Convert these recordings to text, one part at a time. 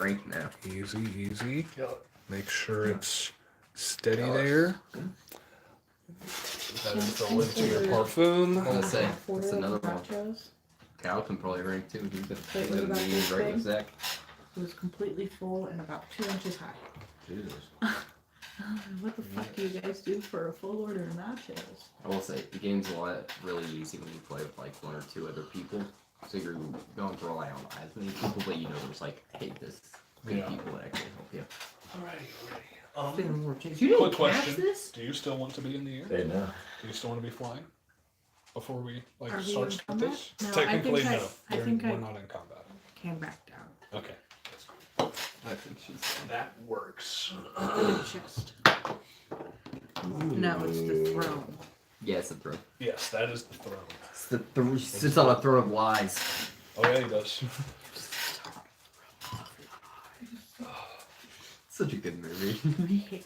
rank now. Easy, easy. Make sure it's steady there. That is the lid to your parfum. I was say, that's another one. Cal can probably rank too. He's been right with Zach. It was completely full and about 2 inches high. Jesus. What the fuck do you guys do for a full order of nachos? I will say, the game's a lot really easy when you play with like 1 or 2 other people. So you're going to rely on as many people, but you know there's like, hey, this good people that actually help you. Alright. You didn't Quick catch question. this? Do you still want to be in the air? They know. Do you still want to be flying? Before we like Are we start in with combat? this? No, Technically, I no. think We're I not in combat. came back down. Okay. I think she's... That works. The chest. No, it's the throne. Yeah, it's the throne. Yes, that is the throne. It's the he sits on a throne of lies. Oh yeah, he does. Such a good movie.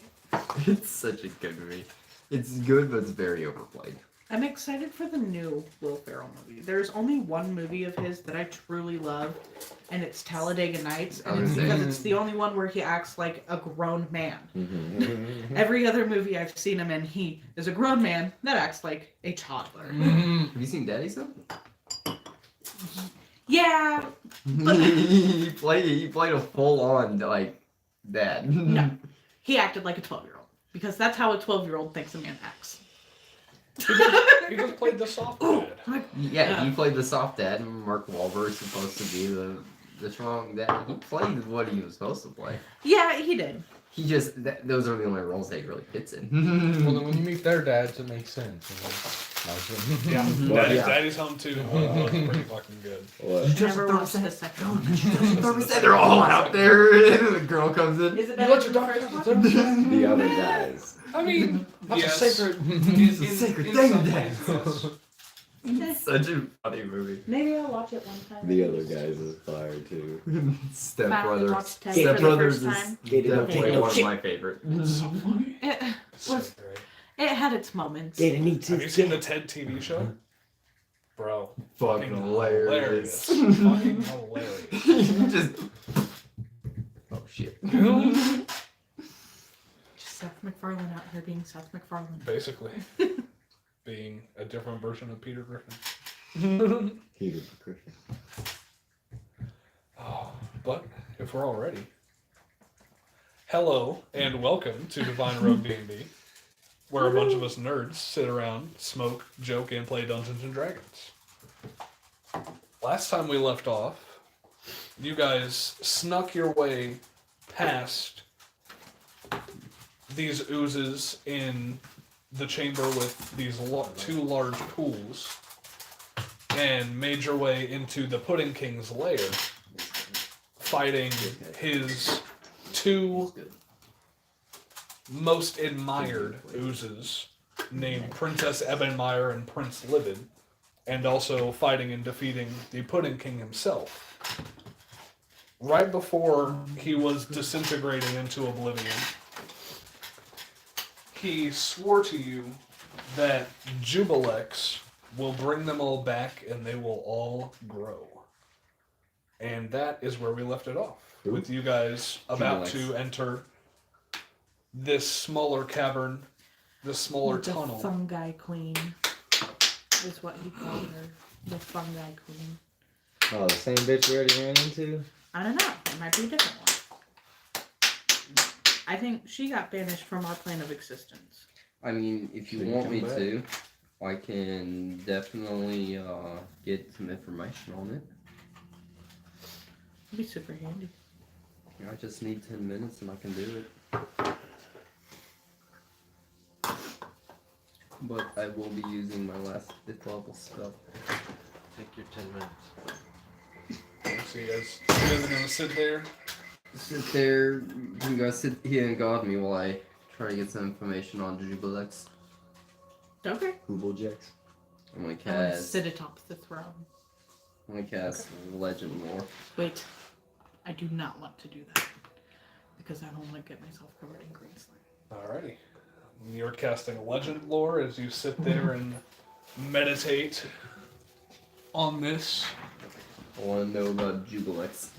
It's such a good movie. It's good, but it's very overplayed. I'm excited for the new Will Ferrell movie. There's only one movie of his that I truly love, and it's Talladega Nights, and it's because it's the only one where he acts like a grown man. Every other movie I've seen him in, he is a grown man that acts like a toddler. Have you seen Daddy's though? Yeah. he played a full-on like dad. No, he acted like a 12-year-old because that's how a 12-year-old thinks a man acts. He just played the soft dad. Yeah, he played the soft dad, and Mark Wahlberg's supposed to be the strong dad. He played what he was supposed to play. Yeah, he did. He just those are the only roles that he really fits in. Well, then when you meet their dads, it makes sense. Yeah, Well, Daddy's Home too. Looks pretty fucking good. What? Never watched the second one. They're all out there, and the girl comes in. Is it You better let your than dog the out first the one? The other guys. I mean, that's Yes. a sacred, It's a sacred thing, some Dad. ways, yes. It's such a funny movie. Maybe I'll watch it one time. The other guys is fire too. Step Finally Brothers. watched Ted Step for the Brothers first is time. definitely one of my favorite. So funny. It So was. great. It had its moments. Data needs Have you seen the Ted TV show? Bro, Fucking hilarious. Fucking hilarious. Just. Oh shit. Just Seth MacFarlane out here being Seth MacFarlane. Basically, being a different version of Peter Griffin. Peter Griffin. Oh, but if we're all ready, hello and welcome to DivineRogueDnD, where a bunch of us nerds sit around, smoke, joke, and play Dungeons and Dragons. Last time we left off, you guys snuck your way past these oozes in the chamber with these 2 large pools and made your way into the Pudding King's lair, fighting his 2 most admired oozes named Princess Ebonmire and Prince Livid, and also fighting and defeating the Pudding King himself. Right before he was disintegrating into oblivion, he swore to you that Jubilex will bring them all back and they will all grow. And that is where we left it off, with you guys about to enter this smaller cavern, this smaller The tunnel. fungi queen is what he called her. The fungi queen. Oh, the same bitch we already ran into? I don't know. It might be a different one. I think she got banished from our plane of existence. I mean, if you want me to, I can definitely get some information on it. It'd be super handy. I just need 10 minutes and I can do it. But I will be using my last 5th level stuff. Take your 10 minutes. So you guys are gonna sit there. Sit there, you guys sit here and guard me while I try to get some information on Jubilex. Okay. Google Jacks. I'm gonna I'm gonna cast. sit atop the throne. I'm gonna cast Legend Lore. Wait. I do not want to do that. Because I don't want to get myself covered in green slime. Alrighty. You're casting Legend Lore as you sit there and meditate on this. I want to know about Jubilex.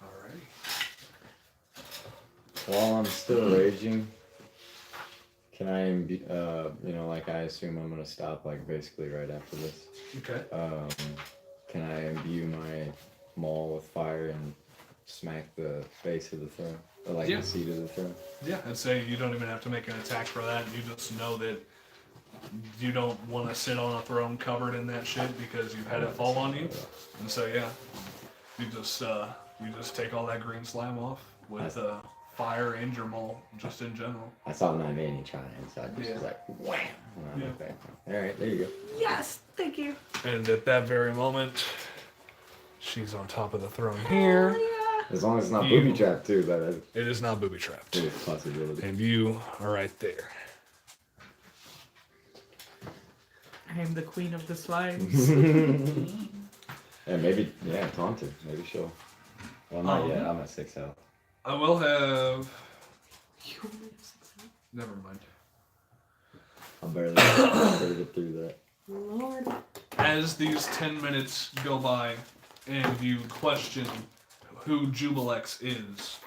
Alrighty. While I'm still raging, can I, like I assume I'm gonna stop like basically right after this. Okay. Can I imbue my maul with fire and smack the base of the throne, or like Yeah. the seat of the throne? Yeah, I'd say you don't even have to make an attack for that. You just know that you don't want to sit on a throne covered in that shit because you've had it fall on you. And so yeah, you just take all that green slime off with fire and your maul, just in general. I saw not many trying, so I just was like, wham! Yeah. Okay. All right, there you go. Yes, thank you. And at that very moment, she's on top of the throne here. Oh, As long as it's not You- booby trapped too, that is It is not booby trapped. a possibility. And you are right there. I am the queen of the slimes. Yeah, maybe, taunted. Maybe she'll. Well, not yet. Um, I'm at 6 health. I will have. Never mind. I'll barely get through that. Lord. As these 10 minutes go by and you question who Jubilex is,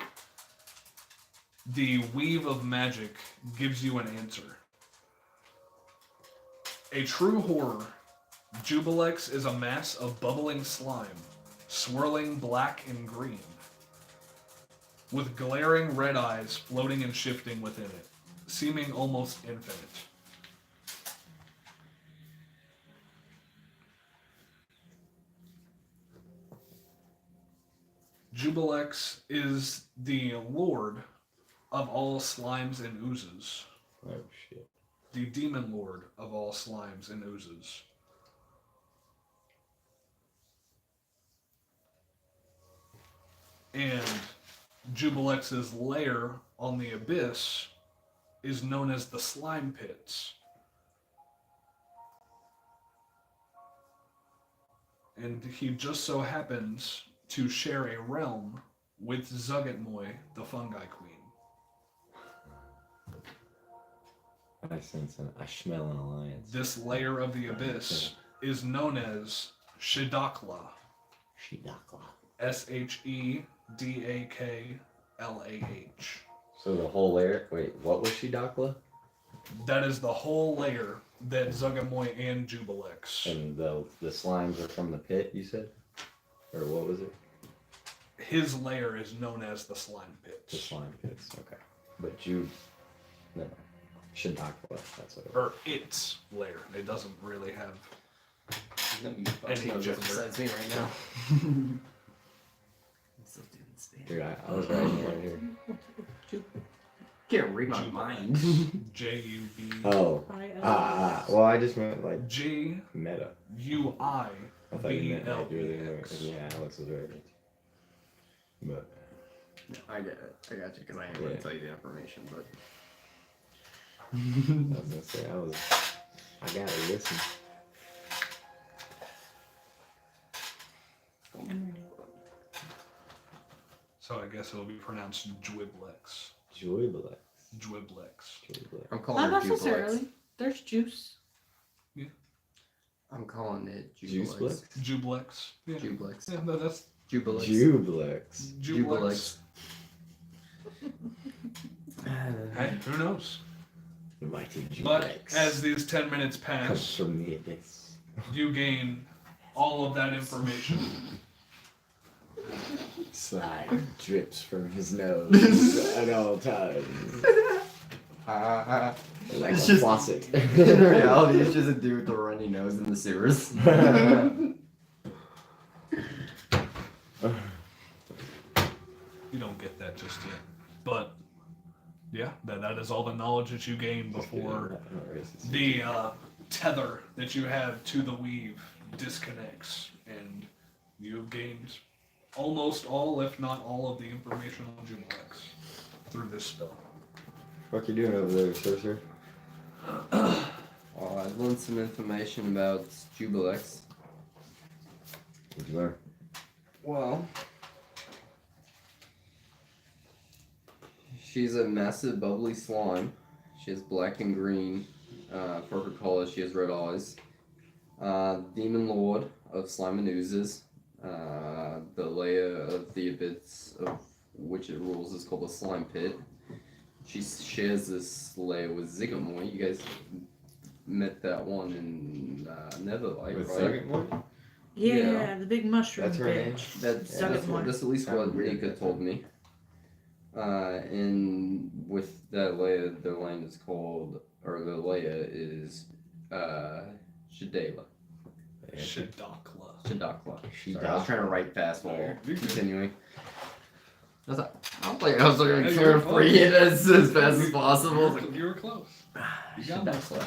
the Weave of Magic gives you an answer. A true horror, Jubilex is a mass of bubbling slime, swirling black and green, with glaring red eyes floating and shifting within it, seeming almost infinite. Jubilex is the lord of all slimes and oozes. Oh, shit. The demon lord of all slimes and oozes. And Jubilex's lair on the abyss is known as the Slime Pits. And he just so happens to share a realm with Zuggitmoy, the Fungi Queen. I smell an alliance. This layer of the abyss is known as Shidakla. Shidakla. Shedaklah. So the whole layer. Wait, what was Shidakla? That is the whole layer that Zuggitmoy and Jubilex. And the slimes are from the pit, you said? Or what was it? His lair is known as the Slime Pits. The slime pits, okay. But no. Shidakla, that's what it was. Or its lair. It doesn't really have. No, you Any fucking know gender. besides me right now. I'm still doing stand. Dude, I was writing right here. Can't read my mind. J-U-B. Oh. Well, I just meant like meta. J-U-I. I thought you meant like really. BLEX. Yeah, Alex was right. But. I get it. I got you because I ain't going to tell you the information, but. I was gonna say, I gotta listen. So I guess it'll be pronounced Dwiblex. Joyblex. Dwiblex. I'm calling Not it necessarily. Jublex. There's juice. I'm calling it Juiceblex? Jublex. Jublex. Yeah. Jublex. Yeah, no, that's Jublex. Jublex. Jublex. Hey, who knows? Mighty Jublex. But as these 10 minutes comes pass, from the abyss. you gain all of that information. Slime drips from his nose at all times. Like It's a just- faucet. In reality, it's just a dude with a runny nose in the sewers. You don't get that just yet. But yeah, that is all the knowledge that you gain before the tether that you have to the weave disconnects, and you have gained almost all, if not all, of the information on Jublex through this spell. What you doing over there, Sorcerer? Oh, I've learned some information about Jubilex. What'd you learn? Well, she's a massive bubbly slime. She has black and green for her color. She has red eyes. Demon Lord of Slime and Oozes. The layer of the abyss of which it rules, is called the Slime Pit. She shares this layer with Ziggamoy. You guys met that one in Netherlight, With right? second one? Yeah, the big mushroom That's her name? bitch. That's Ziggamoy. that's at least what Rika told me. And with that layer, the land is called, or the layer is Shadala. Shadakla. Shadakla. She Sorry, I was trying to write fast while You're good. continuing. I was like, I was Hey, trying you're to close. free it as fast as possible. You were close. You got most of it.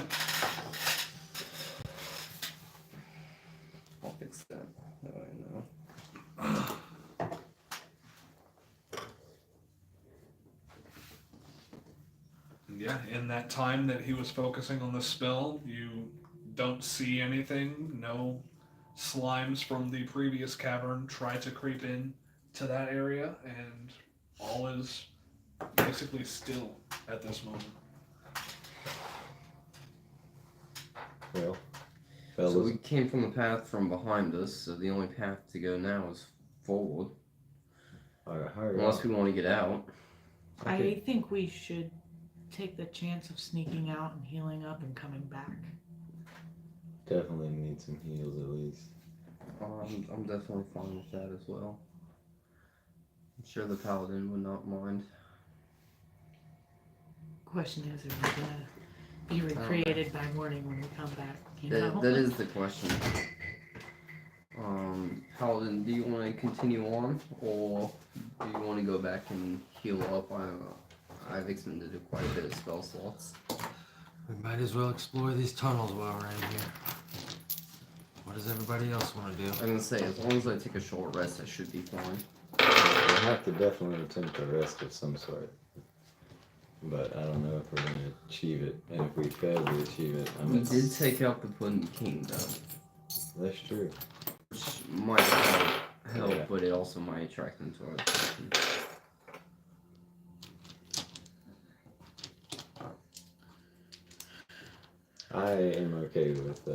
I'll fix that. That I know. Yeah, in that time that he was focusing on the spell, you don't see anything. No slimes from the previous cavern try to creep in to that area, and all is basically still at this moment. Well, So fellas, we came from the path from behind us, so the only path to go now is forward. Unless we want to get out. I think we should take the chance of sneaking out and healing up and coming back. definitely need some heals at least. I'm definitely fine with that as well. I'm sure the paladin would not mind. Question is, are we gonna be recreated by morning when we come back? You know? That is the question. Paladin, do you want to continue on, or do you want to go back and heal up? I've expended quite a bit of spell slots. We might as well explore these tunnels while we're in here. What does everybody else want to do? I'm gonna say, as long as I take a short rest, I should be fine. We'll have to definitely attempt a rest of some sort. But I don't know if we're going to achieve it. And if we fail to achieve it, We did take out the Pudding King, though. That's true. Which might help, Yeah. but it also might attract them to our attention. I am okay with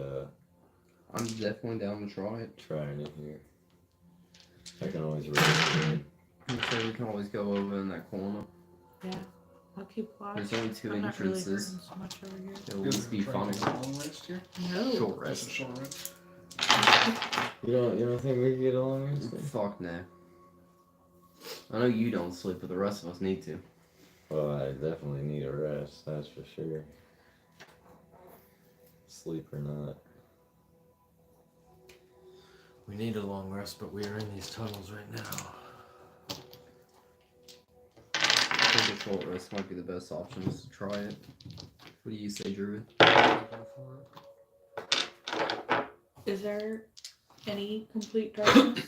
I'm definitely down to try it. trying it here. I can always raise it again. I'm sure we can always go over in that corner. Yeah, I'll keep watch. There's only two I'm not really entrances. hurting so much over here. It'll at least be fun. Trying to take a long rest here? No. Short Just a rest. short rest. You don't think we can get along with this? Fuck no. I know you don't sleep, but the rest of us need to. Well, I definitely need a rest, that's for sure. Sleep or not. We need a long rest, but we are in these tunnels right now. I think a short rest might be the best option, just to try it. What do you say, Druid? Is there any complete darkness?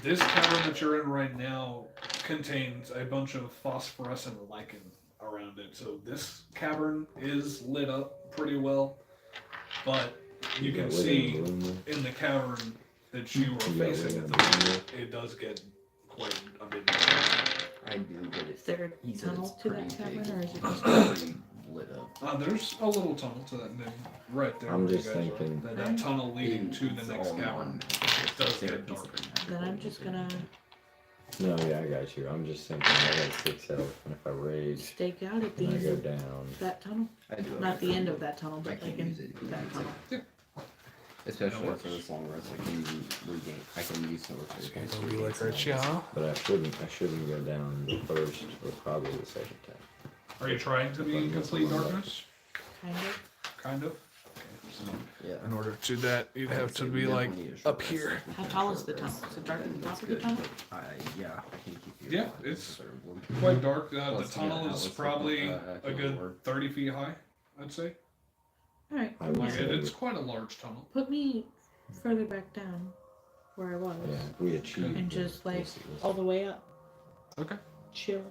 This cavern that you're in right now contains a bunch of phosphorescent lichen around it. So this cavern is lit up pretty well, but you can see in the cavern that you are facing at the moment, it does get quite a bit dark. I do get it. Is there a He said tunnel it's to that pretty cavern, big. or is it just Pretty lit up. There's a little tunnel to that right there. I'm where you just guys are. thinking- That tunnel leading to the It's next all cavern. one. It does They're get darker. Then I'm just gonna No, yeah, I got you. I'm just thinking I got 6 health, and if I rage, stake out at the and I end go of down. that tunnel. I do. Not the end of that tunnel, I but can like in use it if you that need tunnel. to. Especially after this long rest, I can regain. I can use some of it. It'll be like right, yeah. But I shouldn't go down the first or probably the second time. Are you trying to be in complete darkness? Kind of. Kind of. Yeah. In order to that, you'd I'd have say to we be like definitely need a short up here. rest. If we How take a tall is short the rest, tunnel? Is it dark at the then top that's of the good, tunnel? but yeah, I can keep you. Yeah, alive it's- considerably. Quite dark. The Plus, tunnel yeah, is let's probably look at, a good work. 30 feet high, I'd say. Alright. I would Like, say it's quite a large tunnel. Put me further back down where I was. yeah, if we achieve And it, just like this is- all the way up. Okay. Chill.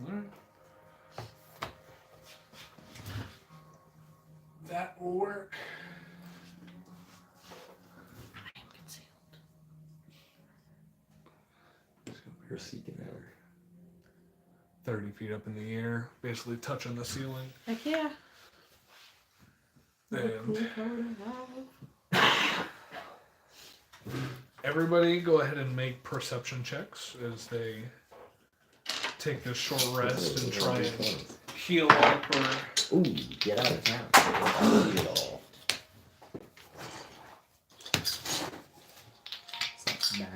Alright. That will work. I am concealed. we're seeking out. 30 feet up in the air, basically touching the ceiling. Heck yeah. What a And cool color to have. everybody go ahead and make perception checks as they take this short rest and try and heal up or... Ooh, get out of town. I'll eat it all. It's not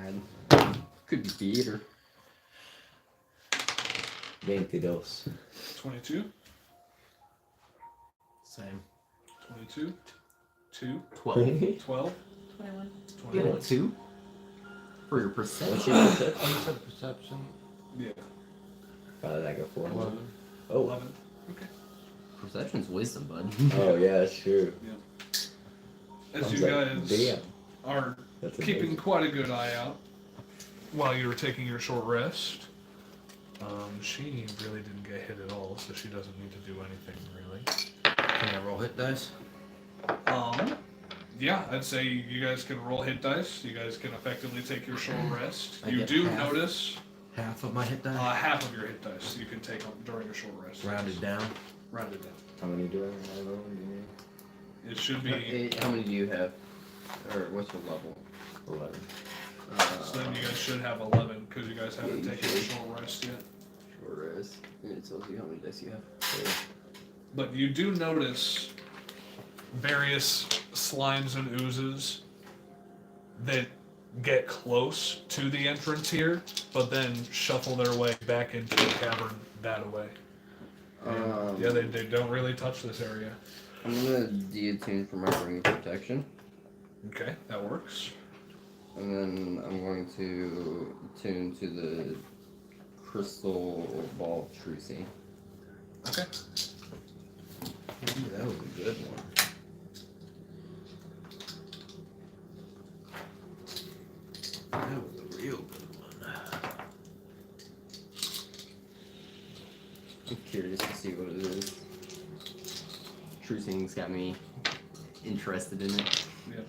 bad. Could be theater. 22. 22, Same. 22, 2, 12. 12, 21. You 21. got 2? For your What's perception? your perception? Oh, you said perception. Yeah, How did I go 4? 11. Oh. 11. Okay. Perception's wisdom, bud. Oh, yeah, that's true. As I you was like, guys damn. are That's keeping amazing. quite a good eye out while you were taking your short rest. She really didn't get hit at all, so she doesn't need to do anything really. Can I roll hit dice? Yeah, I'd say you guys can roll hit dice. You guys can effectively take your short rest. I You get do half. notice Half of my hit dice? half of your hit dice you can take during your short rest. Rounded down. Rounded down. How many do I roll? Do you It should be. How many do you have? Or what's your level? know? 11. So then you guys should have 11 because you guys haven't taken your short rest yet. Sure is. It tells you how many dice you have. But you do notice various slimes and oozes that get close to the entrance here, but then shuffle their way back into the cavern that way. And, yeah, they don't really touch this area. I'm gonna deattune for my ring of protection, Okay, that works. and then I'm going to tune to the crystal ball of trucy. Okay. Ooh, that was a good one. That was a real good one. I'm curious to see what it is. Trucing's got me interested in it. Yep.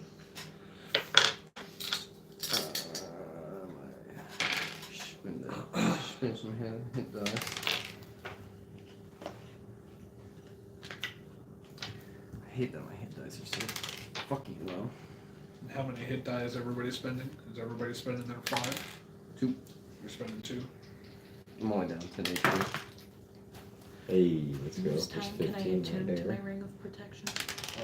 Spin some hit dice. I hate that my hit dice are so fucking low. How many hit die is everybody spending? Is everybody spending their 5? 2. You're spending 2. I'm only down to nature. Hey, let's go. This There's time, can I 15 attune right to my there. ring of protection?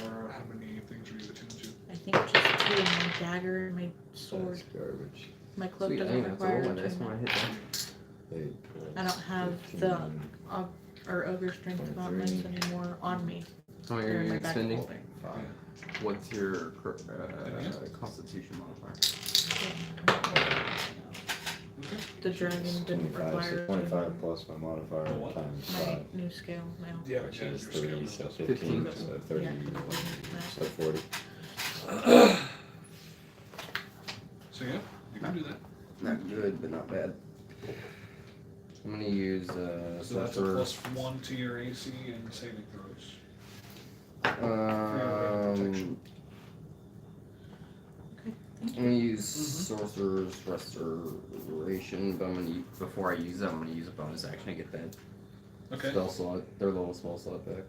Or how many things are you attuned to? I think just 2, my dagger and my sword. That's garbage. My cloak Sweet, I doesn't don't have to require roll my dice when I attunement. hit dice. 8, I don't have 15, the or ogre strength 23. gauntlets anymore on me. How many They're are in you my back expending? folder. What's your Yeah. constitution modifier? Okay. The dragon didn't 25, require so 25 attunement. plus my modifier The what? times My 5, new scale now. Yeah, which yeah, is your 3, scale so now. 15, 15. so 30, Yeah, 'cause it wasn't that. so 40. So yeah, you can do that. Not good, but not bad. I'm gonna use So that's a sorcerer. +1 to your AC and saving throws. Protection. I'm gonna use Mhm. sorcerer's restoration, but before I use that, I'm gonna use a bonus action to get that Okay. spell slot, their little spell slot back.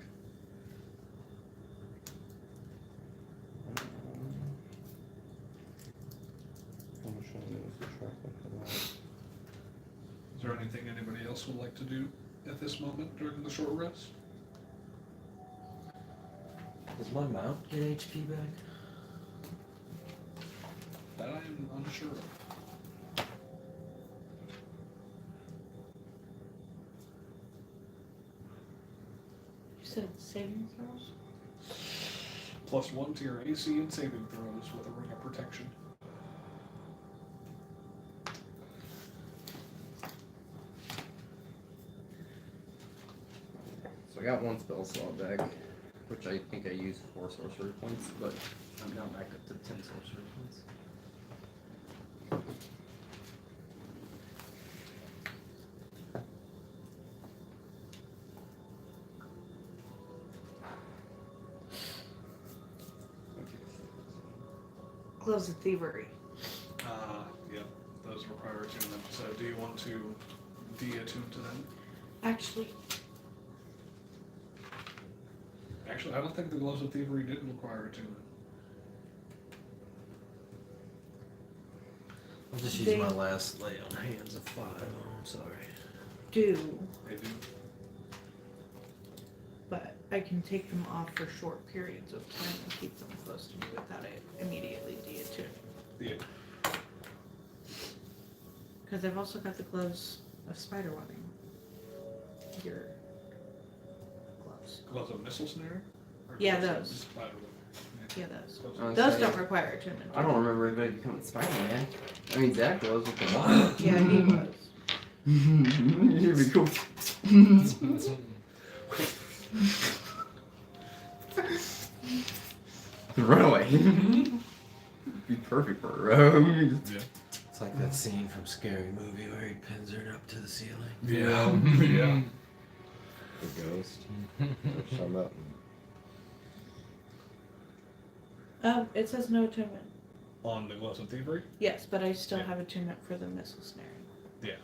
I'm trying to subtract that from that. Is there anything anybody else would like to do at this moment during the short rest? Does my mount get HP back? That I am unsure of. You said saving throws? +1 to your AC and saving throws with a ring of protection. So I got one spell slot back, which I think I used 4 sorcery points, but I'm now back up to 10 sorcery points. Gloves of thievery. Yep, those require attunement. So do you want to de-attune to them? Actually, Actually, I don't think the Gloves of Thievery did require attunement. I'll just use They- my last lay on hands of 5. Oh, I'm sorry. do, They do. but I can take them off for short periods of time and keep them close to me without it immediately deattuning. Yeah. Because I've also got the gloves of spider webbing. Your gloves. Gloves of missile snare? Or Yeah, gloves of those. spider web? Yeah, those. Gloves I of- was Those saying, don't require attunement. I don't remember anybody becoming Spider-Man. I mean, Zach was with the mom. Yeah, he was. It'd be cool. Run away. Be perfect for a rogue. Yeah. It's like that scene from Scary Movie where he pins her up to the ceiling. Yeah. Yeah. The ghost. Sum up. It says no attunement. On the gloves of thievery? Yes, but I still Yeah. have attunement for the missile snaring. Yeah.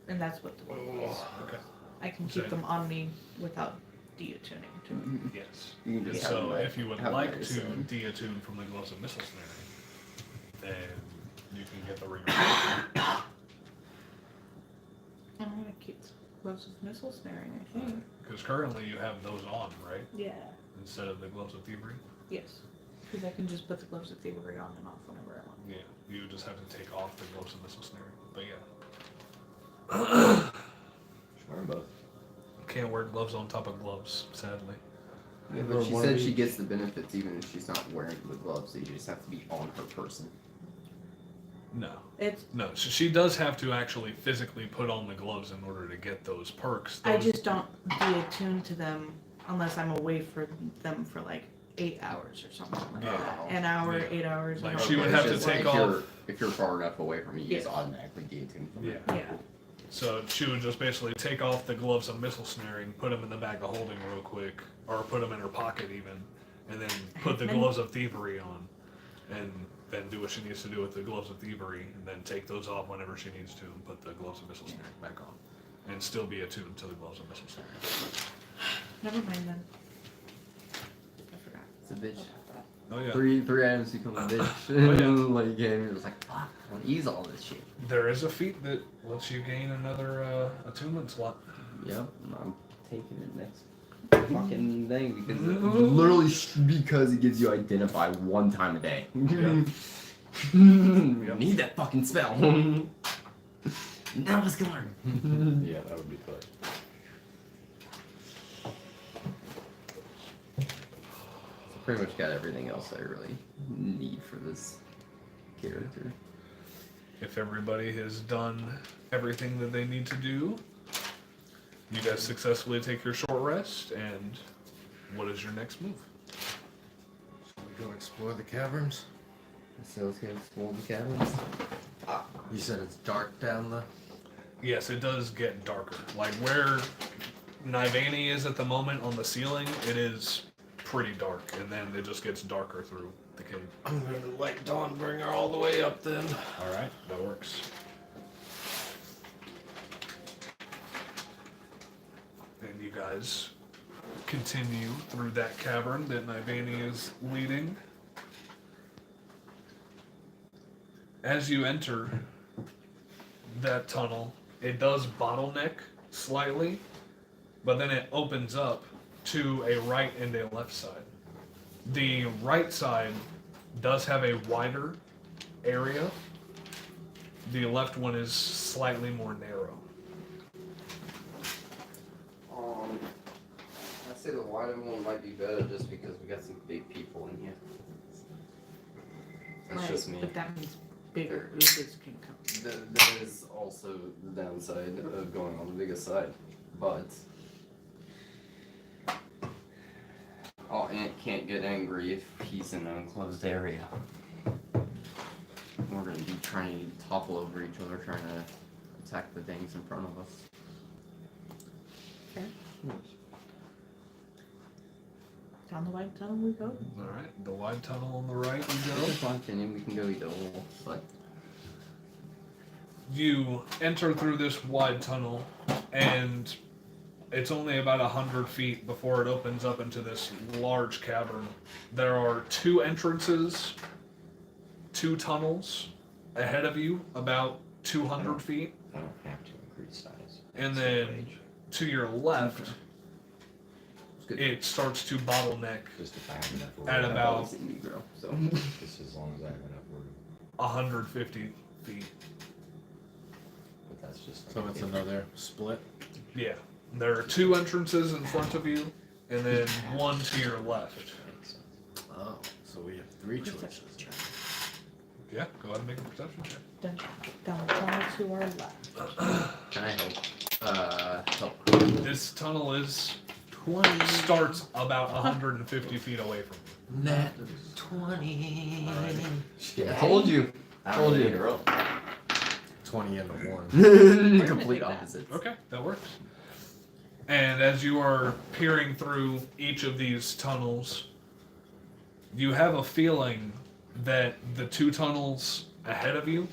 And that's what the one is. Okay. I can keep them on me without deattuning to it. Yes. You can And just so have if you would have like nice, to so. deattune from the gloves of missile snaring, then you can get the ring. of- I'm gonna keep the gloves of missile snaring, I think. Because currently you have those on, right? Yeah. Instead of the gloves of thievery? Yes. Because I can just put the gloves of thievery on and off whenever I want. Yeah. You just have to take off the gloves of missile snaring. But yeah. Or both. Can't wear gloves on top of gloves, sadly. Yeah, but she said she gets the benefits even if she's not wearing the gloves. They just have to be on her person. No. It's. No, so she does have to actually physically put on the gloves in order to get those perks. I Those- just don't deattune to them unless I'm away from them for like 8 hours or something like Yeah. that. An hour, Yeah. 8 hours. Like, I don't she know. would It's have to just take if off- if you're far enough away from me, you just Yeah. automatically deattune from Yeah. it. Yeah. So she would just basically take off the gloves of missile snaring, put them in the bag of holding real quick, or put them in her pocket even, and then put the Many- gloves of thievery on, and then do what she needs to do with the gloves of thievery, and then take those off whenever she needs to, and put the gloves of missile snaring back on, and still be attuned to the gloves of missile snaring. Never mind then. I forgot. It's a bitch. Oh yeah. Three items become a bitch. Oh, yeah. Like, yeah, you're just like, fuck, I want to use all this shit. There is a feat that lets you gain another attunement slot. Yep, I'm taking it next fucking thing because literally because it gives you identify one time a day. Yeah. Need that fucking spell. Now it's gone. Yeah, that would be fun. Pretty much got everything else I really need for this character. If everybody has done everything that they need to do, you guys successfully take your short rest, and what is your next move? Shall we go explore the caverns? So let's go explore the caverns. You said it's dark down the... Yes, it does get darker. Like where Nivani is at the moment on the ceiling, it is pretty dark, and then it just gets darker through the cave. I'm going to let Dawn bring her all the way up then. Alright, that works. And you guys continue through that cavern that Nivani is leading. As you enter that tunnel, it does bottleneck slightly, but then it opens up to a right and a left side. The right side does have a wider area. The left one is slightly more narrow. I'd say the wider one might be better just because we got some big people in here. That's just me. But that means bigger oozes can come. That is also the downside of going on the biggest side, but Ant can't get angry if he's in an enclosed area. We're gonna be trying to topple over each other, trying to attack the things in front of us. Okay. Down the wide tunnel we go. Alright, the wide tunnel on the right you go. In my opinion, we can go either or, but You enter through this wide tunnel, and it's only about 100 feet before it opens up into this large cavern. There are 2 entrances, 2 tunnels ahead of you, about 200 feet. I don't have to increase size. And then to your left, it starts to bottleneck Just if I have enough room. at about See me grow, so. Just as long as I have enough room. 150 feet. But that's just. So it's another split. Yeah. There are 2 entrances in front of you, and then 1 to your left. Makes sense. Oh, so we have 3 choices. Perception check. Yeah, go ahead and make a perception check. Down to our left. Can I help? Help. This tunnel is 20. starts about 150 feet away from you. Net 20. Yeah, I told you. I told you. 20 and a 1. Complete opposites. Okay, that works. And as you are peering through each of these tunnels, you have a feeling that the 2 tunnels ahead of you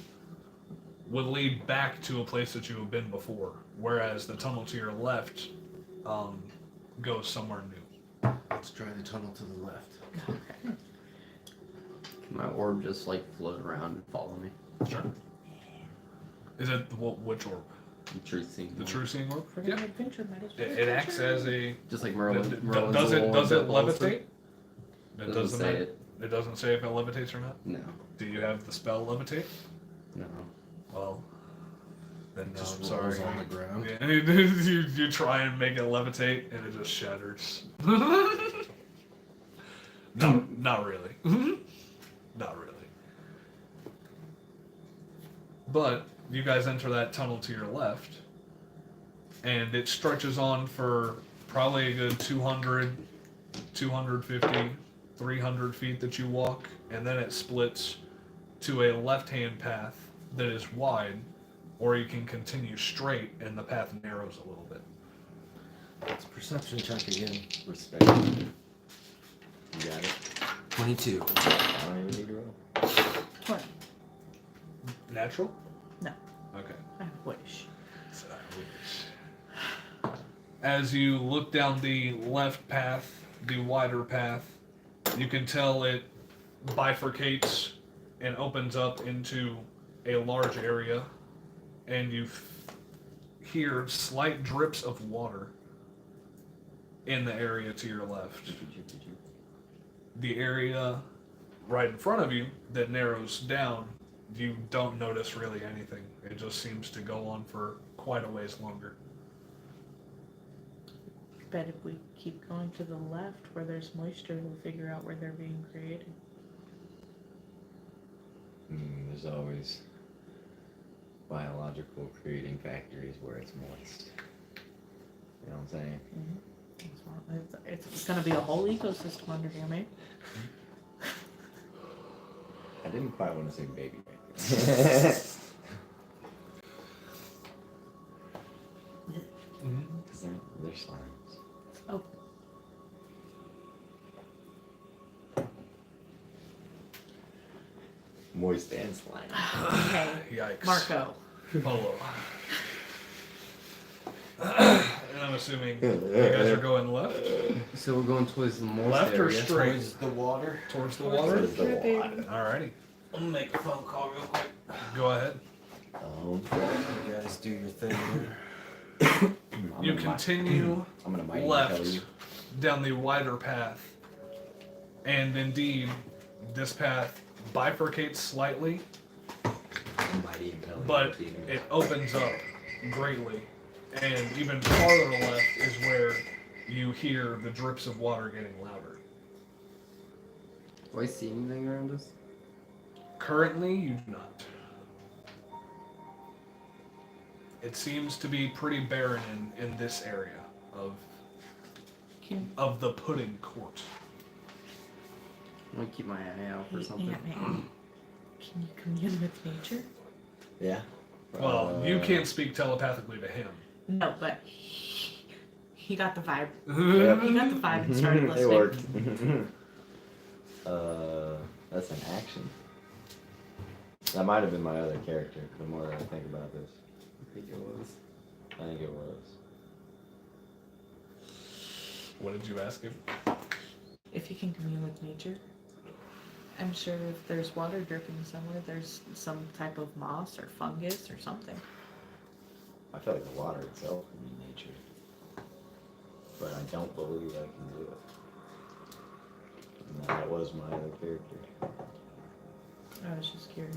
would lead back to a place that you have been before, whereas the tunnel to your left goes somewhere new. Let's try the tunnel to the left. Okay. Can my orb just like float around and follow me? Sure. Is it which orb? The truth seeing. The true seeing orb? For Yeah. an adventure, might as well It acts as a. Just like Merlin. Does it levitate? It Doesn't doesn't say it. It doesn't say if it levitates or not. No. Do you have the spell levitate? No. Well, then no, Just I'm sorry. rolls on the ground. Yeah, you try and make it levitate, and it just shatters. No, not really. Not really. But you guys enter that tunnel to your left, and it stretches on for probably a good 200, 250, 300 feet that you walk, and then it splits to a left-hand path that is wide, or you can continue straight and the path narrows a little bit. It's perception check again. Respect. You got it. 22. I don't even need to roll. 20. Natural? No. Okay. I wish. As you look down the left path, the wider path, you can tell it bifurcates and opens up into a large area, and you hear slight drips of water in the area to your left. The area right in front of you that narrows down, you don't notice really anything. It just seems to go on for quite a ways longer. Bet if we keep going to the left where there's moisture, we'll figure out where they're being created. There's always biological creating factories where it's moist. You know what I'm saying? It's going to be a whole ecosystem under there, mate. I didn't quite want to say baby right there. They're slimes. Oh, Moist and slime. okay. Yikes. Marco. Polo. And I'm assuming you guys are going left? So we're going towards the moist Left or area. straight? Towards the water. Towards the Towards water? Towards the Baby. water. Alrighty. I'm gonna make a phone call real quick. Go ahead. You guys do your thing here. You continue I'm gonna mighty tell left you. down the wider path. And indeed, this path bifurcates slightly, Mighty impelling. but it opens up greatly. And even farther left is where you hear the drips of water getting louder. Do I see anything around us? Currently, you do not. It seems to be pretty barren in this area of the pudding court. I'm gonna keep my eye out for Hey, something. Ant-Man, can you commune with nature? Yeah. Well, you can't speak telepathically to him. No, but he got the vibe. Yep. He got the vibe and started It listening. worked. That's an action. That might have been my other character. The more that I think about this, I think it was. I think it was. What did you ask him? If he can commune with nature, I'm sure if there's water dripping somewhere, there's some type of moss or fungus or something. I feel like the water itself would be nature. But I don't believe I can do it. And that was my other character. I was just curious.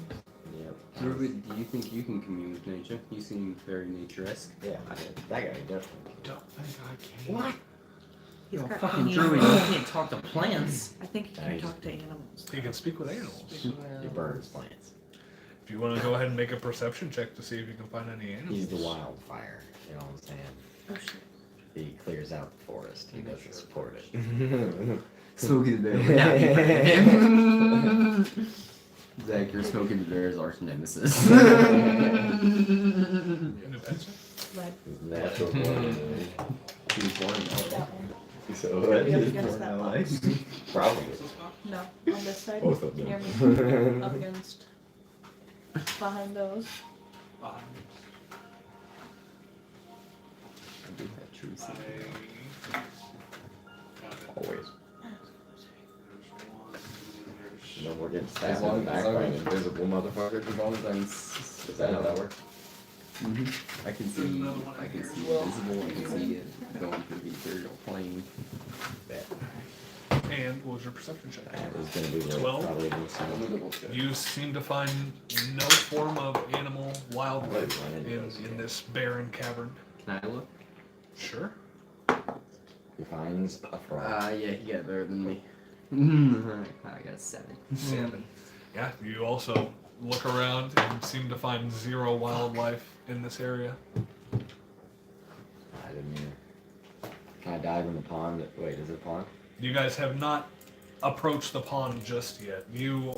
Yep. Ruben, do you think you can commune with nature? You seem very nature-esque. Yeah, that guy definitely. Don't think I can. What? He's You're a got fucking communion. druid. You can't talk to plants. I think he can Nice. talk to animals. He can speak with animals. He burns plants. If you want to go ahead and make a perception check to see if you can find any animals. He's the wildfire, you know what I'm saying? Oh shit. He clears out the forest. He doesn't support it. Smokey the Bear would not be Zach, you're Smokey the Bear's arch nemesis. Independent? Lead. He's natural born. He was born in LA. That one. So Up what? He's against born that in LA? box. Probably. No, on this side. Both of Near them. me. Up against. Behind those. I do have true Always. No more getting As stabbed in long the back as by I'm an invisible motherfucker. As long as I'm Is that how that works? I can see invisible, I can see it going through the ethereal plane. Bet. And what was your perception check? That was gonna be like 12? probably the same. You seem to find no form of animal wildlife in this barren cavern. Can I look? Sure. He finds a frog. Yeah, he got better than me. I got a 7. 7. Yeah, you also look around and seem to find 0 wildlife in this area. I didn't either. Can I dive in the pond? Wait, is it a pond? You guys have not approached the pond just yet. You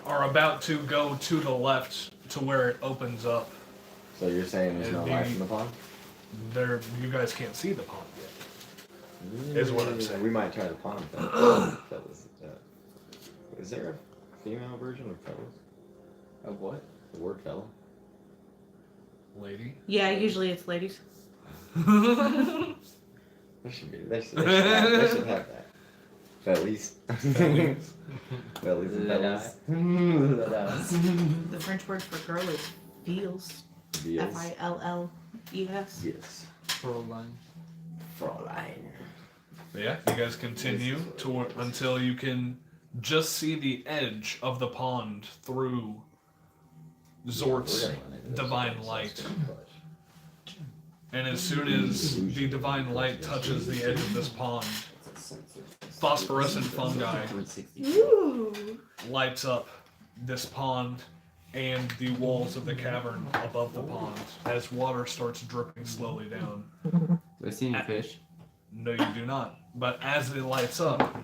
are about to go to the left to where it opens up. So you're saying there's no It'd life be- in the pond? You guys can't see the pond yet. Is what I'm saying. We might try the pond then. Fellas. Is there a female version of fellas? Of what? The word fella? Lady. Yeah, usually it's ladies. There should be. They should have that. Fellies. Fellies and fellas. The French word for girl is feels. Yes. Filles. Yes. Fräulein. Fräulein. Yeah, you guys continue until you can just see the edge of the pond through Zort's divine light. And as soon as the divine light touches the edge of this pond, phosphorescent fungi Ooh. lights up this pond and the walls of the cavern above the pond as water starts dripping slowly down. Do I see any fish? No, you do not. But as it lights up,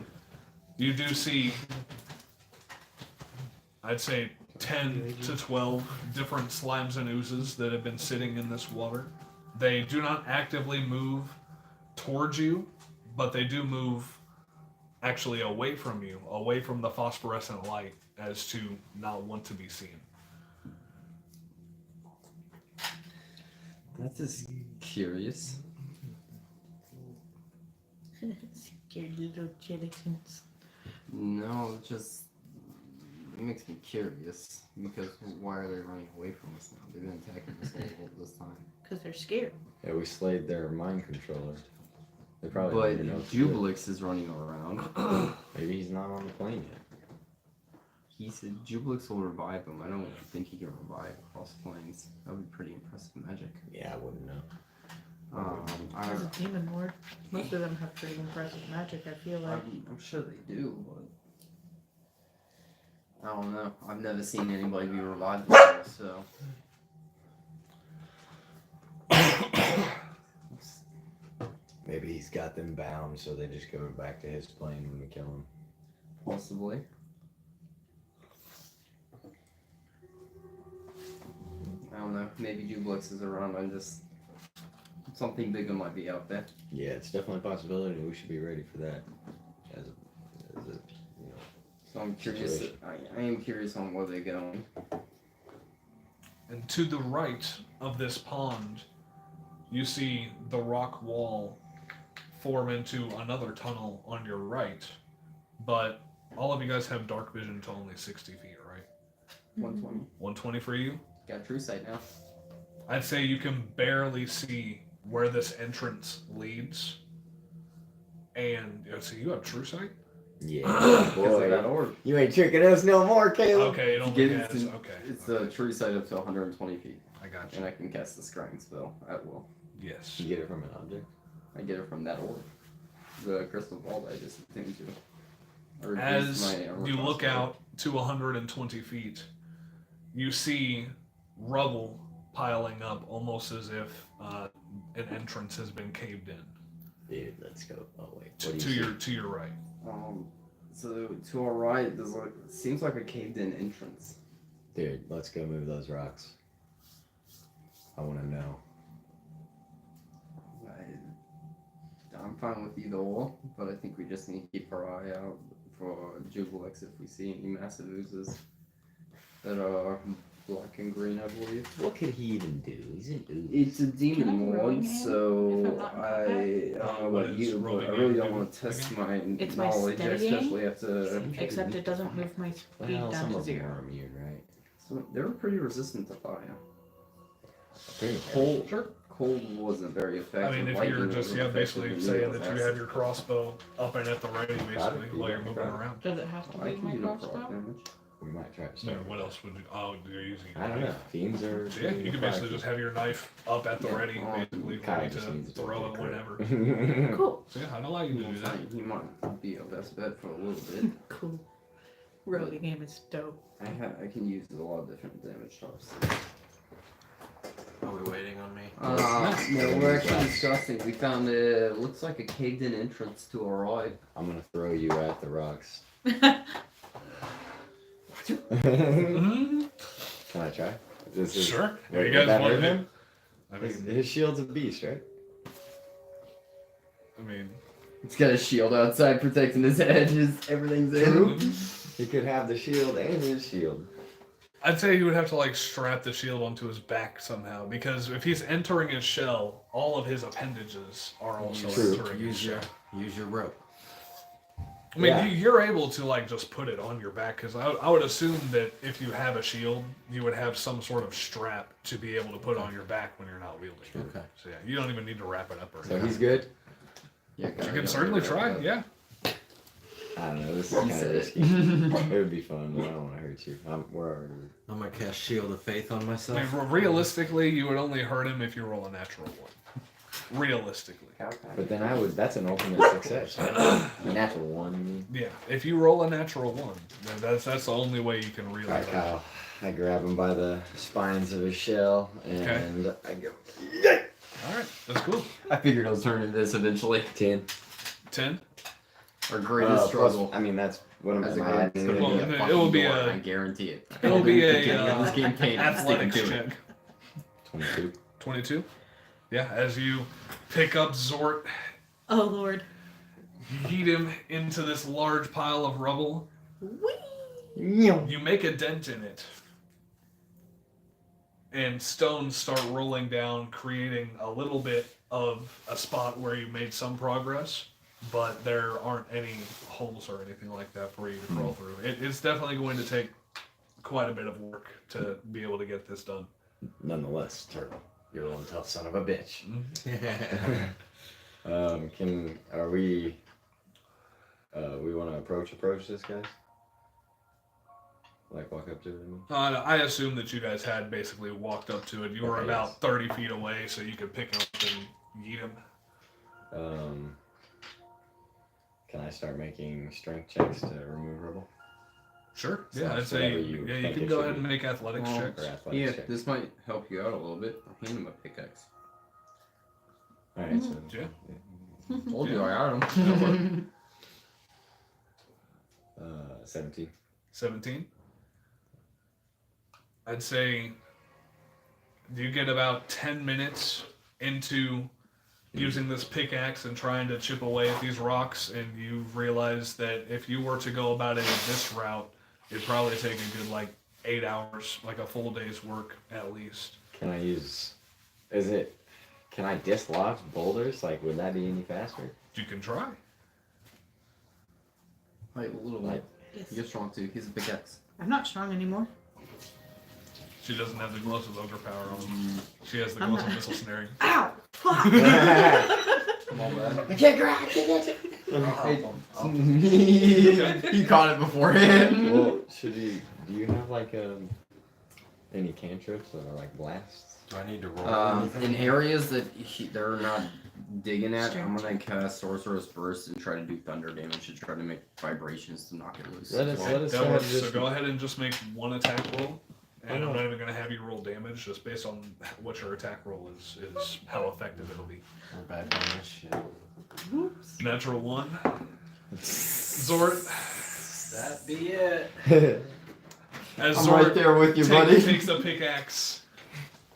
you do see, I'd say, 10 to 12 different slimes and oozes that have been sitting in this water. They do not actively move towards you, but they do move actually away from you, away from the phosphorescent light, as to not want to be seen. That's just curious. Scared little chickens. No, it just it makes me curious because why are they running away from us now? They've been attacking us all this time. Because they're scared. Yeah, we slayed their mind controller. They probably But don't even know what to do. Jubilix is running around. Maybe he's not on the plane yet. He said Jubilix will revive him. I don't think he can revive across planes. That would be pretty impressive magic. Yeah, I wouldn't know. As a demon lord, most of them have pretty impressive magic, I feel like. I'm sure they do, but I don't know. I've never seen anybody be revived before, so. Maybe he's got them bound, so they just go back to his plane when we kill him. Possibly. I don't know. Maybe Jubilix is around. I'm just. Something bigger might be out there. Yeah, it's definitely a possibility. We should be ready for that. As a So I'm curious. I am curious on where they're going. And to the right of this pond, you see the rock wall form into another tunnel on your right. But all of you guys have dark vision to only 60 feet, right? 120. 120 for you? Got true sight now. I'd say you can barely see where this entrance leads. And so you have true sight? Yeah, Because of that boy. orb. You ain't tricking us no more, Caleb. Okay, it only Get has. it Okay. It's okay. a true sight up to 120 feet. I got you. And I can cast the scrying spell at will. Yes. You get it from an object? I get it from that orb. The crystal ball that I just attuned to. I reduced As my armor you look class out to 120 feet, you see rubble piling up almost as if an entrance has been caved in. Dude, let's go. Oh, wait. To What do you your to your right. So to our right, there's like seems like a caved-in entrance. see? Dude, let's go move those rocks. I want to know. I'm fine with either or, but I think we just need to keep our eye out for Jubilex if we see any massive oozes that are black and green, I believe. What could he even do? He's an ooze. It's a demon Can I roll lord, again? so If I'm not I don't know What about is you, but rolling I really again? don't want to test my It's my knowledge, steadying, especially after. Except it doesn't move my speed Well, down some to of them 0. are immune, right? So they're pretty resistant to fire. Pretty Cold, cold wasn't very effective. I mean, if Lightning you're was just effective, basically and saying needle that you was have your crossbow up and at the ready, basically, while you're moving around. Does it have to I be can my do no proc crossbow? damage. We might try to So start. what else would you? Oh, you're using. I don't know. Fiends are. So yeah, you can basically just have your knife up at the Yeah, ready, basically Kyle ready just to needs to throw it take whenever. care. Cool. So yeah, I'd allow you to do that. He might be our best bet for a little bit. Cool. Rogue game is dope. I can use a lot of different damage types. Are we waiting on me? No, we're actually discussing. We found looks like a caved-in entrance to our right. I'm gonna throw you at the rocks. Mhm. Can I try? This is, Sure. Wait, you guys that want hurt to? him? I His, mean, his shield's a beast, right? He's got a shield outside protecting his edges. Everything's in. He could have the shield and his shield. I'd say he would have to like strap the shield onto his back somehow, because if he's entering his shell, all of his appendages are also True. entering his shell. Use your rope. I mean, Yeah. you're able to like just put it on your back, because I would assume that if you have a shield, you would have some sort of strap to be able to put on your back when you're not wielding. Okay. So yeah, you don't even need to wrap it up or So anything. he's good? Yeah, You can certainly try. Yeah. I don't know, this is He kind of said it. risky. It would be fun, but I don't want to hurt you. We're already... I'm gonna cast Shield of Faith on I myself. mean, realistically, you would only hurt him if you roll a natural one. Realistically. But then that's an ultimate success. Right? A natural one, you mean? Yeah, if you roll a natural one, then that's the only way you can really. Alright, Kyle. I grab him by the spines of his shell, and I go, yay! All right, that's cool. I figured I was turning this eventually. 10. 10. Our greatest Plus, struggle. I mean, that's what As am a I great adding? Well, a it fucking will be door, a- I guarantee it. It'll be Beginning of a this campaign, I'm sticking athletics to it. check. 22. 22. Yeah, as you pick up Zort, Oh lord. yeet him into this large pile of rubble. Whee! You make a dent in it, and stones start rolling down, creating a little bit of a spot where you made some progress, but there aren't any holes or anything like that for you to crawl through. It's definitely going to take quite a bit of work to be able to get this done. Nonetheless, Turtle, you're one tough son of a bitch. Mm-hmm. Are we want to approach this guy? Like walk up to him? I assume that you guys had basically walked up to it. You were Okay, about yes. 30 feet away, so you could pick him up and yeet him. Can I start making strength checks to remove rubble? Sure. So Yeah, I'd that's say whatever you you think can it go should ahead and be. make athletics Well, checks. Or athletics Yeah, checks? this might help you out a little bit. I'll hand him a pickaxe. Alright, so... Yeah. Told you I got him. 17. 17. I'd say you get about 10 minutes into using this pickaxe and trying to chip away at these rocks, and you realize that if you were to go about it this route, it'd probably take a good 8 hours, like a full day's work at least. Can I use... Can I dislodge boulders? Would that be any faster? You can try. Like a little Like, You're strong too. He's a pickaxe. I'm not strong anymore. She doesn't have the gloves with ogre power on. She has the gloves of missile snaring. Ow! Fuck! Come on, man. I can't grab it. He caught it beforehand. Well, do you have like any cantrips or like blasts? Do I need to roll In anything? areas that they're not digging at, I'm gonna cast Sorcerer's Burst and try to do thunder damage to try to make vibrations to knock it loose. Let us That have works. So just- go ahead and just make one attack roll. And I'm not even going to have you roll damage, just based on what your attack roll is how effective it'll be. We're back on this shit. Whoops. Natural 1. Zort. That be it. As I'm Zort right there with you, buddy. takes the pickaxe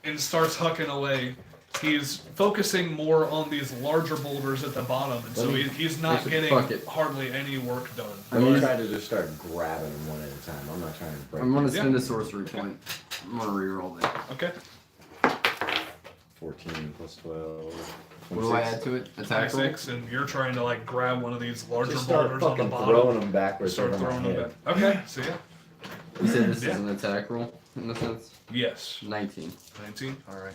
and starts hucking away, he's focusing more on these larger boulders at the bottom, and so he's not getting hardly any work done. I'm gonna try to just start grabbing them one at a time. I'm not trying to break. I'm gonna them. spend a sorcery point. I'm gonna reroll that. Okay. 14 plus 12. What do I add to it? Attack roll? 26, and you're trying to like grab one of these larger Just start boulders on the fucking bottom. throwing them backwards Start over my throwing them head. back. Okay, so yeah. You said this Yeah. is an attack roll, in a sense? Yes. 19. 19? Alright.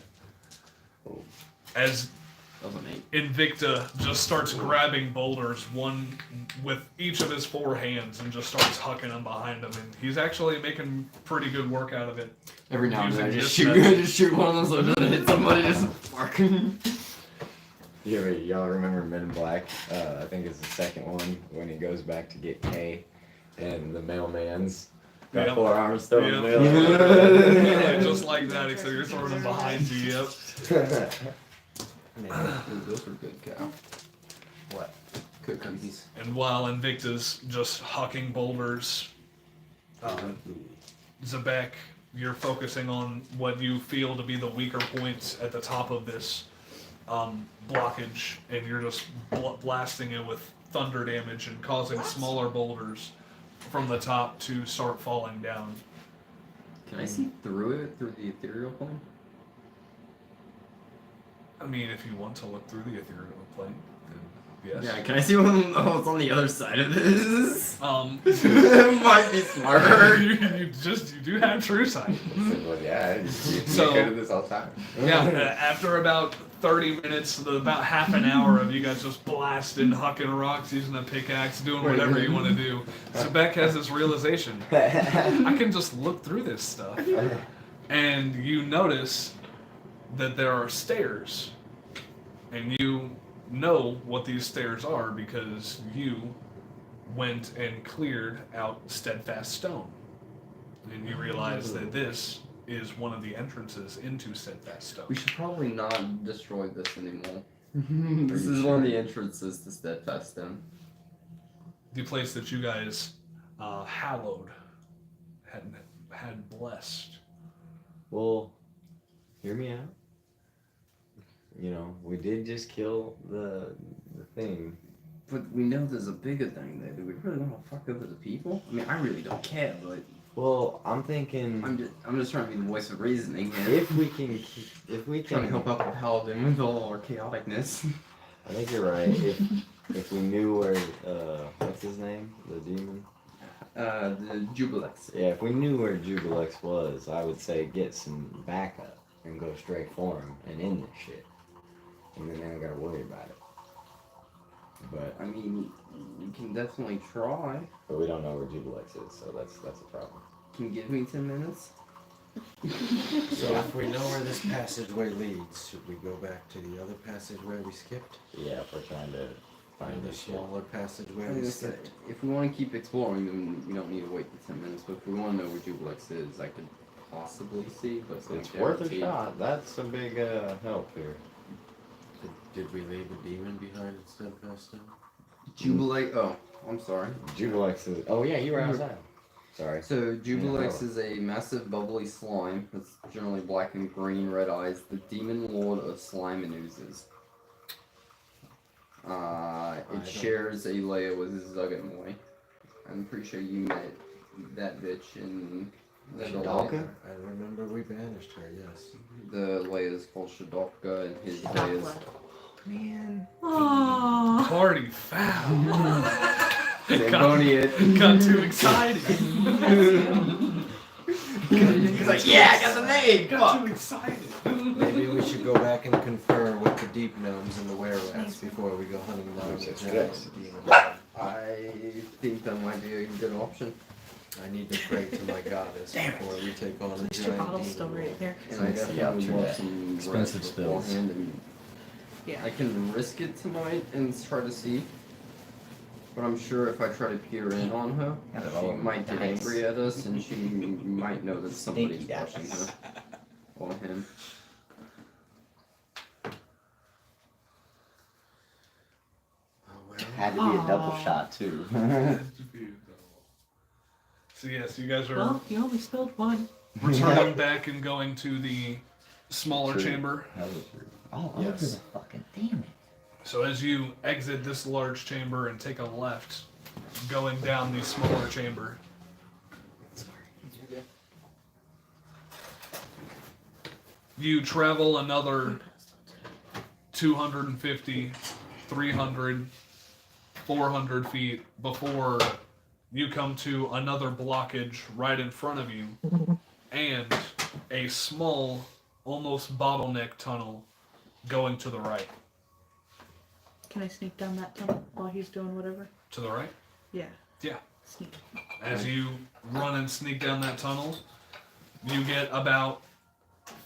Oh. As That was an 8. Invicta just starts grabbing boulders, one with each of his 4 hands, and just starts hucking them behind him, and he's actually making pretty good work out of it. Every now and then I Using just this shoot, I just shoot one of them so it doesn't hit somebody. Just fucking. Y'all remember Men in Black? I think it's the second one when he goes back to get Kay, and the mailman's got Yep. 4 arms throwing Yep. mail. Yeah, just like that, except you're throwing them behind you. Yep. Those were good, cow. What? Cookies. And while Invicta's just hucking boulders, Zebek, you're focusing on what you feel to be the weaker points at the top of this blockage, and you're just blasting it with thunder damage and causing smaller boulders from the top to start falling down. Can I see through it, through the ethereal plane? I mean, if you want to look through the ethereal plane, then yes. Yeah, can I see what's on the other side of this? Might be smarter. you do have true sight. Well, yeah, you So- could do this all the time. Yeah, after about 30 minutes, about half an hour of you guys just blasting, hucking rocks, using a pickaxe, doing whatever you want to do, Zebek has this realization: I can just look through this stuff, and you notice that there are stairs, and you know what these stairs are because you went and cleared out steadfast stone, and you realize that this is one of the entrances into steadfast stone. We should probably not destroy this anymore. This is one of the entrances to Steadfast Stone. The place that you guys hallowed, had blessed. Well, hear me out. You know, we did just kill the thing. But we know there's a bigger thing there. Do we really want to fuck over the people? I mean, I really don't care, but Well, I'm thinking I'm just trying to be the voice of reasoning here. if we can, Trying to help out the paladin with all our chaoticness. I think you're right. If we knew where what's his name, the demon. The Jubilex. Yeah, if we knew where Jubilex was, I would say get some backup and go straight for him and end this shit. And then I don't gotta worry about it. But I mean, we can definitely try. we don't know where Jubilex is, so that's a problem. Can you give me 10 minutes? So if we know where this passageway leads, should we go back to the other passageway we skipped? Yeah, if we're trying to find Find the this shit. smaller passageway I we mean, skipped? if we want to keep exploring, then we don't need to wait the 10 minutes. But if we want to know where Jubilex is, I could possibly see, but it's not It's worth a guaranteed. shot. That's a big help here. Did we leave a demon behind at Steadfast Stone? Jubilex. Oh, I'm sorry. Jubilex is. Oh yeah, you were outside. Sorry. So Jubilex is a massive bubbly slime that's generally black and green, red eyes, the demon lord of slime and oozes. It shares a layer with Zuggenmoy. I'm pretty sure you met that bitch in the Shadalka? I remember we banished her, yes. The layer is called Shadalka, and his layer is... Man. Aww. Party foul. Zamboni it. Got too excited. He's like, yeah, I got the name. Got too excited. Maybe we should go back and confer with the deep gnomes and the were-rats before we go hunting down the giant demons. I think that might be a good option. I need to pray to my goddess before we take on a There's 2 giant bottles still demon. right there. And I definitely want some Expensive rest spills. beforehand, and Yeah. I can risk it tonight and try to see. But I'm sure if I try to peer in on her, Got it she all over might the get dice. angry at us, and she might know that somebody's Sneaky watching dice. her or him. Oh, well. Had to be a double Aw. shot too. So yes, you guys are Well, you only spilled 1. returning back and going to the smaller True. chamber. That was rude. Oh, Yes. over the fucking damn it. So as you exit this large chamber and take a left, going down the smaller chamber, you travel another 250, 300, 400 feet before you come to another blockage right in front of you and a small, almost bottleneck tunnel going to the right. Can I sneak down that tunnel while he's doing whatever? To the right? Yeah. Yeah. Sneak. As you run and sneak down that tunnel, you get about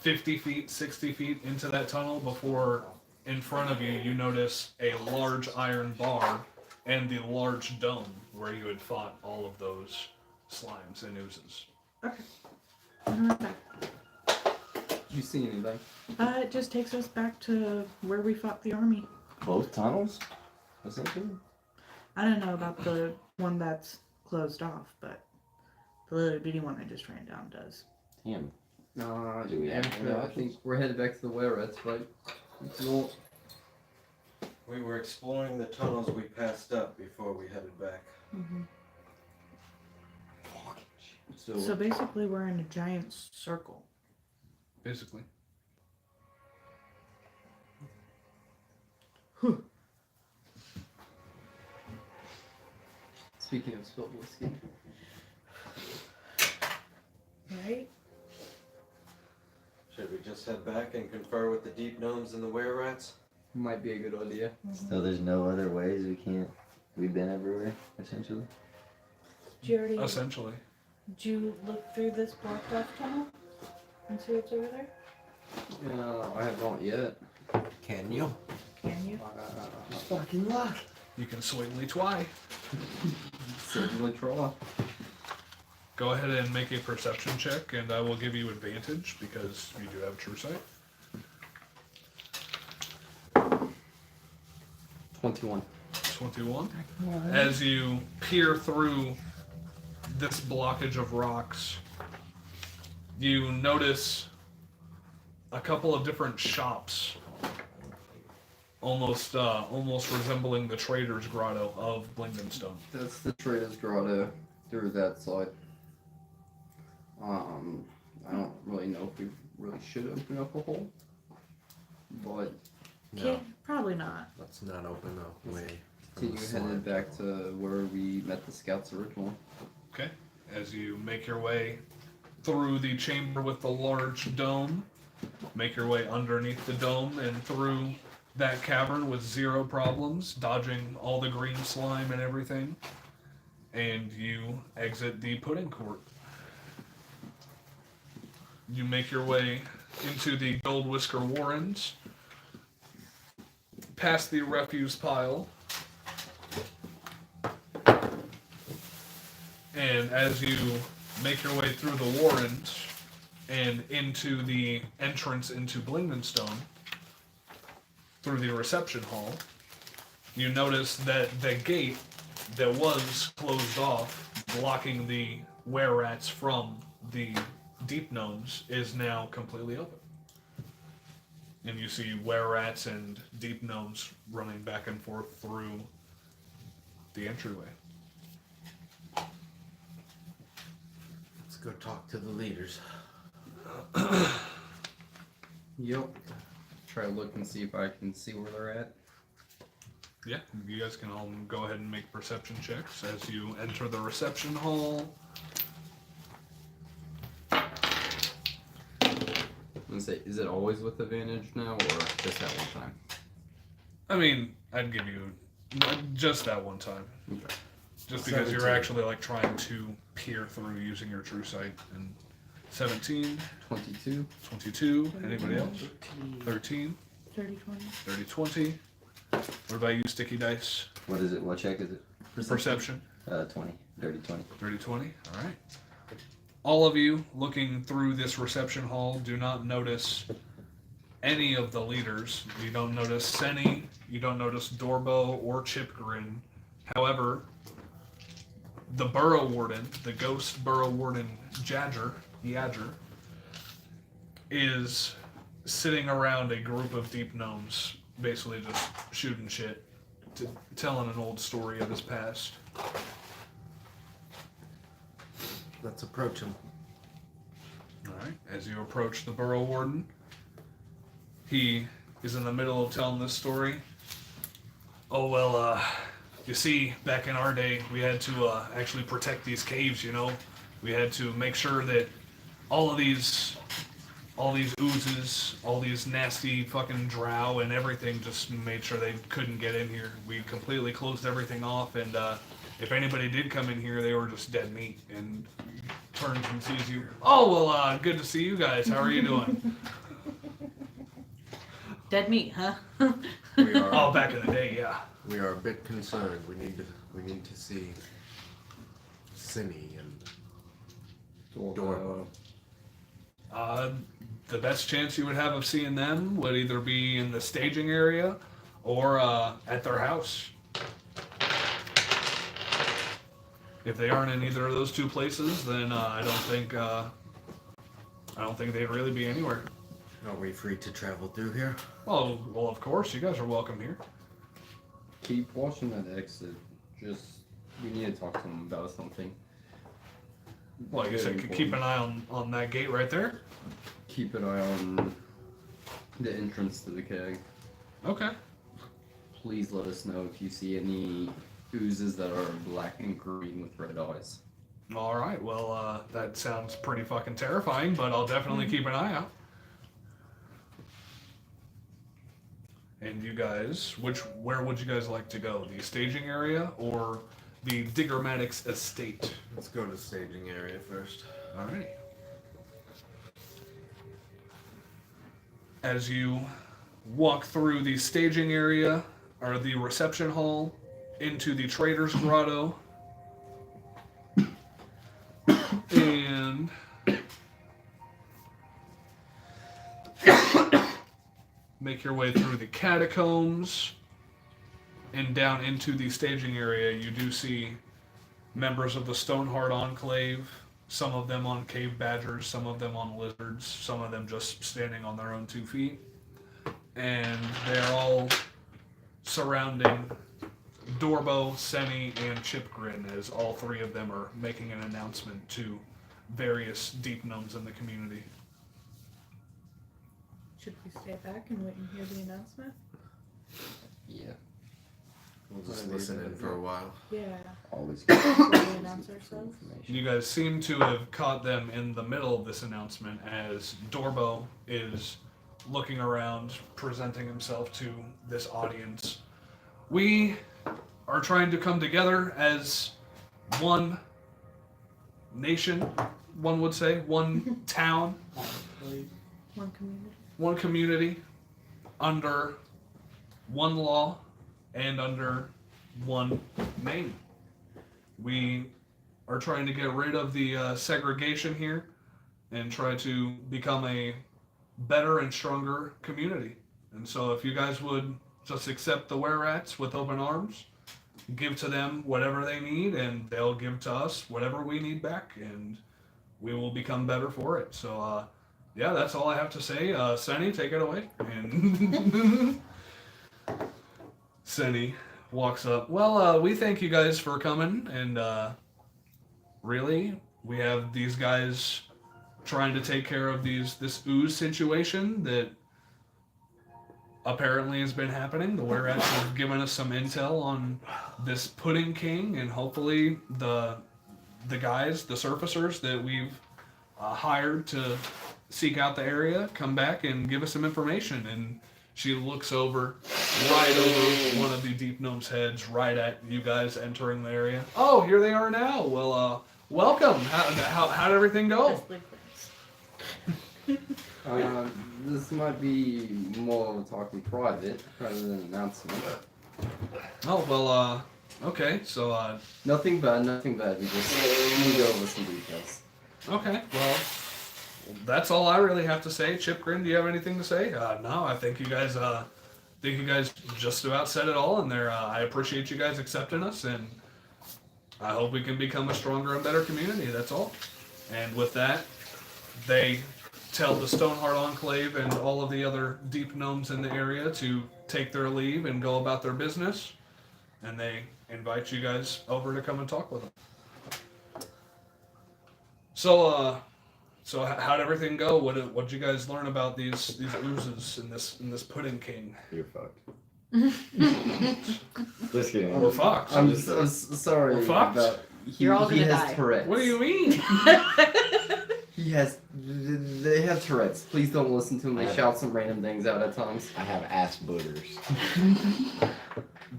50 feet, 60 feet into that tunnel before in front of you, you notice a large iron bar and the large dome where you had fought all of those slimes and oozes. Okay. I'm right back. Did you see anything? It just takes us back to where we fought the army. Both tunnels? Essentially? I don't know about the one that's closed off, but the little bitty one I just ran down does. Damn. No, Do we yeah, have any I options? think we're headed back to the were-rats, right? It's not. We were exploring the tunnels we passed up before we headed back. Mm-hmm. So, So basically, we're in a giant circle. Basically. speaking of spilled whiskey, Right? Should we just head back and confer with the deep gnomes and the were-rats? might be a good idea. So there's no other ways we can't. We've been everywhere, essentially. Did you already? Essentially. Did you look through this blocked off tunnel and see what's over there? Yeah, I have not yet. Can you? Can you? Fucking luck. You can swingly twy. Certainly try. Go ahead and make a perception check, and I will give you advantage because you do have true sight. 21. 21. As you peer through this blockage of rocks, you notice a couple of different shops, almost resembling the Trader's Grotto of Blingdenstone. That's the Trader's Grotto through that side. I don't really know if we really should open up a hole, but No, Probably not. let's not open a way. from continue the slime. headed back to where we met the scouts originally. Okay. As you make your way through the chamber with the large dome, make your way underneath the dome and through that cavern with zero problems, dodging all the green slime and everything, and you exit the pudding court. You make your way into the Gold Whisker Warrens, past the refuse pile, and as you make your way through the Warrens and into the entrance into Blingdenstone, through the reception hall, you notice that the gate that was closed off, blocking the were-rats from the deep gnomes, is now completely open. And you see were-rats and deep gnomes running back and forth through the entryway. Let's go talk to the leaders. Yep. Try to look and see if I can see where they're at. Yeah, you guys can all go ahead and make perception checks as you enter the reception hall. I'm gonna say, is it always with advantage now, or just that one time? I mean, I'd give you just that one time. Okay. Just because you're 17. actually like trying to peer through using your true sight. And 17, 22. 22, anybody else? 13, 30, 20. 30, 20. What about you, sticky dice? What is it? What check is it? Perception. 20. Dirty 20. 30, 20. All right. All of you looking through this reception hall do not notice any of the leaders. You don't notice Senny. You don't notice Dorbo or Chipgrin. However, the Burrow Warden, the ghost Burrow Warden Yadger, is sitting around a group of deep gnomes, basically just shooting shit, telling an old story of his past. Let's approach him. Alright, as you approach the Burrow Warden, he is in the middle of telling this story. Oh, well, you see, back in our day, we had to actually protect these caves, you know? We had to make sure that all these oozes, all these nasty fucking drow and everything just made sure they couldn't get in here. We completely closed everything off, and if anybody did come in here, they were just dead meat. And turns and sees you. Oh, well, good to see you guys. How are you doing? Dead meat, huh? We are. Oh, back in the day, yeah. We are a bit concerned. We need to see Cinny and Dorbo. The best chance you would have of seeing them would either be in the staging area or at their house. If they aren't in either of those two places, then I don't think they'd really be anywhere. Are we free to travel through here? Well, of course, you guys are welcome here. Keep watching that exit. Just, we need to talk to them about something. Well, you said keep an eye on that gate right there. Keep an eye on the entrance to the keg. Okay. Please let us know if you see any oozes that are black and green with red eyes. All right. Well, that sounds pretty fucking terrifying, but I'll definitely keep an eye out. And you guys, where would you guys like to go? The staging area or the Diggermatics estate? Let's go to the staging area first. All right. As you walk through the staging area or the reception hall into the Trader's Grotto, and make your way through the catacombs and down into the staging area, you do see members of the Stoneheart Enclave, some of them on cave badgers, some of them on lizards, some of them just standing on their own 2 feet. And they're all surrounding Dorbo, Senny, and Chipgrin, as all three of them are making an announcement to various deep gnomes in the community. Should we stay back and wait and hear the announcement? Yeah. We'll just listen in for a while. Yeah. Always Before we announce ourselves. You guys seem to have caught them in the middle of this announcement as Dorbo is looking around, presenting himself to this audience. We are trying to come together as one nation, one would say, one town, One community. one community, under one law and under one name. We are trying to get rid of the segregation here and try to become a better and stronger community. And so if you guys would just accept the were-rats with open arms, give to them whatever they need, and they'll give to us whatever we need back, and we will become better for it. So, yeah, that's all I have to say. Senny, take it away. And Senny walks up. Well, we thank you guys for coming, and really, we have these guys trying to take care of this ooze situation that apparently has been happening. The were-rats have given us some intel on this Pudding King, and hopefully the guys, the surfacers that we've hired to seek out the area, come back and give us some information. And she looks over, right over one of the deep gnome's heads, right at you guys entering the area. Oh, here they are now. Well, welcome. How'd everything go? Best laid plans. This might be more of a talk in private rather than an announcement. Oh, well, okay. So, Nothing bad. We just need to go over some details. okay. Well, that's all I really have to say. Chipgrin, do you have anything to say? No, I think you guys just about said it all, and I appreciate you guys accepting us, and I hope we can become a stronger and better community. That's all. And with that, they tell the Stoneheart Enclave and all of the other deep gnomes in the area to take their leave and go about their business, and they invite you guys over to come and talk with them. So how'd everything go? What'd you guys learn about these oozes in this Pudding King? You're fucked. Just kidding. We're fucked. I'm so sorry. We're fucked? About, You're all he gonna has die. Tourette's. What do you mean? They have Tourette's. Please don't listen to him. They shout some random things out at times. I have ass butters.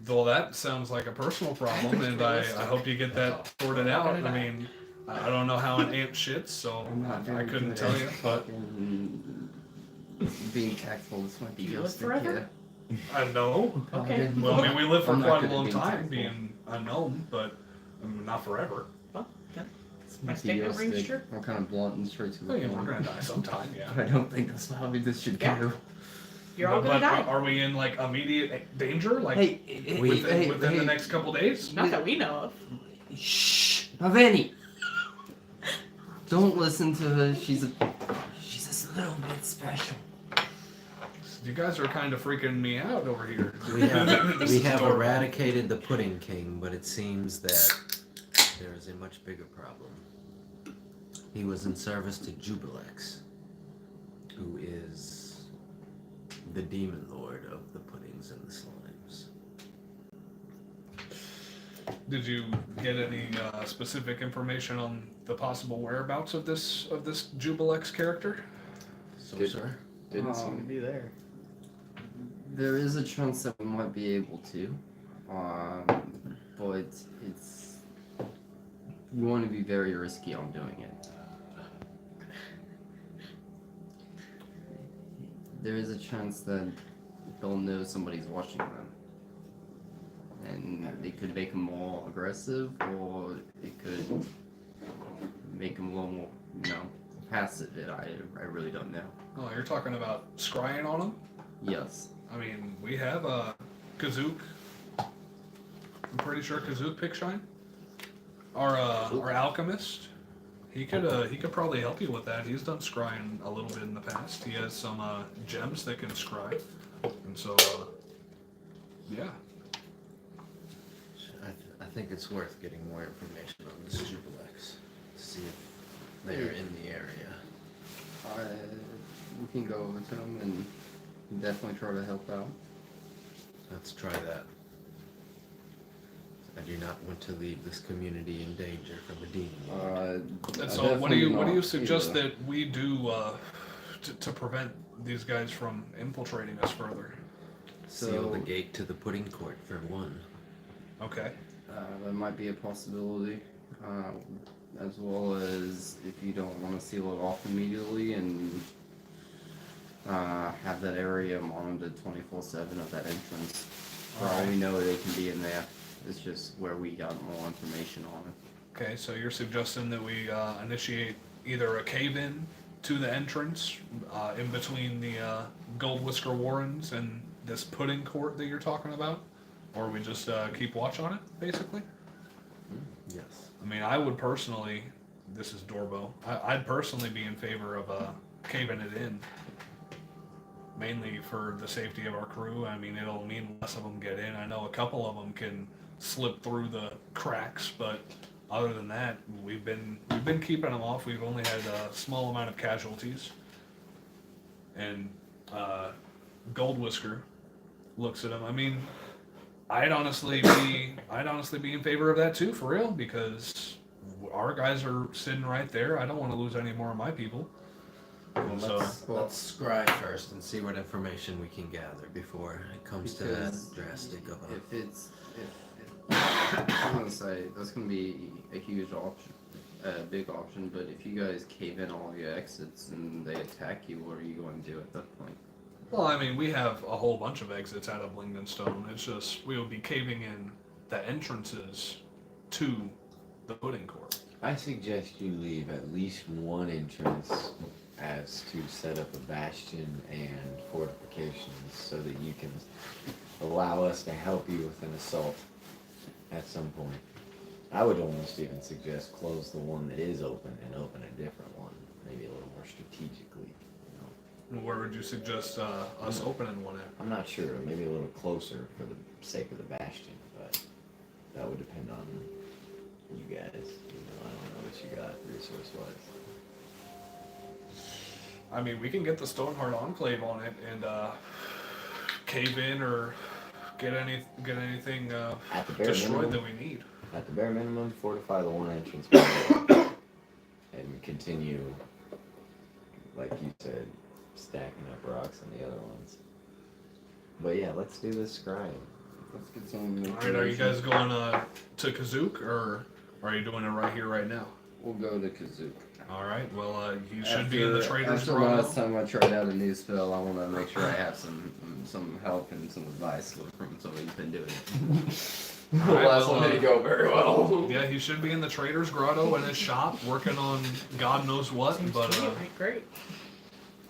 Well, that sounds like a personal problem, and I hope you get that sorted out. I mean, I don't know how an ant shits, so I couldn't tell you, but Being tactful, this might be You live realistic, forever? I know. Okay. Well, I mean, we live for I'm not quite a good at long being time, tactful. being unknown, but not forever. Well, yeah. This My might be statement rings realistic. true. I'm kind of blunt and straight to I the mean, we're point. gonna die sometime, yeah. But I don't think that's how this should Yeah. go. You're all gonna But die. are we in like immediate danger? Like within the next couple days? Not that we know of. Shh, Aveni. Don't listen to her. She's a little bit special. You guys are kind of freaking me out over here. We have, This we is have adorable. eradicated the Pudding King, but it seems that there is a much bigger problem. He was in service to Jubilex, who is the demon lord of the puddings and the slimes. Did you get any specific information on the possible whereabouts of this Jubilex character? So, Good. sir? Didn't seem to be there. There is a chance that we might be able to, but it's you want to be very risky on doing it. There is a chance that they'll know somebody's watching them, and they could make them more aggressive, or it could make them a little more, passive. I really don't know. Oh, you're talking about scrying on him? Yes. I mean, we have Kazook. I'm pretty sure Kazook Pickshine, our alchemist. He could probably help you with that. He's done scrying a little bit in the past. He has some gems that can scry, and so yeah. I think it's worth getting more information on this Jubilex to see if they're in the area. We can go over to them and definitely try to help out. Let's try that. I do not want to leave this community in danger from a demon. And so, what do you suggest that we do to prevent these guys from infiltrating us further? Seal the So- gate to the pudding court for one. Okay. That might be a possibility, as well as if you don't want to seal it off immediately and have that area monitored 24/7 of that entrance. For all we know, they can be in there. It's just where we got more information on it. Okay, so you're suggesting that we initiate either a cave-in to the entrance in between the Gold Whisker Warrens and this pudding court that you're talking about? Or we just keep watch on it, basically? Yes. I mean, I would personally, this is Dorbo, I'd personally be in favor of caving it in. Mainly for the safety of our crew. I mean, it'll mean less of them get in. I know a couple of them can slip through the cracks, but other than that, we've been keeping them off. We've only had a small amount of casualties. And Gold Whisker looks at him. I mean, I'd honestly be in favor of that too, for real, because our guys are sitting right there. I don't want to lose any more of my people. Well, So Let's scry first and see what information we can gather before it comes to that Because drastic of a. I'm gonna say that's gonna be a huge option, a big option. But if you guys cave in all your exits and they attack you, what are you going to do at that point? well, I mean, we have a whole bunch of exits out of Blingdenstone. It's just we will be caving in the entrances to the pudding court. I suggest you leave at least one entrance as to set up a bastion and fortifications so that you can allow us to help you with an assault at some point. I would almost even suggest close the one that is open and open a different one, maybe a little more strategically. Where would you suggest us opening one at? I'm not sure, maybe a little closer for the sake of the bastion, but that would depend on you guys. I don't know what you got resource-wise. I mean, we can get the Stoneheart Enclave on it and cave in or get anything At the bare destroyed minimum, that we need. at the bare minimum, fortify the one entrance and continue, like you said, stacking up rocks on the other ones. But yeah, let's do this scrying. Let's get some. All right, are you guys going to Kazook or are you doing it right here, right now? We'll go to Kazook. All right. Well, you should be in the Trader's After Grotto. last time I tried out a new spell, I want to make sure I have some help and some advice from somebody who's been doing it. All right, last well, one didn't go very well. Yeah, he should be in the Trader's Grotto in his shop working on God knows what. Seems But to me right, great.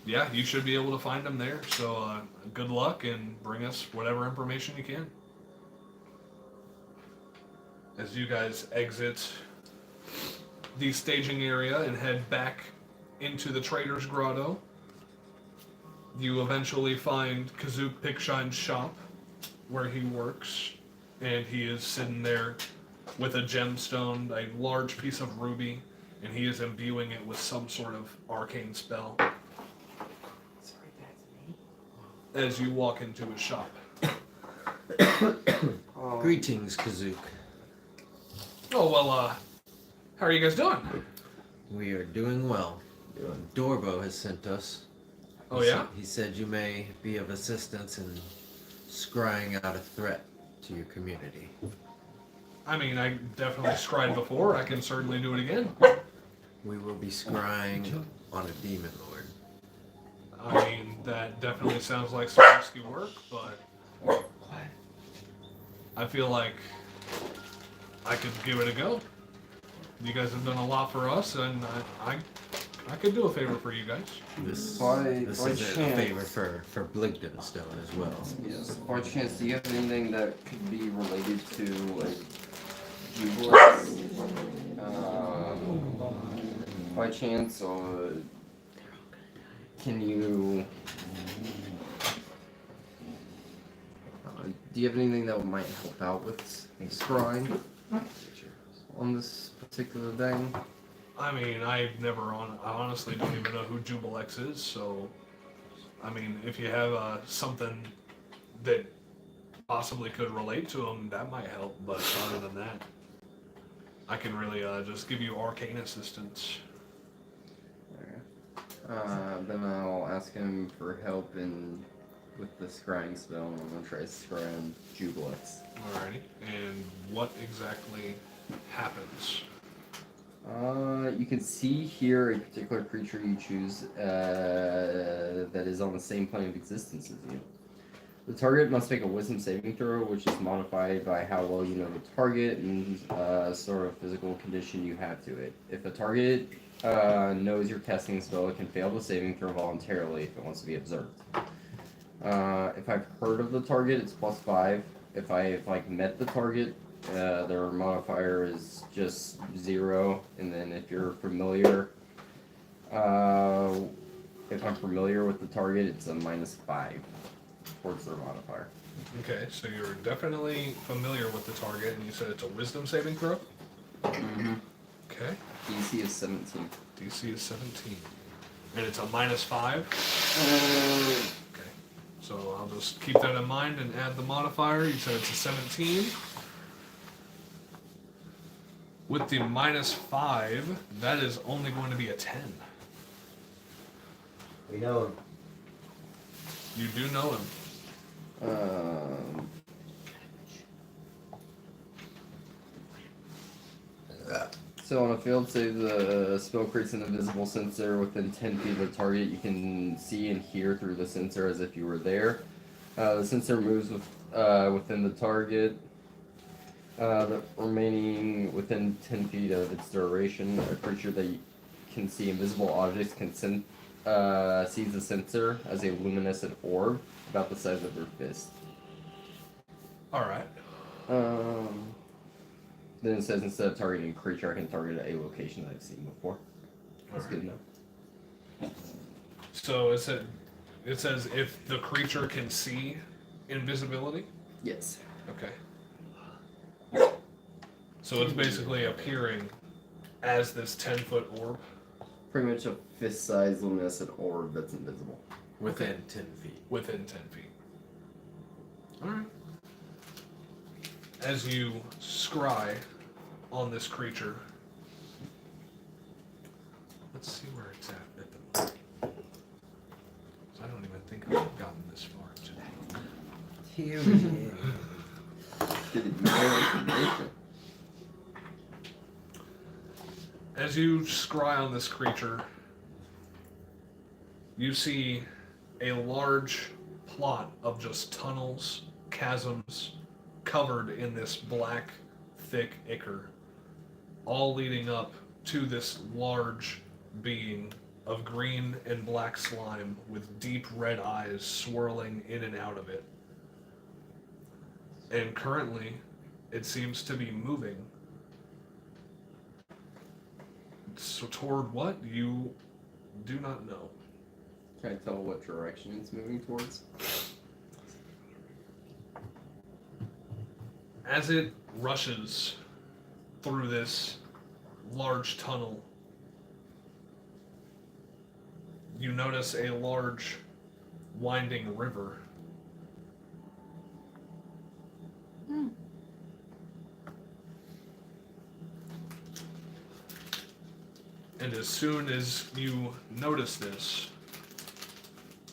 yeah, you should be able to find him there. So good luck and bring us whatever information you can. As you guys exit the staging area and head back into the Trader's Grotto, you eventually find Kazook Pickshine's shop where he works, and he is sitting there with a gemstone, a large piece of ruby, and he is imbuing it with some sort of arcane spell. Sorry, that's me. As you walk into his shop. Greetings, Kazook. Oh, well, how are you guys doing? We are doing well. Dorbo has sent us. Oh, yeah? He said you may be of assistance in scrying out a threat to your community. I mean, I definitely scried before. I can certainly do it again. We will be scrying on a demon lord. I mean, that definitely sounds like some risky work, but I feel like I could give it a go. You guys have done a lot for us, and I could do a favor for you guys. This By is a chance. favor for Bligdenstone as well. Yes. By chance, do you have anything that could be related to like Jubilees? By chance, or can you? Do you have anything that might help out with scrying on this particular thing? I mean, I honestly don't even know who Jubilex is, so, I mean, if you have something that possibly could relate to him, that might help, but other than that, I can really just give you arcane assistance. Then I'll ask him for help with the scrying spell, and I'm gonna try scrying Jubilex. Alrighty, and what exactly happens? You can see here a particular creature you choose that is on the same plane of existence as you. The target must make a wisdom saving throw, which is modified by how well you know the target and sort of physical condition you have to it. If a target knows you're casting a spell, it can fail the saving throw voluntarily if it wants to be observed. If I've heard of the target, it's +5. If I've met the target, their modifier is just 0, and then if you're familiar, if I'm familiar with the target, it's a -5 towards their modifier. Okay, so you're definitely familiar with the target, and you said it's a wisdom saving throw? Mm-hmm. Okay, DC is 17. DC is 17. And it's a -5? Okay, so I'll just keep that in mind and add the modifier. You said it's a 17. With the -5, that is only going to be a 10. We know him. You do know him. So on a failed save, the spell creates an invisible sensor within 10 feet of the target. You can see and hear through the sensor as if you were there. The sensor moves within the target, remaining within 10 feet of its duration. A creature that can see invisible objects can sees the sensor as a luminescent orb about the size of your fist. Alright. Then it says instead of targeting a creature, I can target a location that I've seen before. That's good enough. So it says if the creature can see invisibility? Yes. Okay. So it's basically appearing as this 10-foot orb? Pretty much a fist-sized luminescent orb that's invisible. Within 10 feet. Within 10 feet. Alright. As you scry on this creature, let's see where it's at the moment. 'Cause I don't even think I've gotten this far today. Here we go. As you scry on this creature, you see a large plot of just tunnels, chasms, covered in this black, thick ichor, all leading up to this large being of green and black slime with deep red eyes swirling in and out of it. And currently, it seems to be moving. So toward what? You do not know. Can I tell what direction it's moving towards? As it rushes through this large tunnel, you notice a large winding river. And as soon as you notice this,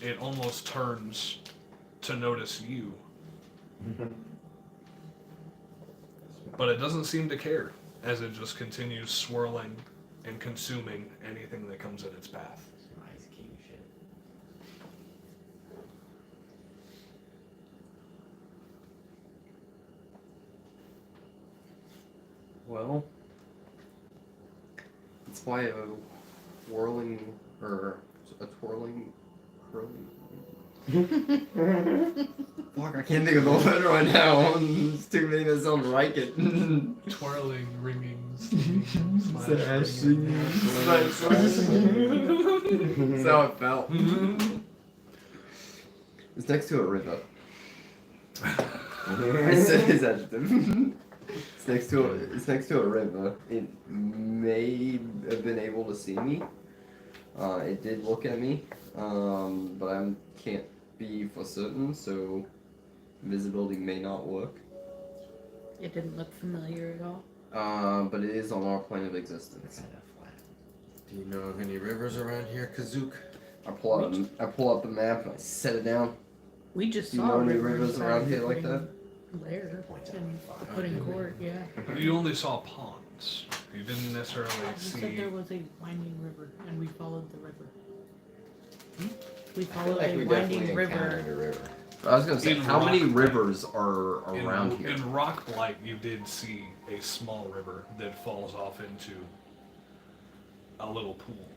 it almost turns to notice you. But it doesn't seem to care, as it just continues swirling and consuming anything that comes in its path. Nice king shit. Well, it's why a whirling or a twirling, curling. Fuck, I can't think of the word right now. It's too many that sound like it. Twirling, ringing, Slashing. That's how it felt. It's next to a river. I said his adjective. It's next to a river. It may have been able to see me. It did look at me, but I can't be for certain, so visibility may not work. It didn't look familiar at all. But it is on our plane of existence. Do you know of any rivers around here, Kazook? I pull up the map and I set it down. We just Do you saw know any rivers rivers around here like that? Lair in Pudding Court, yeah. You only saw ponds. You didn't necessarily You said see. there was a winding river, and we followed the river. We I feel followed like a we winding definitely river. encountered a river. I was gonna say, In how many uh, Rock- rivers are around here? In Rock Blight, you did see a small river that falls off into a little pool.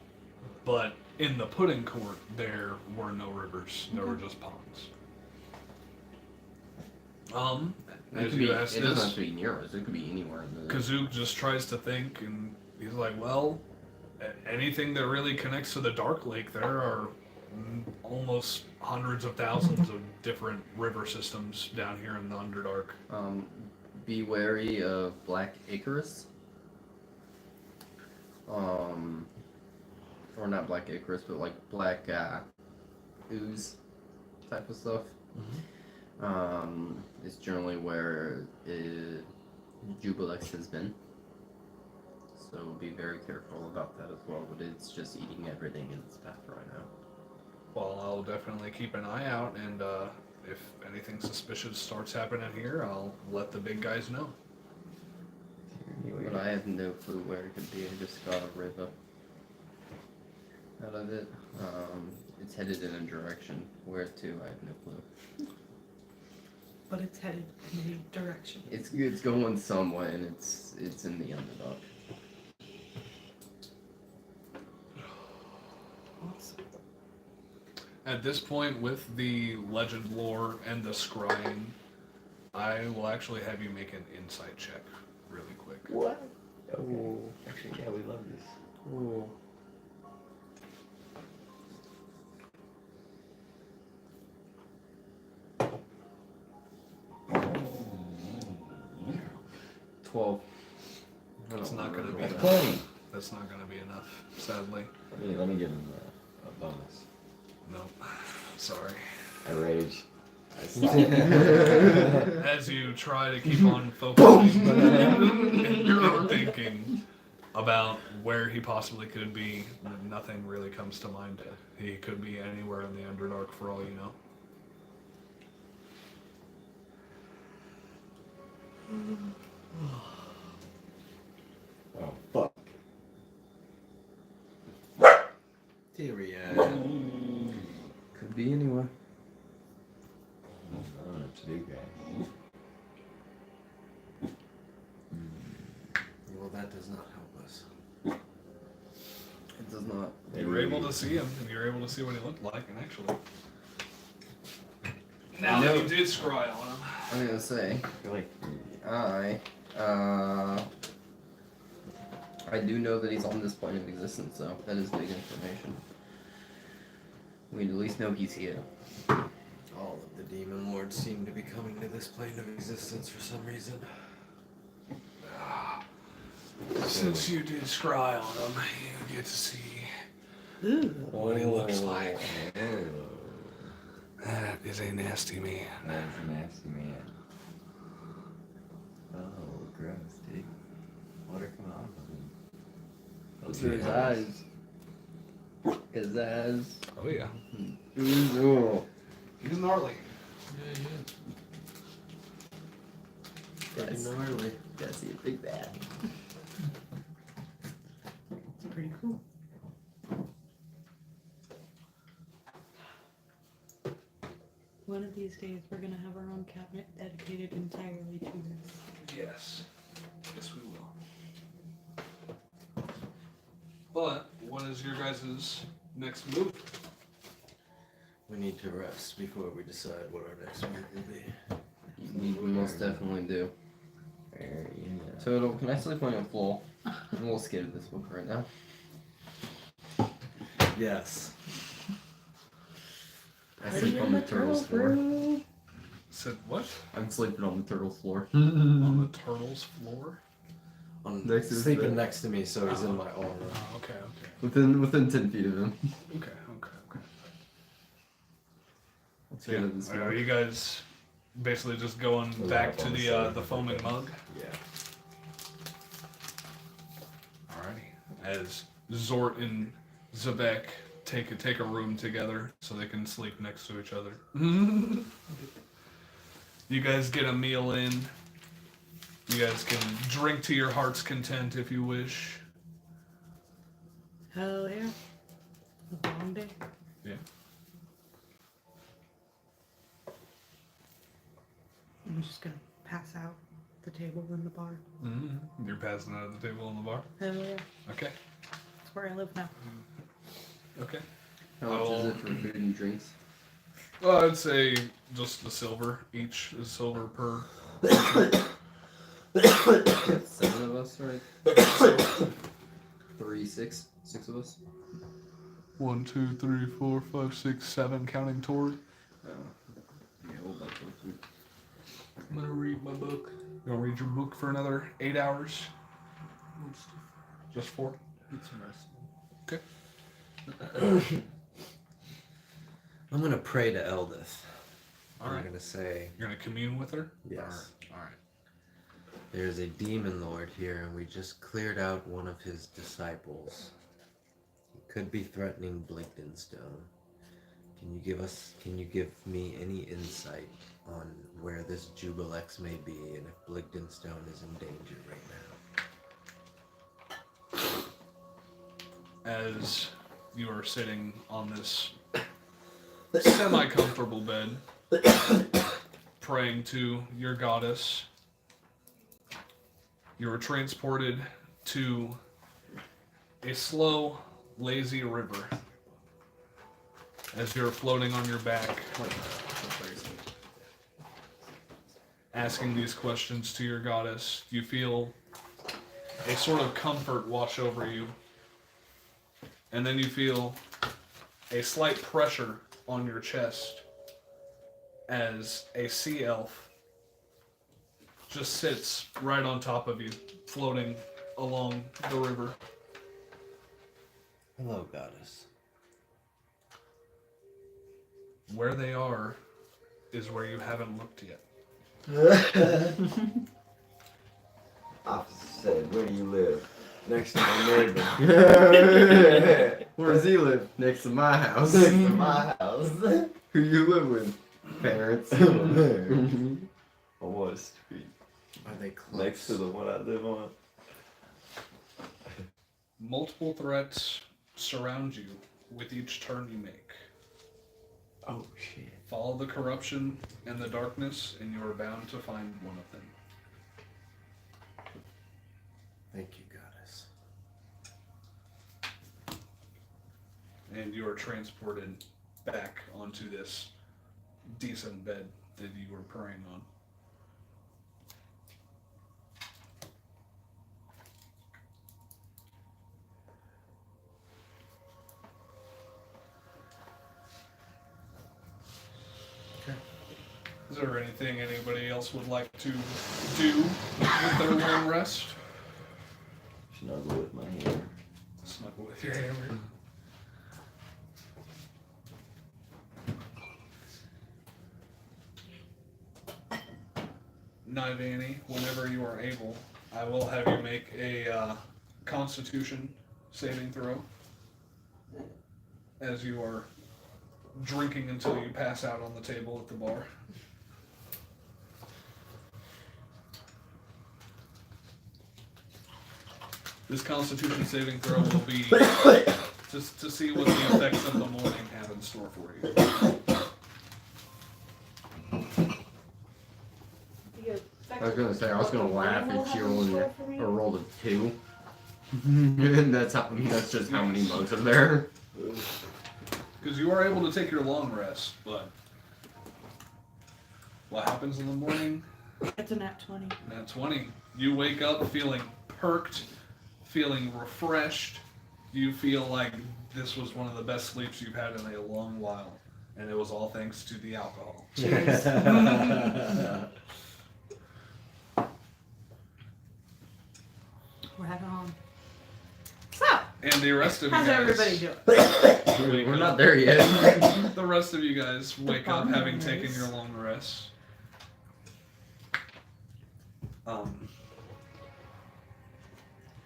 But in the Pudding Court, there were no rivers. There were just ponds. It As could be, you ask it doesn't have this, to be near us. It could be anywhere in the. Kazook just tries to think, and he's like, well, anything that really connects to the Dark Lake, there are almost hundreds of thousands of different river systems down here in the Underdark. Be wary of Black Icarus. Or not Black Icarus, but like Black ooze type of stuff. It's generally where Jubilex has been. So be very careful about that as well, but it's just eating everything in its path right now. Well, I'll definitely keep an eye out, and if anything suspicious starts happening here, I'll let the big guys know. But I have no clue where it could be. I just got a river out of it. It's headed in a direction. Where to? I have no clue. But it's headed in the direction. It's going somewhere, and it's in the underdark. Awesome. At this point, with the legend lore and the scrying, I will actually have you make an insight check really quick. What? Oh, actually, yeah, we love this. Ooh. $12. It's not going to be That's enough. plenty. That's not going to be enough, sadly. Let me give him a bonus. Nope. Sorry. I rage. As you try to keep on focusing and thinking about where he possibly could be, nothing really comes to mind. He could be anywhere in the Underdark for all you know. Oh, fuck. Tyrion. Could be anywhere. I don't know what to do, guys. Well, that does not help us. It does not. You were able to see him, and you were able to see what he looked like, and actually, now that you did scry on him, I'm gonna say, I feel like I do know that he's on this plane of existence, so that is big information. We at least know he's here. All of the demon lords seem to be coming to this plane of existence for some reason. since you did scry on him, you get to see Ooh. what he looks like. Oh, That is a nasty man. that's a nasty man. Oh, gross, dude. Water coming off of him. Those are his eyes. His eyes. Oh yeah. Ooh. He's gnarly. Pretty Yes. gnarly. Gotta see a big bad. It's pretty cool. One of these days, we're gonna have our own cabinet dedicated entirely to this. Yes. Yes, we will. But what is your guys' next move? We need to rest before we decide what our next move will be. We most definitely do. Very nice. Total, can I sleep on your floor? I'm a little scared of this book right now. Yes. I sleep on the turtle's floor. Said what? I'm sleeping on the turtle's floor. On the turtle's floor? Next to his sleeping bed. next to me, so he's in my aura. Oh, okay, okay. Within 10 feet of him. Okay. I'm scared of this Are book. you guys basically just going back to the foaming mug? Yeah. Alrighty. As Zort and Zebek take a room together so they can sleep next to each other. You guys get a meal in. You guys can drink to your heart's content if you wish. Hell yeah. A long day. Yeah. I'm just gonna pass out at the table in the bar. Mm-hmm. You're passing out at the table in the bar? Hell yeah. Okay. That's where I live now. Okay. How much is it for food and drinks? Well, I'd say just a silver each. A silver per. 7 of us, right? 3, 6. 6 of us. 1, 2, 3, 4, 5, 6, 7, counting Tori. Yeah, we'll both go through. I'm gonna read my book. You wanna read your book for another 8 hours? Just 4? Get some rest. I'm gonna pray to Eldith. I'm Alright. gonna say, You're gonna commune with her? yes. Alright. There's a demon lord here, and we just cleared out one of his disciples. He could be threatening Blinkdenstone. Can you give me any insight on where this Jubilex may be and if Bligdenstone is in danger right now? As you are sitting on this semi-comfortable bed, praying to your goddess, you are transported to a slow, lazy river. As you're floating on your back, asking these questions to your goddess, you feel a sort of comfort wash over you. And then you feel a slight pressure on your chest as a sea elf just sits right on top of you, floating along the river. Hello, goddess. Where they are is where you haven't looked yet. Officer said, where do you live? Next to my neighbor. Where does he live? Next to my house. Next to my house. Who you live with? Parents. On what street? Are they close? Next to the one I live on. Multiple threats surround you with each turn you make. Oh shit. Follow the corruption and the darkness, and you are bound to find one of them. Thank you, goddess. And you are transported back onto this decent bed that you were praying on. Is there anything anybody else would like to do with their long rest? Snuggle with my hammer. Snuggle with your hammer. Nivani, whenever you are able, I will have you make a Constitution saving throw as you are drinking until you pass out on the table at the bar. This Constitution saving throw will be just to see what the effects of the morning have in store for you. I was gonna say, I was gonna laugh at you when you rolled a 2. And that's just how many monks are there. Because you are able to take your long rest, but what happens in the morning? It's a nat 20. Nat 20. You wake up feeling perked, feeling refreshed. You feel like this was one of the best sleeps you've had in a long while. And it was all thanks to the alcohol. Cheers. Right on. So, And the rest of you how's guys... everybody doing? We're not there yet. The rest of you guys wake up having taken your long rest.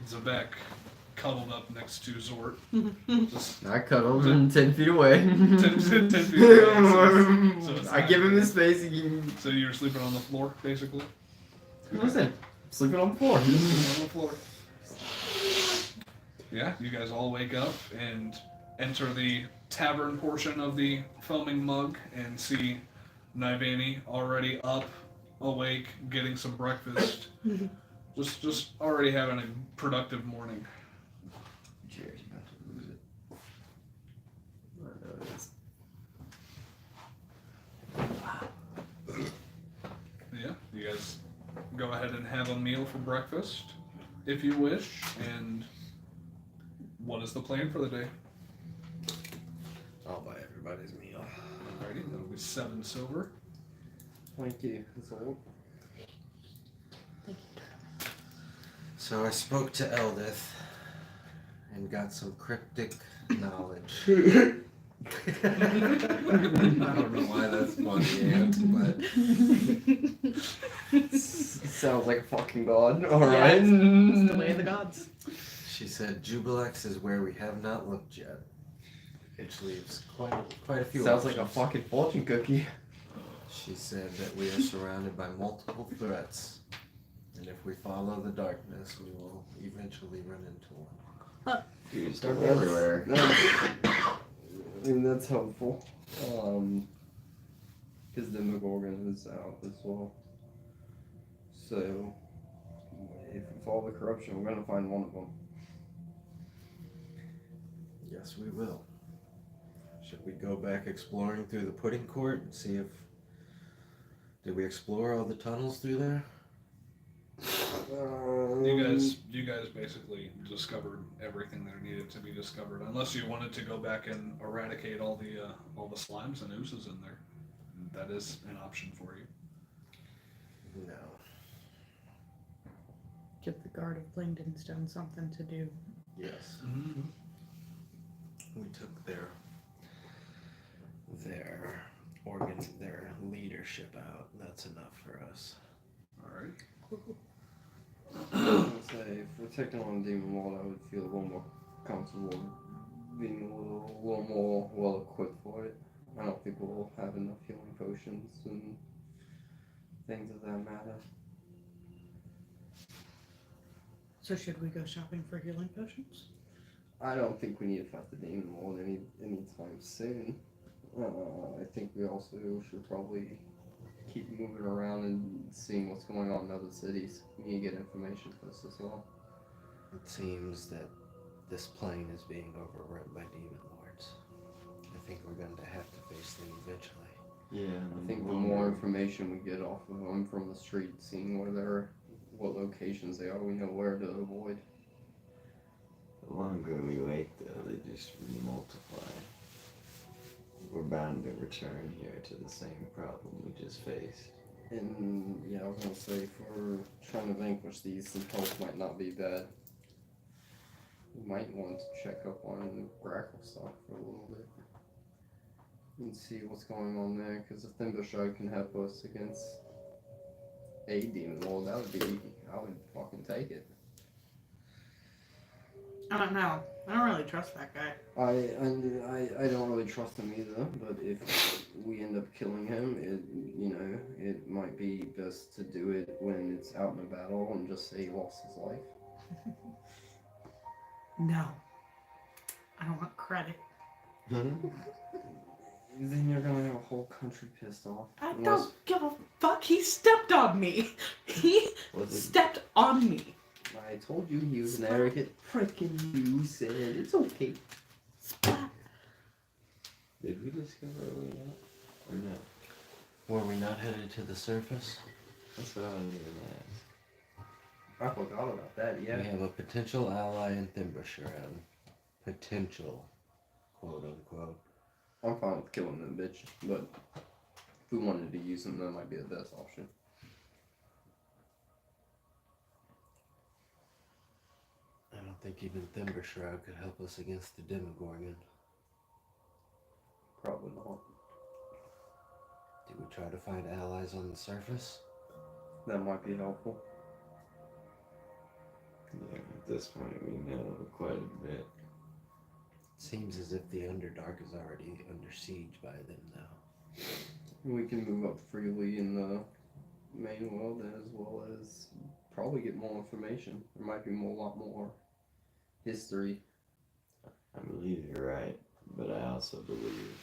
Zebek cuddled up next to Zort. Just I cuddled him 10 feet away. 10 feet away. So it's I not- give him his space. He So you're sleeping on the floor, basically? listen, sleeping on the floor. Sleeping on the floor. Yeah, you guys all wake up and enter the tavern portion of the foaming mug and see Nivani already up, awake, getting some breakfast. just already having a productive morning. Jerry's about to lose it. Yeah, you guys go ahead and have a meal for breakfast, if you wish. And what is the plan for the day? I'll buy everybody's meal. Alrighty, that'll be 7 silver. Thank you. That's all. So I spoke to Eldith and got some cryptic knowledge. I don't know why that's funny, but Sounds like a fucking god. Alright. Yeah, it's the way of the gods. she said Jubilex is where we have not looked yet. which leaves quite a few. Sounds like a options. fucking fortune cookie. She said that we are surrounded by multiple threats, and if we follow the darkness, we will eventually run into one. Dudes That's- are everywhere. I mean, that's helpful. Because the McGorgon is out as well. So, if we follow the corruption, we're gonna find one of them. Yes, we will. Should we go back exploring through the pudding court and see if... Did we explore all the tunnels through there? You guys basically discovered everything that needed to be discovered, unless you wanted to go back and eradicate all the slimes and oozes in there. That is an option for you. No. Give the Guard of Blingdenstone something to do. Yes. Mm-hmm. We took their leadership out. That's enough for us. All right. I was gonna say, if we're taking on Demon Lord, I would feel a little more comfortable being a little more well equipped for it. I don't think we'll have enough healing potions and things of that matter. So should we go shopping for healing potions? I don't think we need to fight the Demon Lord anytime soon. I think we also should probably keep moving around and seeing what's going on in other cities. We need to get information for this as well. It seems that this plane is being overrun by demon lords. I think we're going to have to face them eventually. Yeah. I think the more information we get off of them from the street, seeing what locations they are, we know where to avoid. The longer we wait, though, they just multiply. We're bound to return here to the same problem we just faced. And yeah, I was gonna say, if we're trying to vanquish these, some help might not be bad. We might want to check up on Grackle stuff for a little bit and see what's going on there. Because if TheDivineRogue can help us against a demon lord, I would fucking take it. I don't know. I don't really trust that guy. I don't really trust him either. But if we end up killing him, it might be best to do it when it's out in a battle and just say he lost his life. No. I don't want credit. Then you're gonna have a whole country pissed off. I Unless- don't give a fuck. He stepped on me. He stepped on me. I told you he was an arrogant prick, and you said it's okay. Splat. Did we discover where we at? Or no? Were we not headed to the surface? That's what I was even ask. I forgot about that. Yeah. We have a potential ally in TheDivineRogue. Potential. Quote unquote. I'm fine with killing them, bitch. But if we wanted to use them, that might be the best option. I don't think even TheDivineRogue could help us against the Demogorgon. Probably not. Do we try to find allies on the surface? That might be helpful. Yeah, at this point we know quite a bit. Seems as if the Underdark is already under siege by them now. We can move up freely in the main world as well as probably get more information. There might be a lot more history. I believe you're right, but I also believe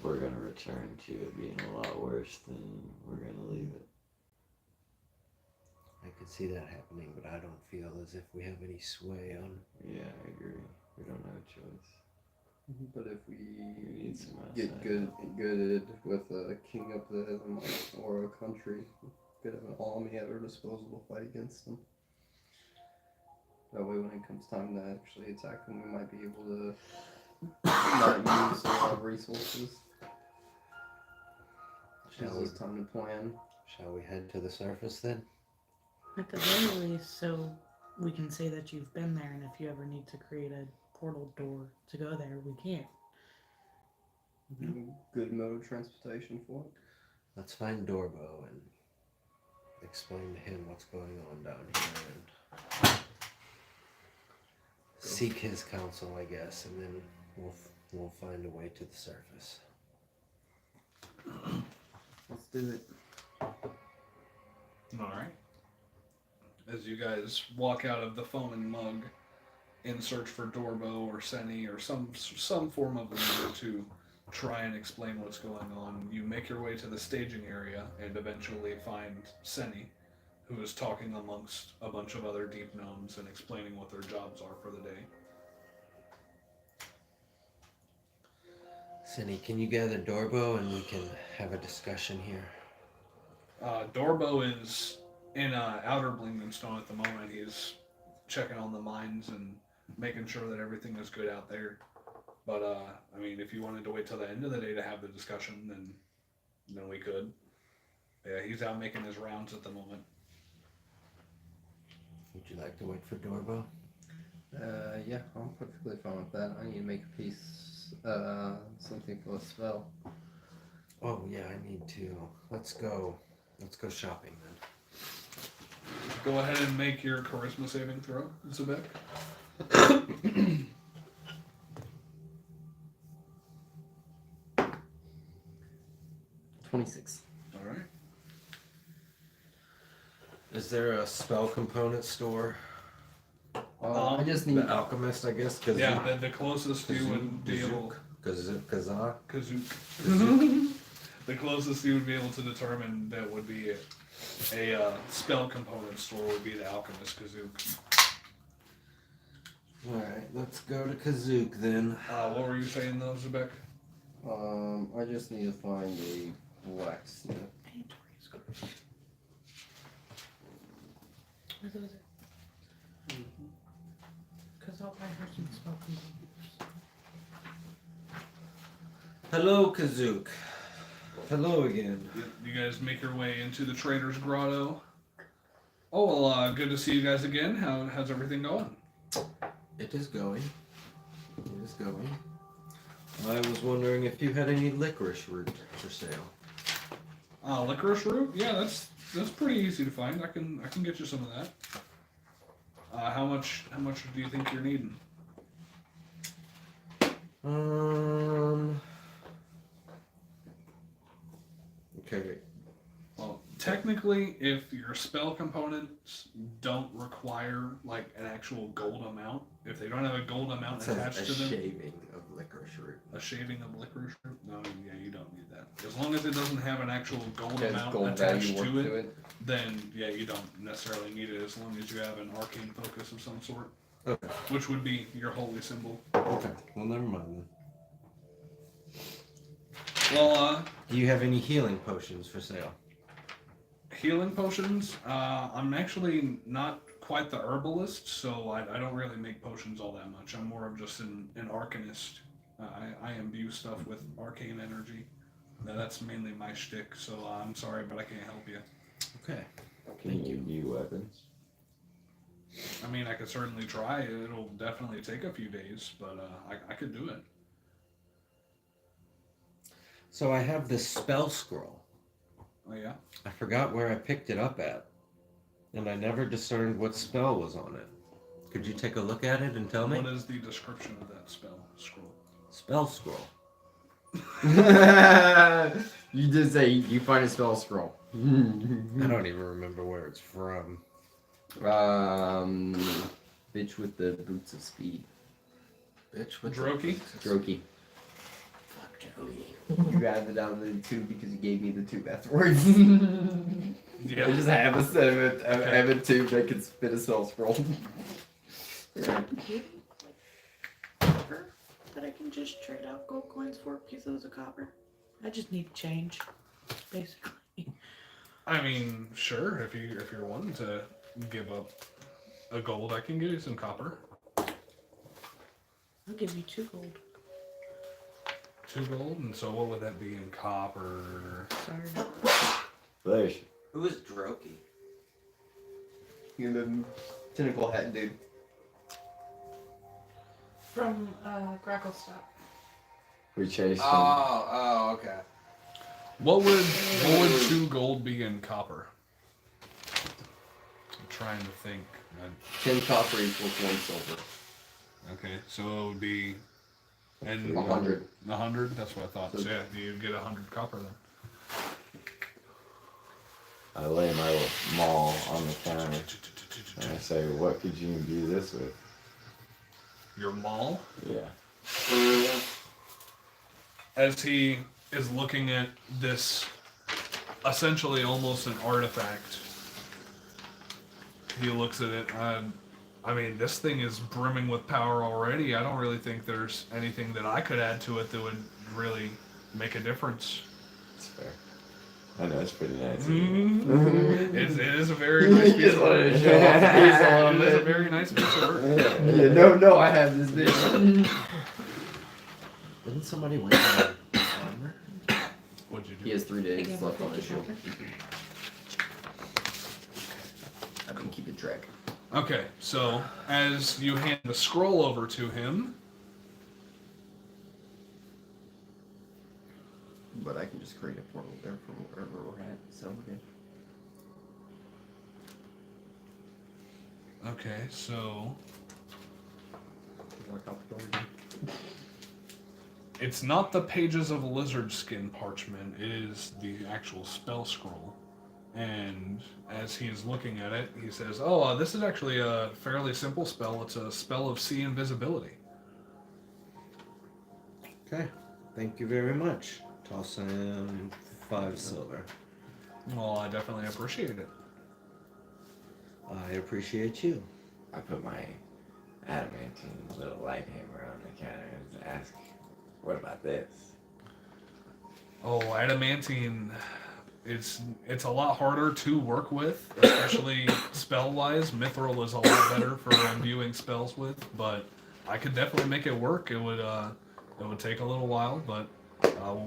we're gonna return to it being a lot worse than we're gonna leave it. I could see that happening, but I don't feel as if we have any sway on... Yeah, I agree. We don't have a choice. But if we need some get outside good with a king up there or a country, could have an army at our disposal to fight against them. That way, when it comes time to actually attack them, we might be able to not use a lot of resources. Shall It's time to plan. Shall we head to the surface then? At the very least, so we can say that you've been there, and if you ever need to create a portal door to go there, we can. Good mode of transportation for it. Let's find Dorbo and explain to him what's going on down here and seek his counsel, I guess, and then We'll find a way to the surface. Let's do it. All right. As you guys walk out of the foaming mug in search for Dorbo or Senny or some form of leader to try and explain what's going on, you make your way to the staging area and eventually find Senny, who is talking amongst a bunch of other deep gnomes and explaining what their jobs are for the day. Cindy, can you gather Dorbo and we can have a discussion here? Dorbo is in Outer Blingdenstone at the moment. He's checking on the mines and making sure that everything is good out there. But, I mean, if you wanted to wait till the end of the day to have the discussion, then we could. Yeah, he's out making his rounds at the moment. Would you like to wait for Dorbo? Yeah, I'm perfectly fine with that. I need to make a piece, something for a spell. Oh yeah, I need to. Let's go shopping then. Go ahead and make your charisma saving throw, Zebek. 26. All right. Is there a spell component store? I just need The alchemist, I guess. Yeah, the closest you would be able... Kazak. Kazook. The closest you would be able to determine that would be a spell component store would be the alchemist Kazook. Alright, let's go to Kazook then. What were you saying though, Zebek? I just need to find a blacksmith. Because I'll buy her some spell components. Hello, Kazook. Hello again. You guys make your way into the Trader's Grotto. Oh, well, good to see you guys again. How's everything going? It is going. I was wondering if you had any licorice root for sale. Licorice root? Yeah, that's pretty easy to find. I can get you some of that. How much do you think you're needing? Okay. Well, technically, if your spell components don't require like an actual gold amount, if they don't have a gold amount It says attached a to them, shaving of licorice root. a shaving of licorice root, no, yeah, you don't need that. As long as it doesn't have an actual gold Has amount gold attached value to worth it, to it. then yeah, you don't necessarily need it as long as you have an arcane focus of some sort, Okay. which would be your holy symbol. Okay. Well, never mind then. Well, Do you have any healing potions for sale? healing potions, I'm actually not quite the herbalist, so I don't really make potions all that much. I'm more of just an arcanist. I imbue stuff with arcane energy. That's mainly my shtick, so I'm sorry, but I can't help you. Okay. Can you imbue weapons? I mean, I could certainly try. It'll definitely take a few days, but I could do it. So I have this spell scroll. Oh, yeah? I forgot where I picked it up at, and I never discerned what spell was on it. Could you take a look at it and tell me? What is the description of that spell scroll? Spell scroll. You did say you find a spell scroll. I don't even remember where it's from. Bitch with the boots of speed. Bitch with Droki? Droki. Fuck Droki. You added down the two because you gave me the two afterwards. Yeah. I just have a set of it. I have a tube that can spit a spell scroll. Copper that I can just trade out gold coins for pieces of copper. I just need change, basically. I mean, sure, if you're wanting to give up a gold, I can give you some copper. I'll give you 2 gold. 2 gold, and so what would that be in copper? Sorry. Flesh. Who is Droki? You the tentacle hat dude. From Gracklestop. We chased him. Oh, okay. What would 2 gold be in copper? I'm trying to think. 10 copper equals 1 silver. Okay, so it would be And 100. 100? That's what I thought. So- So yeah, you get 100 copper then. I lay my little maul on the counter and I say, what could you do this with? Your maul? Yeah. As he is looking at this, essentially almost an artifact, he looks at it. I mean, this thing is brimming with power already. I don't really think there's anything that I could add to it that would really make a difference. It's fair. I know, it's pretty nice. It is a very nice piece of work. It is a very nice piece of work. Yeah, no, I have this bitch. Didn't somebody win the armor? What'd you do? He has 3 days Again, left on his fifty shield. I've been keeping track. Okay, so as you hand the scroll over to him, But I can just create a portal there from wherever we're at, so okay. okay, so More complicated. it's not the pages of lizard skin parchment, it is the actual spell scroll. And as he is looking at it, he says, oh, this is actually a fairly simple spell. It's a spell of sea invisibility. Okay. Thank you very much. Toss him 5 silver. Well, I definitely appreciate it. I appreciate you. I put my adamantine little light hammer on the counter and ask, what about this? Oh, adamantine, it's a lot harder to work with, especially spell-wise. Mithril is a lot better for imbuing spells with, but I could definitely make it work. It would take a little while, but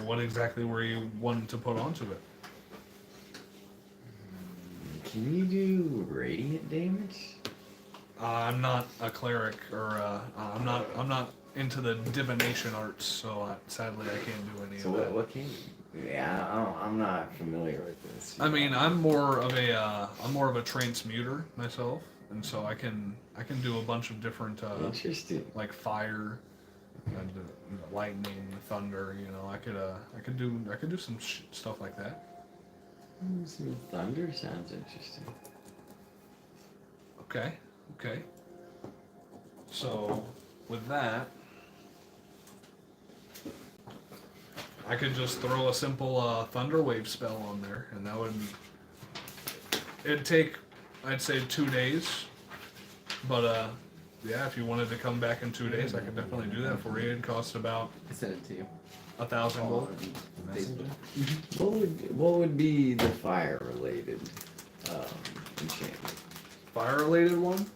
what exactly were you wanting to put onto it? Can you do radiant damage? I'm not a cleric, or I'm not into the divination arts, so sadly I can't do any So of that. what can you? Yeah, I'm not familiar with this. I mean, I'm more of a transmuter myself, and so I can do a bunch of different Interesting. like fire, and lightning, thunder. You know, I could do some stuff like that. Some thunder sounds interesting. Okay. So with that, I could just throw a simple thunder wave spell on there, and that would it'd take, I'd say, 2 days. But yeah, if you wanted to come back in 2 days, I could definitely do that for you. It'd cost about I sent it to you. 1,000 gold. Messenger? What would be the fire related enchantment? Fire related one,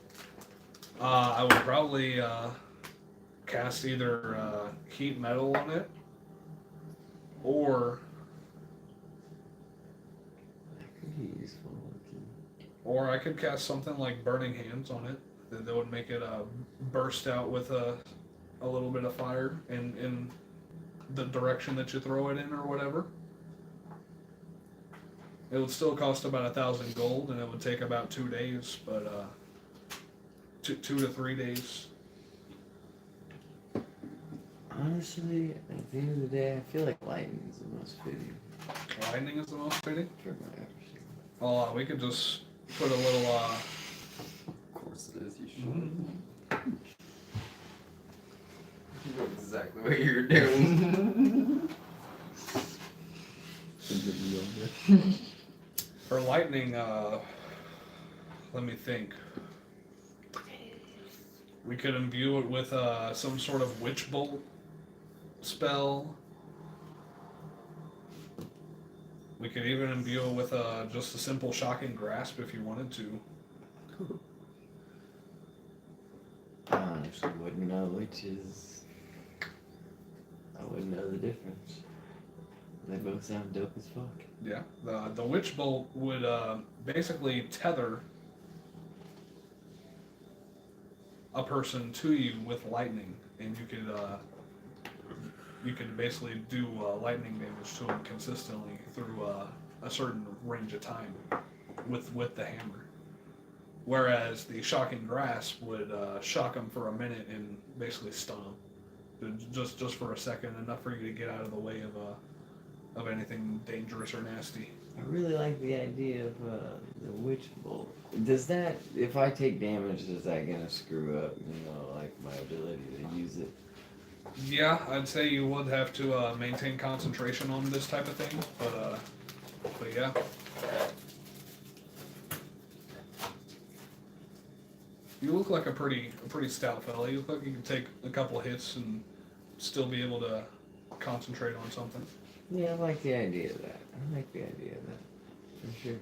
I would probably cast either heat metal on it, or That could be useful. I could cast something like burning hands on it that would make it burst out with a little bit of fire in the direction that you throw it in or whatever. It would still cost about 1,000 gold, and it would take about 2 days, but 2 to 3 days. Honestly, at the end of the day, I feel like lightning is the most fitting Lightning is the most fitting. for my average. Well, we could just put a little Of course it is, you should. You know exactly what you're doing. for lightning. Let me think. We could imbue it with some sort of witch bolt spell. We could even imbue it with just a simple shocking grasp if you wanted to. I honestly wouldn't know which is. I wouldn't know the difference. They both sound dope as fuck. Yeah, the witch bolt would basically tether a person to you with lightning, and you could basically do lightning damage to them consistently through a certain range of time with the hammer. Whereas the shocking grasp would shock them for a minute and basically stun them. just for a second, enough for you to get out of the way of anything dangerous or nasty. I really like the idea of the witch bolt. Does that, if I take damage, is that gonna screw up, like my ability to use it? Yeah, I'd say you would have to maintain concentration on this type of thing, but yeah. You look like a pretty stout fella. You look like you can take a couple of hits and still be able to concentrate on something. Yeah, I like the idea of that. For sure.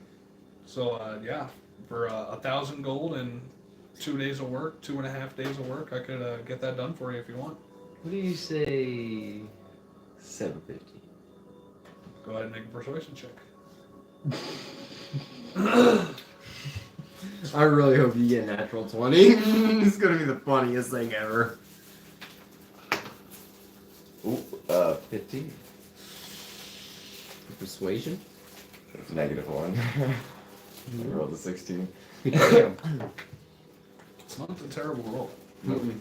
So yeah, for 1,000 gold and 2 days of work, 2.5 days of work, I could get that done for you if you want. What do you say? 750. Go ahead and make a persuasion check. I really hope you get a natural 20. It's gonna be the funniest thing ever. Ooh, 15. Persuasion? -1. I rolled a 16. Damn. It's not a terrible roll. Mm-mm.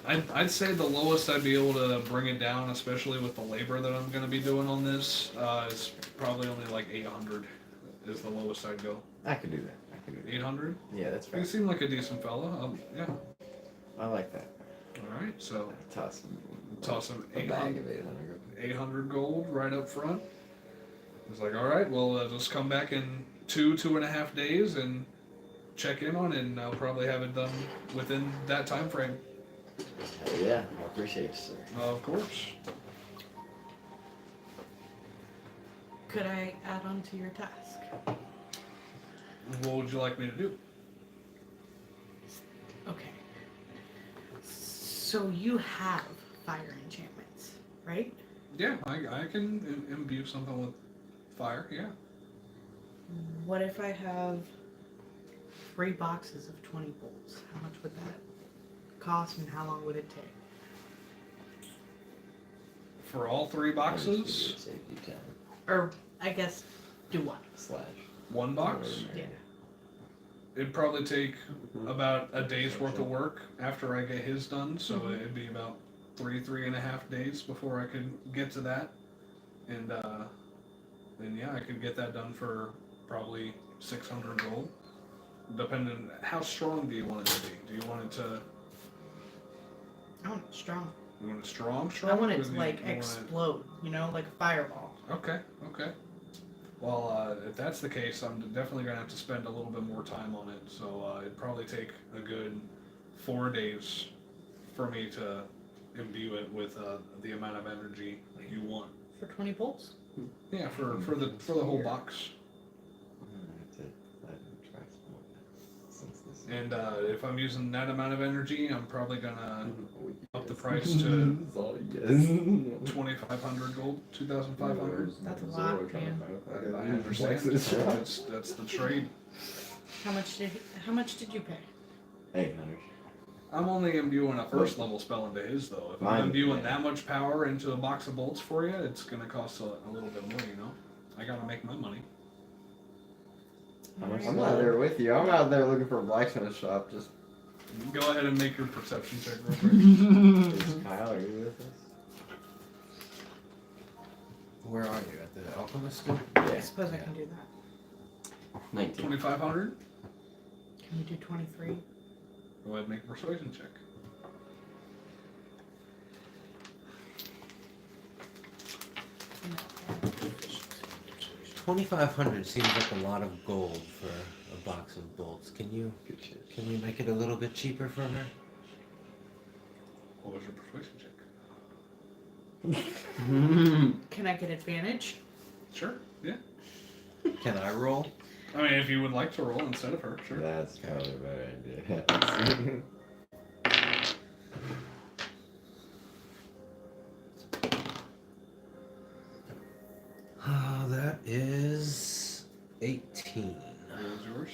I'd say the lowest I'd be able to bring it down, especially with the labor that I'm going to be doing on this, is probably only like 800 is the lowest I'd go. I could do that. 800? Yeah, that's You fair. seem like a decent fella. Yeah. I like that. All right, so Toss some a bag of 800. 800 gold right up front. It's like, all right, well, just come back in 2.5 days and check in on it, and I'll probably have it done within that time frame. Yeah, I appreciate it, sir. Of course. Could I add on to your task? What would you like me to do? Okay. So you have fire enchantments, right? Yeah, I can imbue something with fire, yeah. What if I have 3 boxes of 20 bolts? How much would that cost and how long would it take? For all 3 boxes, Safety time. Or, I guess, do one. / 1 box. Yeah. It'd probably take about a day's worth of work after I get his done, so it'd be about 3.5 days before I could get to that. And then yeah, I could get that done for probably 600 gold. Depending, how strong do you want it to be? Do you want it to? I want it strong. You want it strong? I want it Or to, do like, you want it- explode, like a fireball. Okay. Well, if that's the case, I'm definitely gonna have to spend a little bit more time on it. So it'd probably take a good 4 days for me to imbue it with the amount of energy you want. For 20 bolts? Yeah, for the whole box. And if I'm using that amount of energy, I'm probably gonna up the price to 2,500 gold, 2,500. That's a lot, man. I understand. That's the trade. How much did you pay? 800. I'm only imbuing a first level spell into his though. If I'm Mine, imbuing yeah. that much power into a box of bolts for you, it's gonna cost a little bit more. I gotta make my money. I'm out there with you. I'm out there looking for a blacksmith shop. Just Go ahead and make your perception check real quick. Is Kyle, are you with us? Where are you? At the alchemist school? I suppose I can do that. 19. 2,500. Can you do 23? Go ahead and make a persuasion check. No. 2,500 seems like a lot of gold for a box of bolts. Can you make it a little bit cheaper for her? What was your persuasion check? Can I get advantage? Sure. Yeah. Can I roll? I mean, if you would like to roll instead of her, sure. That's probably a better idea. That is 18. What was yours?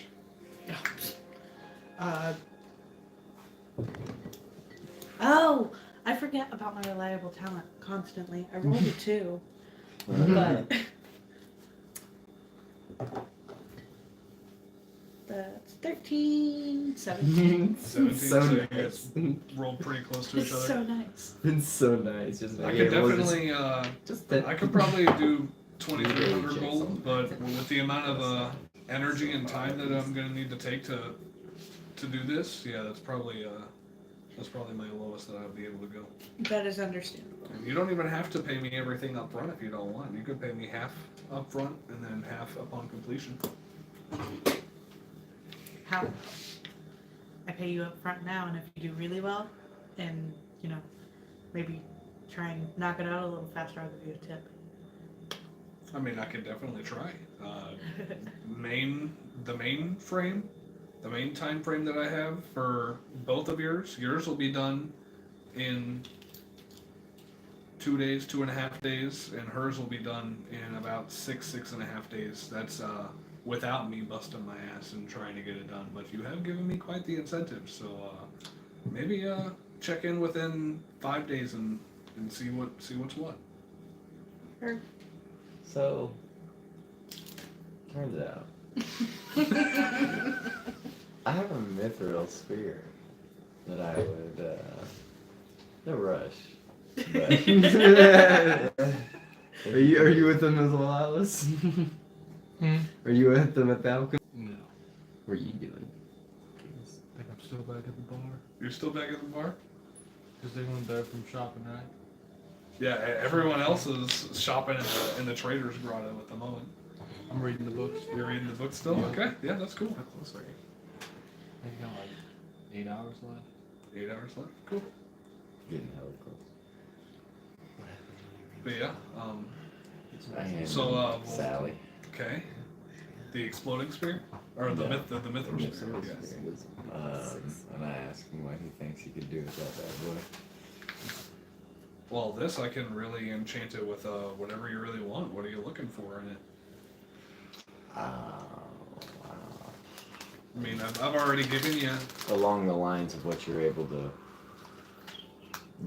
Oh, I forget about my reliable talent constantly. I rolled a 2, but That's 13, 17. 17, so so you nice. guys rolled pretty close to It's each other. so nice. It's so nice. Just I being could able to definitely, I could probably do 2,300 gold, but with the amount of energy and time that I'm gonna need to take to do this, yeah, that's probably my lowest that I'd be able to go. That is understandable. And you don't even have to pay me everything up front if you don't want. You could pay me half up front and then half upon completion. How? I pay you up front now, and if you do really well, and, you know, maybe try and knock it out a little faster, I'll give you a tip. I mean, I could definitely try. The main time frame that I have for both of yours will be done in 2 days, 2.5 days, and hers will be done in about 6.5 days. That's without me busting my ass and trying to get it done. But you have given me quite the incentive, so maybe check in within 5 days and see what's what. Sure. So, turns out, I have a mithril spear that I would, no rush, but Are you with them as well, Alice? Are you with them at Falcon? No. What are you doing? I think I'm still back at the bar. You're still back at the bar? Because they went there from shopping, right? Yeah, everyone else is shopping in the trader's grotto at the moment. I'm reading the books. You're reading the book still? Yeah. Okay, yeah, that's cool. How close are you? I think I got like 8 hours left. 8 hours left. Cool. getting hella close. But yeah, I am So, Sally. okay. The exploding spear? Or the Yeah. the mythical spear, yes. And I asked him what he thinks he could do with that bad boy. Well, this I can really enchant it with whatever you really want. What are you looking for in it? Oh, wow. I mean, I've already given you. Along the lines of what you're able to do.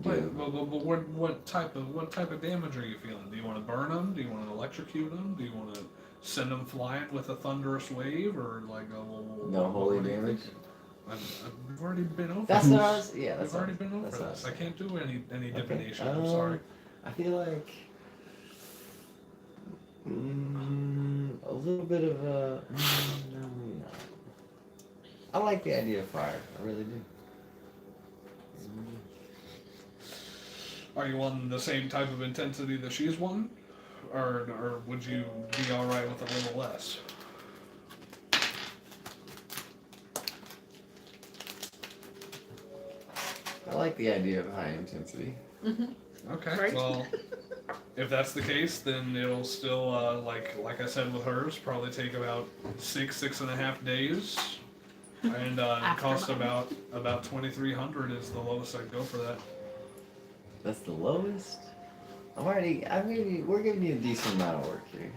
But what type of damage are you feeling? Do you want to burn them? Do you want to electrocute them? Do you want to send them flying with a thunderous wave, or like No holy what do you damage? think? I've already been over. That's this. what I was. Yeah, that's We've already been over that's what I this. was I can't do any Okay. divination. I'm sorry. I feel like a little bit of a. No, no. I like the idea of fire. I really do. Are you on the same type of intensity that she's wanting, or would you be all right with a little less? I like the idea of high intensity. Okay. Right. Well, if that's the case, then it'll still like I said with hers, probably take about 6.5 days, and cost After about 2,300 is the lowest I'd go for that. That's the lowest. We're giving you a decent amount of work here.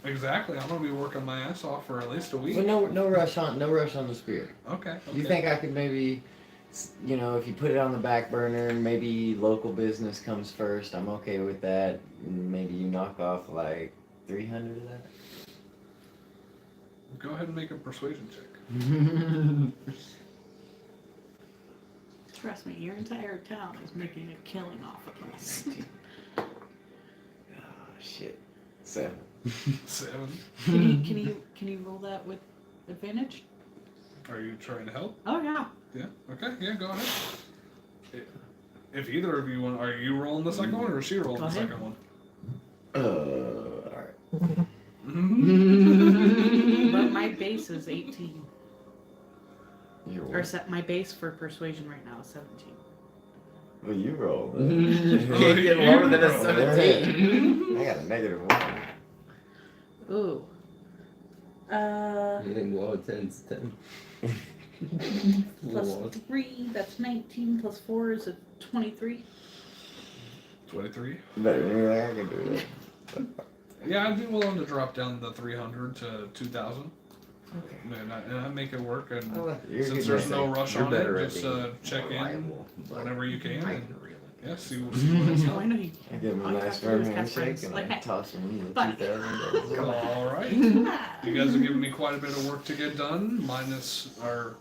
Exactly. I'm gonna be working my ass off for at least a week. But no rush on the spear. Okay. You think I could maybe, if you put it on the back burner and maybe local business comes first, I'm okay with that. Maybe you knock off like 300 of that. Go ahead and make a persuasion check. Trust me, your entire town is making a killing off of us. Oh shit. 7. 7. Can you roll that with advantage? Are you trying to help? Oh yeah. Yeah. Okay. Yeah. Go ahead. If either of you want, are you rolling the second one or is she rolling Go the ahead. second one? Alright. But my base is 18. You roll. Or my base for persuasion right now is 17. Well, you rolled. You can't get lower than a roll. 17. I got a -1. Ooh. Anything below 10 is 10. Plus Lord. 3, that's 19. Plus 4 is a 23. 23. Better than anything I can do. Yeah, I'd be willing to drop down the 300 to 2,000. Okay. And I make it work. And You're since good there's no rush You're on better it, at just being check in reliable, but whenever you can. I And, can really yeah, see what it's Oh, I know you. I give him a All you nice have to do firm is have handshake friends. and Like, I hey, toss him the buddy. $2,000. All right. You guys are giving me quite a bit of work to get done, minus our,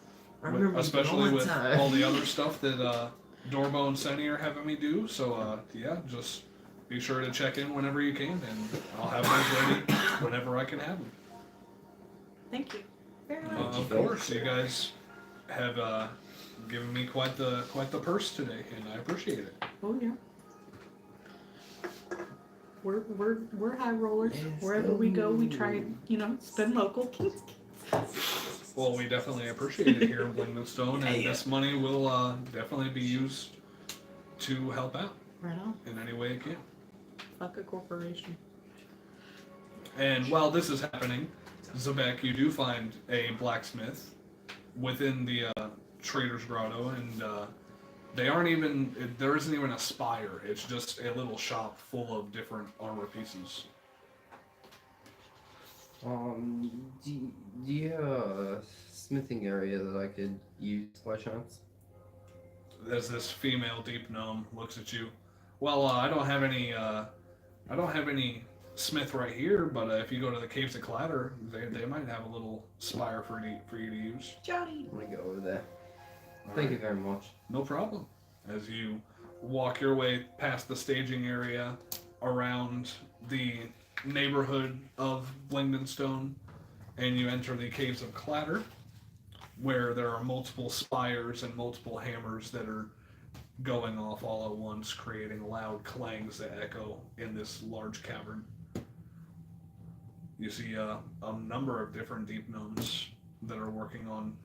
I remember especially all with the time. all the other stuff that Dorbo and Senny are having me do. So yeah, just be sure to check in whenever you can, and I'll have those ready whenever I can have them. Thank you very much. Of course, you guys have given me quite the purse today, and I appreciate it. Oh yeah. We're high rollers. Wherever we go, we try and spend local. Well, we definitely appreciate it here in Blingdenstone, and this money will definitely be used to help out Right on. in any way it can. Fuck a corporation. And while this is happening, Zebek, you do find a blacksmith within the Trader's Grotto, and there isn't even a spire. It's just a little shop full of different armor pieces. Do you have a smithing area that I could use by chance? As this female deep gnome looks at you. Well, I don't have any smith right here, but if you go to the Caves of Clatter, they might have a little spire for you to use. Johnny. I'm gonna go over there. Thank you very much. No problem. As you walk your way past the staging area, around the neighborhood of Blingdenstone, and you enter the Caves of Clatter, where there are multiple spires and multiple hammers that are going off all at once, creating loud clangs that echo in this large cavern. You see a number of different deep gnomes that are working on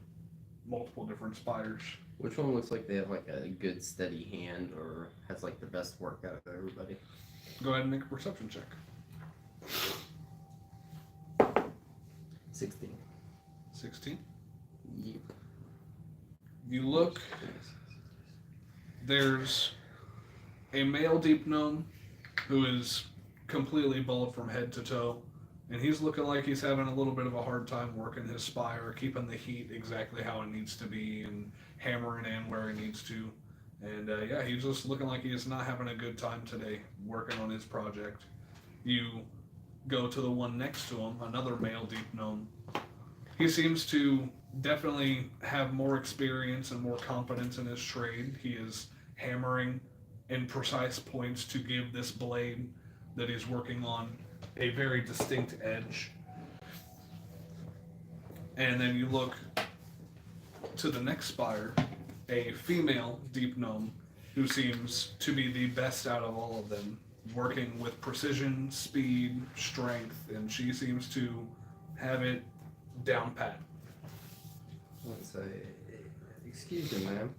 multiple different spires. Which one looks like they have like a good steady hand or has like the best work out of everybody? Go ahead and make a perception check. 16. 16. Yep. You look, there's a male deep gnome who is completely bald from head to toe, and he's looking like he's having a little bit of a hard time working his spire, keeping the heat exactly how it needs to be, and hammering in where he needs to. And yeah, he's just looking like he's not having a good time today working on his project. You go to the one next to him, another male deep gnome. He seems to definitely have more experience and more competence in his trade. He is hammering in precise points to give this blade that he's working on a very distinct edge. And then you look to the next spire, a female deep gnome who seems to be the best out of all of them, working with precision, speed, strength, and she seems to have it down pat. Let's say, excuse me, ma'am.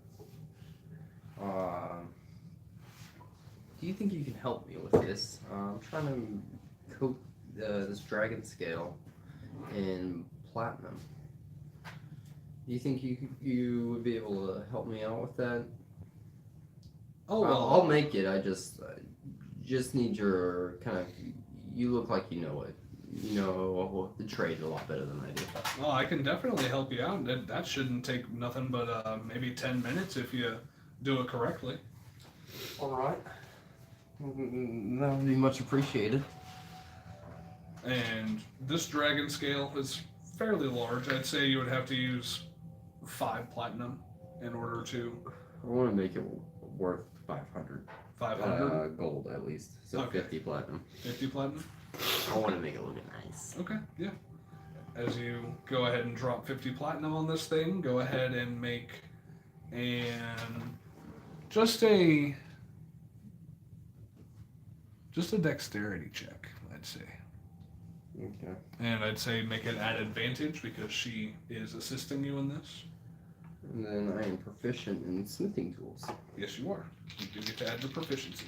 Do you think you can help me with this? I'm trying to coat this dragon scale in platinum. Do you think you would be able to help me out with that? Oh, well, I'll make it. I just need your kind of. You look like you know it. You know the trade a lot better than I do. well, I can definitely help you out. That shouldn't take nothing but maybe 10 minutes if you do it correctly. All right. That would be much appreciated. And this dragon scale is fairly large. I'd say you would have to use 5 platinum in order to. I want to make it worth 500. 500. Gold at least. So Okay. 50 platinum. 50 platinum. I want to make it look nice. Okay, yeah. As you go ahead and drop 50 platinum on this thing, go ahead and make just a dexterity check, I'd say. Okay. And I'd say make it at advantage because she is assisting you in this. And then I am proficient in smithing tools. Yes, you are. You do get to add your proficiency.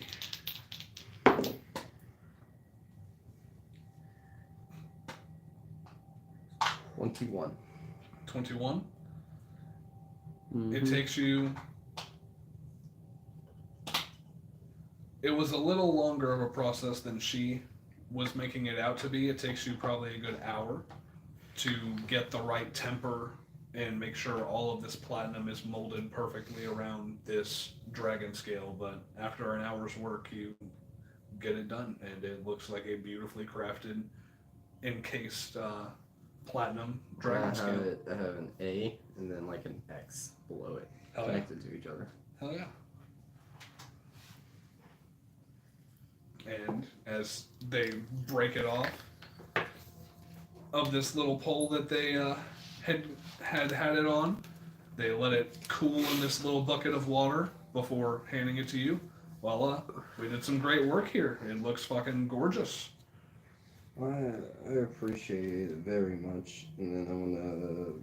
21. 21. Mhm. It takes you. It was a little longer of a process than she was making it out to be. It takes you probably a good hour to get the right temper and make sure all of this platinum is molded perfectly around this dragon scale. But after an hour's work, you get it done, and it looks like a beautifully crafted, encased platinum dragon scale. I have an A and then like an X below it, Hell yeah. connected to each other. Hell yeah. And as they break it off of this little pole that they had it on, they let it cool in this little bucket of water before handing it to you. Well, we did some great work here. It looks fucking gorgeous. I appreciate it very much, and then I'm gonna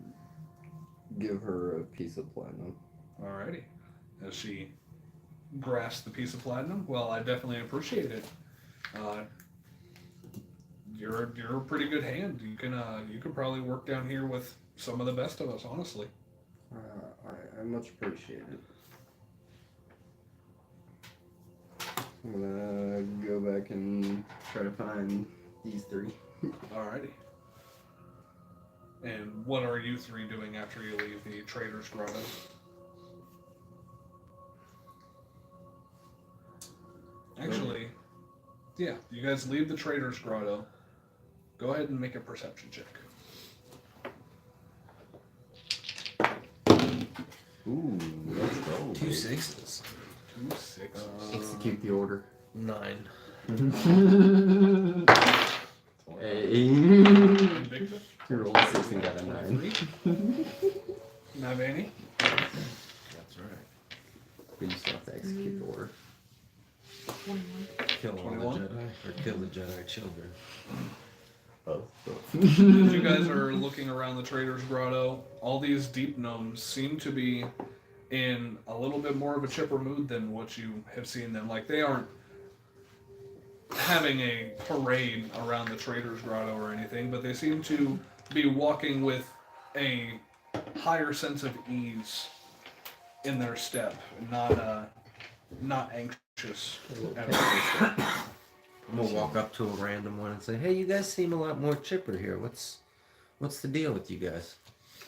give her a piece of platinum. Alrighty. As she grasps the piece of platinum, well, I definitely appreciate it. You're a pretty good hand. You can probably work down here with some of the best of us, honestly. I much appreciate it. I'm gonna go back and try to find these three. Alrighty. And what are you three doing after you leave the Trader's Grotto? Actually, yeah, you guys leave the Trader's Grotto. Go ahead and make a perception check. Ooh, let's go. 2 6s. 2 6. Execute the order. 9. Hey. Invictus? You rolled a 6 and got a 9. Navani? That's right. But you still have to execute the order. 21. Kill all 21? the Jedi, or kill the Jedi children. Both. As you guys are looking around the Trader's Grotto, all these deep gnomes seem to be in a little bit more of a chipper mood than what you have seen them. Like, they aren't having a parade around the Trader's Grotto or anything, but they seem to be walking with a higher sense of ease in their step, not anxious at all. I'm gonna walk up to a random one and say, "Hey, you guys seem a lot more chipper here. What's the deal with you guys?"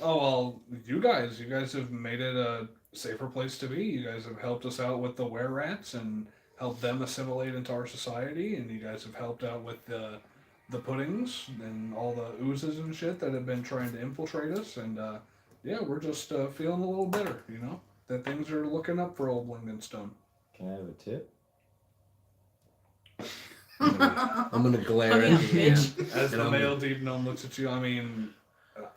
Oh, well, you guys have made it a safer place to be. You guys have helped us out with the were-rats and helped them assimilate into our society, and you guys have helped out with the puddings and all the oozes and shit that have been trying to infiltrate us, and yeah, we're just feeling a little better, you know? That things are looking up for old Lindenstone. Can I have a tip? I'm gonna glare Honey, at the bitch. hand. As And the I'm- male deep gnome looks at you, I mean,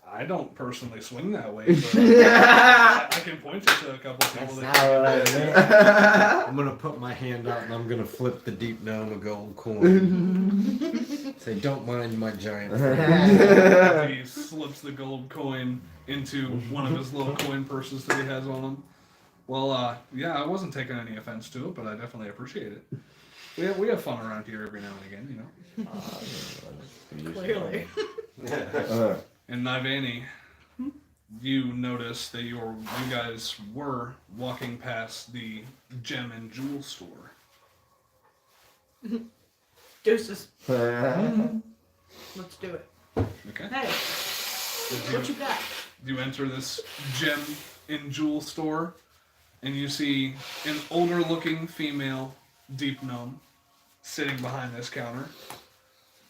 I don't personally swing that way, but I can point you to a couple people that I'm gonna put my hand out and I'm gonna flip the deep gnome a gold coin. Say, "Don't mind my giant friend." He slips the gold coin into one of his little coin purses that he has on him. Well, yeah, I wasn't taking any offense to it, but I definitely appreciate it. We have fun around here every now and again, you know. Clearly. And Nivani, you notice that you guys were walking past the gem and jewel store. Deuces. Let's do it. Okay. Hey, what you got? You enter this gem and jewel store, and you see an older-looking female deep gnome sitting behind this counter.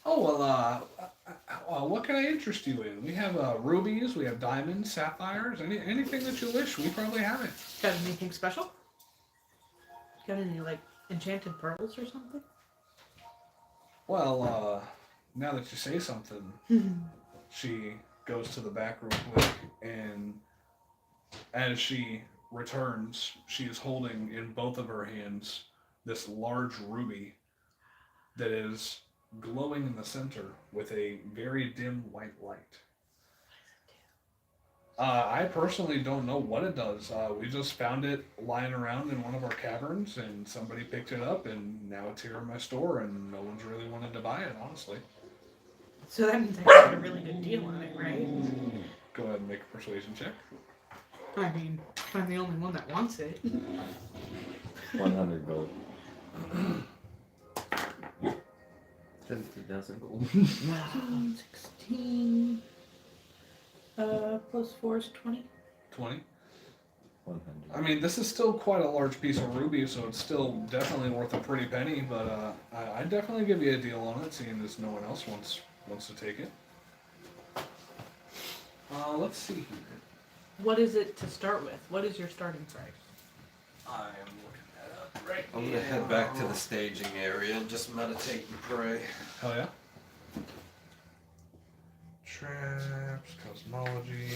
Oh, well, what can I interest you in? We have rubies, we have diamonds, sapphires, anything that you wish. We probably have it. Got anything special? Got any, like, enchanted pearls or something? Well, now that you say something, she goes to the back real quick, and as she returns, she is holding in both of her hands this large ruby that is glowing in the center with a very dim white light. I personally don't know what it does. We just found it lying around in one of our caverns, and somebody picked it up, and now it's here in my store, and no one's really wanted to buy it, honestly. So that means I got a really good deal on it, right? Go ahead and make a persuasion check. I mean, I'm the only one that wants it. 100 gold. 17,000 gold. 16. plus 4 is 20. 20. 100. I mean, this is still quite a large piece of ruby, so it's still definitely worth a pretty penny. But I'd definitely give you a deal on it, seeing as no one else wants to take it. Let's see here. What is it to start with? What is your starting price? I am looking that up right I'm gonna head back to the staging area and just meditate and pray. Hell yeah. Traps, cosmology.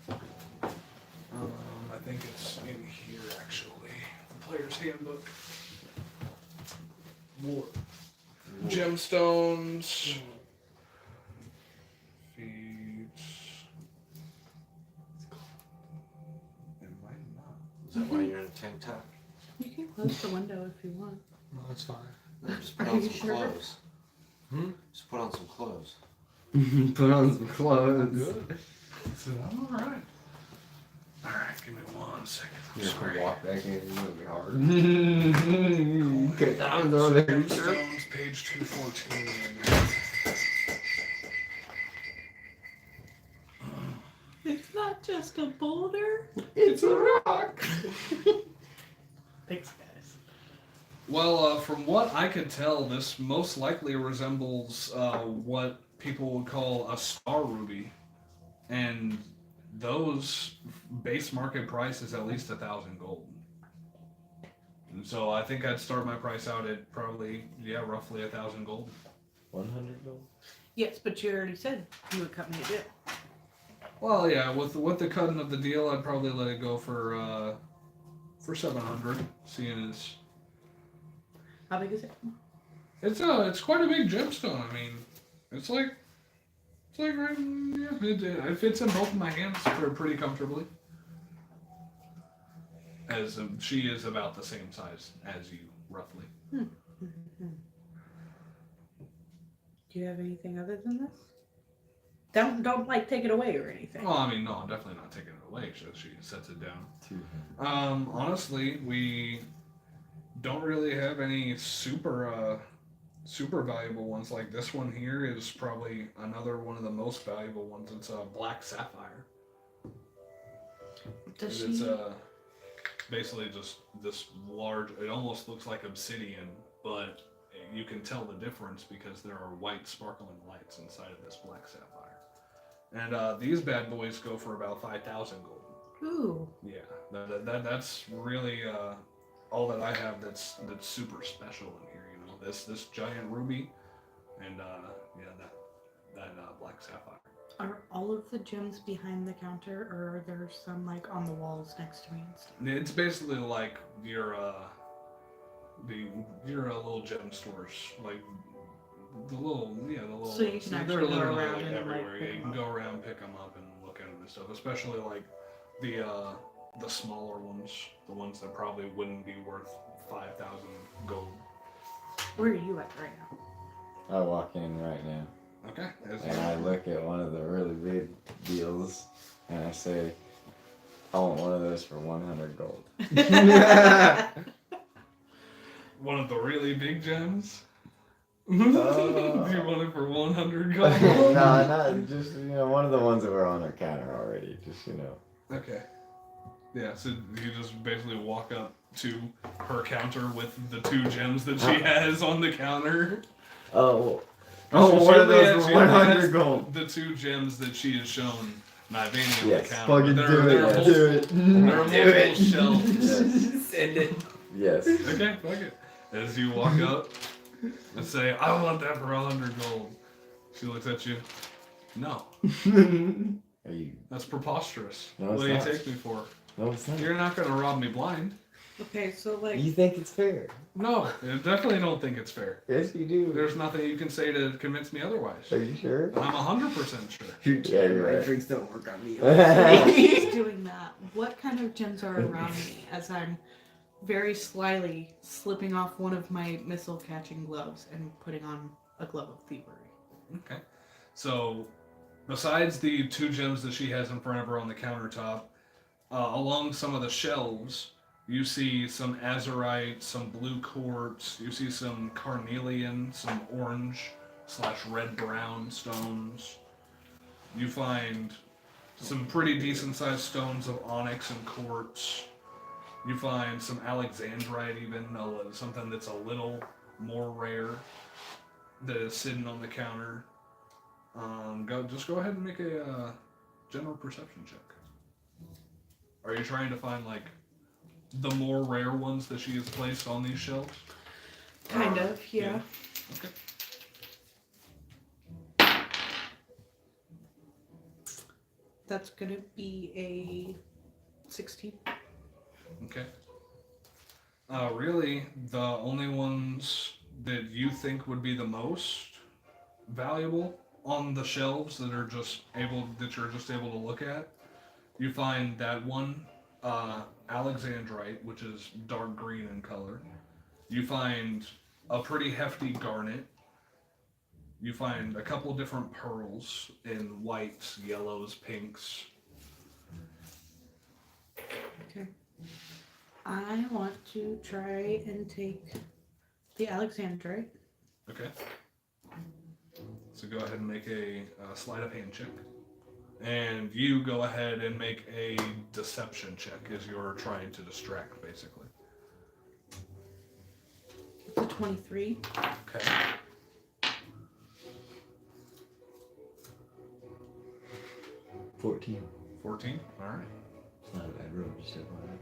I think it's in here actually. The player's handbook. War. Gemstones. Feeds. It might not. Is that why you're in a tank top? You can close the window if you want. No, that's fine. No, just put Are on you some sure? clothes. Hmm? Just put on some clothes. Put on some clothes. Good. So I'm alright. Alright, give me 1 second. I'm You have sorry. to walk back in. It's gonna be hard. Get down over there. Sure. Gemstones, page 214. It's not just a boulder. It's a rock. Thanks, guys. Well, from what I could tell, this most likely resembles what people would call a star ruby, and those base market price is at least 1,000 gold. And so I think I'd start my price out at probably roughly 1,000 gold. 100 gold? Yes, but you already said you would cut me a deal. Well, yeah, with the cutting of the deal, I'd probably let it go for 700, seeing as How big is it? it's quite a big gemstone. I mean, it's like right, it fits in both of my hands pretty comfortably. As she is about the same size as you, roughly. Do you have anything other than this? Don't like take it away or anything. Well, I mean, no, I'm definitely not taking it away. She sets it down. 200. Honestly, we don't really have any super valuable ones. Like this one here is probably another one of the most valuable ones. It's a black sapphire. Does It's she? basically just this large. It almost looks like obsidian, but you can tell the difference because there are white sparkling lights inside of this black sapphire. And these bad boys go for about 5,000 gold. Ooh. Yeah, that's really all that I have. That's super special in here. You know, this giant ruby, and that black sapphire. Are all of the gems behind the counter, or are there some like on the walls next to me and stuff? It's basically like your little gem stores, like the little. So you can they're actually go literally around like and, like, everywhere. pick Yeah, you them can up. go around, pick them up, and look at them and stuff. Especially like the smaller ones, the ones that probably wouldn't be worth 5,000 gold. Where are you at right now? I walk in right now Okay. and I look at one of the really big deals and I say, I want one of those for 100 gold. One of the really big gems. Oh. You want it for 100 gold? No, not just, one of the ones that were on our counter already, just, Okay. Yeah, so you just basically walk up to her counter with the 2 gems that she has on the counter. Oh, She one of certainly those has- for she only 100 has gold. The 2 gems that she has shown Nivania on Yes, the counter. fucking There do are it, multiple- do it. There are Do multiple it. shelves. Send it. Yes. Okay, fuck it. As you walk up and say, I want that for 100 gold. She looks at you. No, Are you? that's preposterous. No, What it's do you not. take me for? No, it's not. You're not gonna rob me blind. Okay, so like You think it's fair? No, I definitely don't think it's fair. Yes, you do. There's nothing you can say to convince me otherwise. Are you sure? I'm 100% sure. Yeah, you're My right. drinks don't work on me. He's doing that. What kind of gems are around me as I'm very slyly slipping off one of my missile catching gloves and putting on a glove of thievery? Okay. So, besides the 2 gems that she has in front of her on the countertop, along some of the shelves, you see some azurite, some blue quartz, you see some carnelian, some orange/red-brown stones. You find some pretty decent sized stones of onyx and quartz. You find some alexandrite, even something that's a little more rare that is sitting on the counter. Go ahead and make a general perception check. Are you trying to find like the more rare ones that she has placed on these shelves? Kind of, yeah. Okay. That's gonna be a 16. Okay. Really, the only ones that you think would be the most valuable on the shelves that you're just able to look at, you find that one alexandrite, which is dark green in color. You find a pretty hefty garnet. You find a couple different pearls in whites, yellows, pinks. Okay. I want to try and take the alexandrite. Okay. So go ahead and make a sleight of hand check. And you go ahead and make a deception check as you're trying to distract, basically. It's a 23. Okay. $14. 14? Alright. It's not a bad roll, just FYI.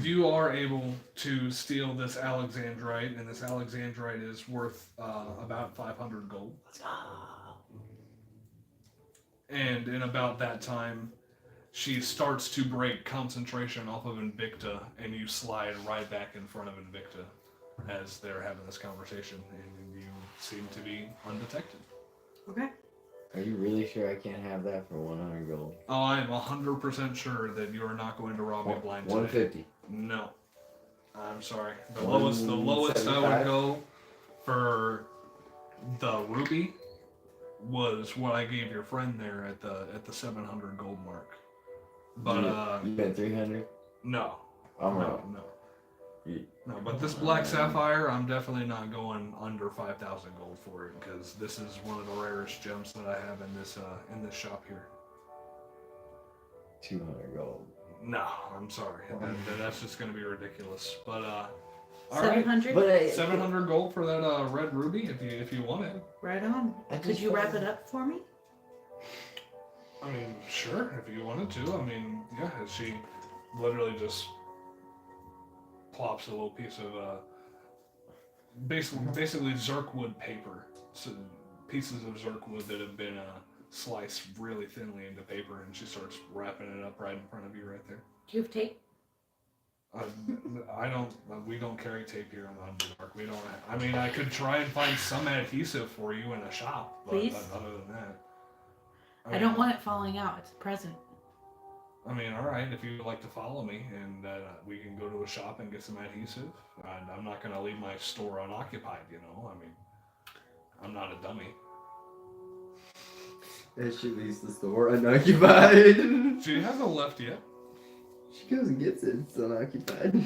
You are able to steal this alexandrite, and this alexandrite is worth about 500 gold. Let's go. And in about that time, she starts to break concentration off of Invicta, and you slide right back in front of Invicta as they're having this conversation, and you seem to be undetected. Okay. Are you really sure I can't have that for 100 gold? Oh, I am 100% sure that you are not going to rob me blind today. 150. No. I'm sorry. The lowest I would go for the ruby was what I gave your friend there at the 700 gold mark. But You bet 300? no. I'm No, wrong. no. You- No, but this black sapphire, I'm definitely not going under 5,000 gold for it, because this is one of the rarest gems that I have in this shop here. 200 gold. No, I'm sorry. That's just going to be ridiculous. But all right, 700? But 700 gold for that red ruby if you want it. Right on. I Could just you wrap found- it up for me? I mean, sure, if you wanted to. I mean, yeah, she literally just plops a little piece of basically zirkwood paper, so pieces of zirkwood that have been sliced really thinly into paper, and she starts wrapping it up right in front of you right there. Do you have tape? I don't. We don't carry tape here on Underdark. We don't. I mean, I could try and find some adhesive for you in a shop, but Please? other than that, I don't want it falling out. It's a present. I mean, all right. If you would like to follow me, and we can go to a shop and get some adhesive. I'm not going to leave my store unoccupied. You know. I mean, I'm not a dummy. And she leaves the store unoccupied. She hasn't left yet. She goes and gets it. It's unoccupied.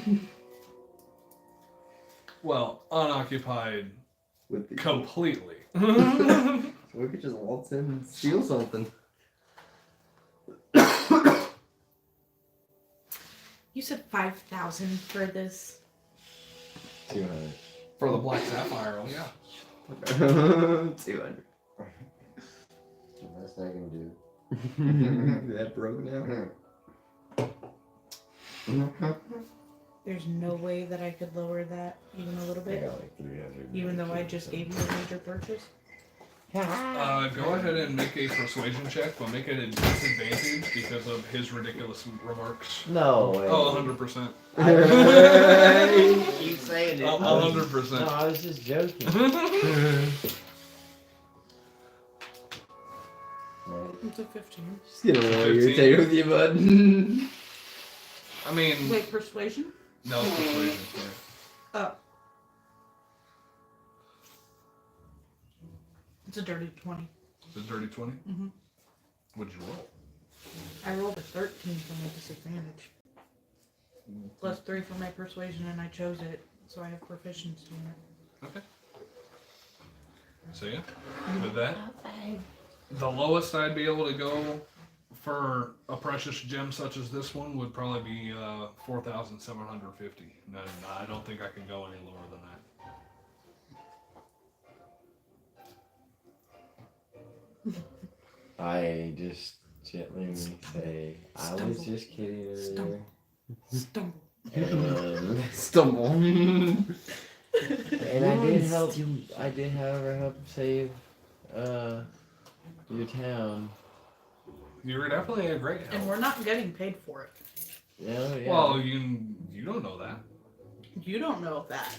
Well, unoccupied With the completely. So we could just waltz in and steal something. You said 5,000 for this. 200. For the black sapphire, oh yeah. 200. The best I can do. That broke now. There's no way that I could lower that even a little I bit, got like 300. even though I just gave you a major purchase. Go ahead and make a persuasion check, but make it a disadvantage because of his ridiculous remarks. No way. Oh, 100%. You keep saying it. 100%. No, I was just joking. It's a 15. Just get a little 15. irritated with you, bud. I mean, Wait, persuasion? no persuasion. Yeah. Oh. It's a dirty 20. It's a dirty 20? Mm-hmm. What'd you roll? I rolled a 13 for my disadvantage. Plus 3 for my persuasion, and I chose it, so I have proficiency in it. Okay. So yeah, with that, The lowest I'd be able to go for a precious gem such as this one would probably be 4,750. No, I don't think I can go any lower than that. I just gently say, I was Stumble. just kidding earlier. Stumble. Stumble. And, Stumble. and I did, however, help save your town. You were definitely a great help. And we're not getting paid for it. Yeah, yeah. Well, you don't know that. You don't know that.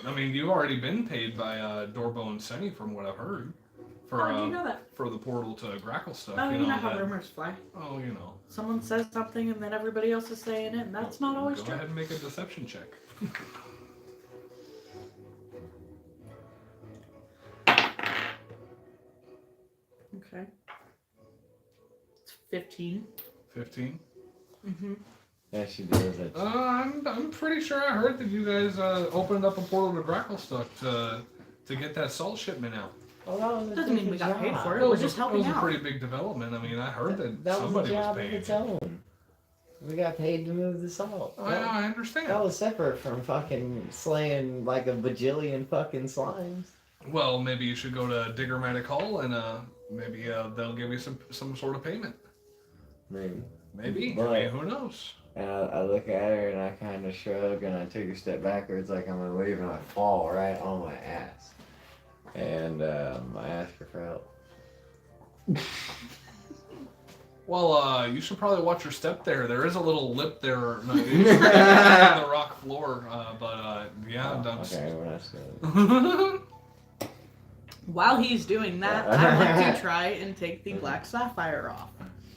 I mean, you've already been paid by Dorbo and Senny from what I've heard. For, How do you know that? For the portal to Grackle stuff. Oh, you know how that- rumors fly. Oh, you know. Someone says something and then everybody else is saying it, and that's not always Go true. ahead and make a deception check. Okay. It's 15. 15. Mm-hmm. Yeah, she does that. I'm pretty sure I heard that you guys opened up a portal to Grackle stuff to get that salt shipment out. Well, that was a Doesn't mean we different got paid job. for it. That We're was, just that helping was a out. pretty big development. I mean, I heard that That was a somebody job was of paid. its own. We got paid to move the salt. Oh, yeah, I understand. That was separate from fucking slaying like a bajillion fucking slimes. Well, maybe you should go to Diggermatic Hall and maybe they'll give you some sort of payment. Maybe. Maybe. But- I mean, who knows? And I look at her and I kind of shrug and I take a step backwards like I'm gonna leave and I fall right on my ass. And I ask her for help. Well, you should probably watch your step there. There is a little lip there no, it's in the rock floor, but yeah, Oh, I'm okay, we're not still. While he's doing that, I want to try and take the black sapphire off.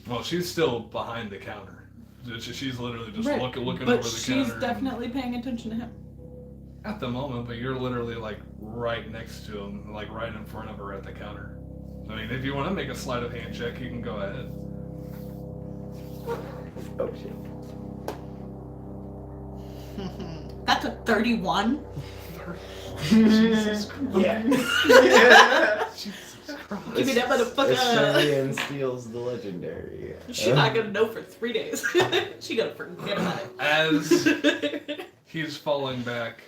Well, she's still behind the counter. She's literally just Right, looking but over the she's counter. and- definitely paying attention to him. At the moment, but you're literally like right next to him, like right in front of her at the counter. I mean, if you want to make a sleight of hand check, you can go ahead. Oh shit. That's a 31. Jesus Christ. Yeah. Jesus Christ. Give me that motherfucker. Australian steals the legendary. She's not gonna know for 3 days. She gonna forget about As it. he's falling back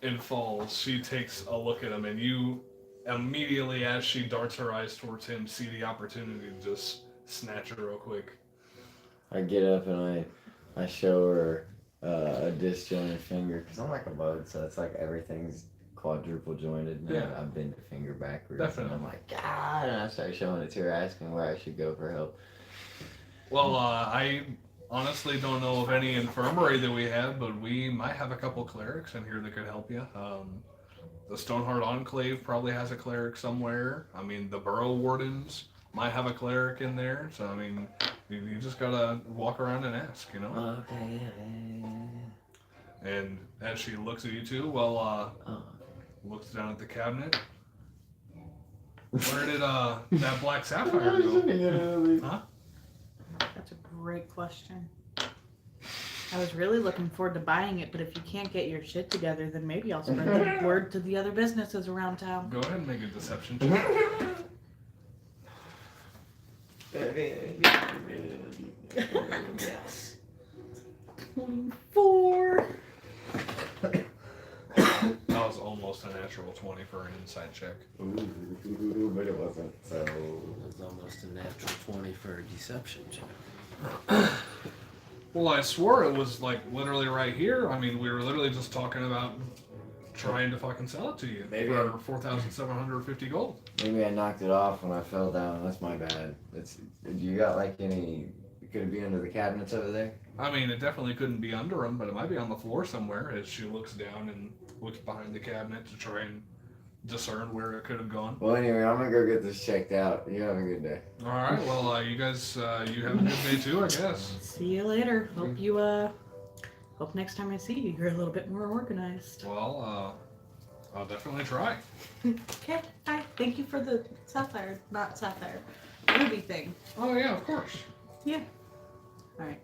and falls, she takes a look at him, and you immediately, as she darts her eyes towards him, see the opportunity to just snatch her real quick. I get up and I show her a disjointed finger because I'm like a bug, so it's like everything's quadruple jointed. And Yeah. I bend the finger backwards. Definitely. And I'm like, God, and I start showing it to her, asking where I should go for help. Well, I honestly don't know of any infirmary that we have, but we might have a couple clerics in here that could help you. The Stoneheart Enclave probably has a cleric somewhere. I mean, the Burrow Wardens might have a cleric in there. So, I mean, you just gotta walk around and ask, you know? Okay. And as she looks at you two, well, Oh. looks down at the cabinet. Where did that black sapphire go? Huh? That's a great question. I was really looking forward to buying it, but if you can't get your shit together, then maybe I'll spread the word to the other businesses around town. Go ahead and make a deception check. Yes. 24. That was almost a natural 20 for an insight check. Ooh, but it wasn't. So It was almost a natural 20 for a deception check. Well, I swore it was like literally right here. I mean, we were literally just talking about trying to fucking sell it to you Maybe for 4,750 gold. maybe I knocked it off when I fell down. That's my bad. You got like any? Could it be under the cabinets over there? I mean, it definitely couldn't be under him, but it might be on the floor somewhere as she looks down and looks behind the cabinet to try and discern where it could have gone. Well, anyway, I'm gonna go get this checked out. You have a good day. All right, well, you guys, you have a good day too, I guess. See you later. Hope you, hope next time I see you, you're a little bit more organized. Well, I'll definitely try. Okay, bye. Thank you for the sapphire, not sapphire, ruby thing. Oh yeah, of course. Yeah. Alright.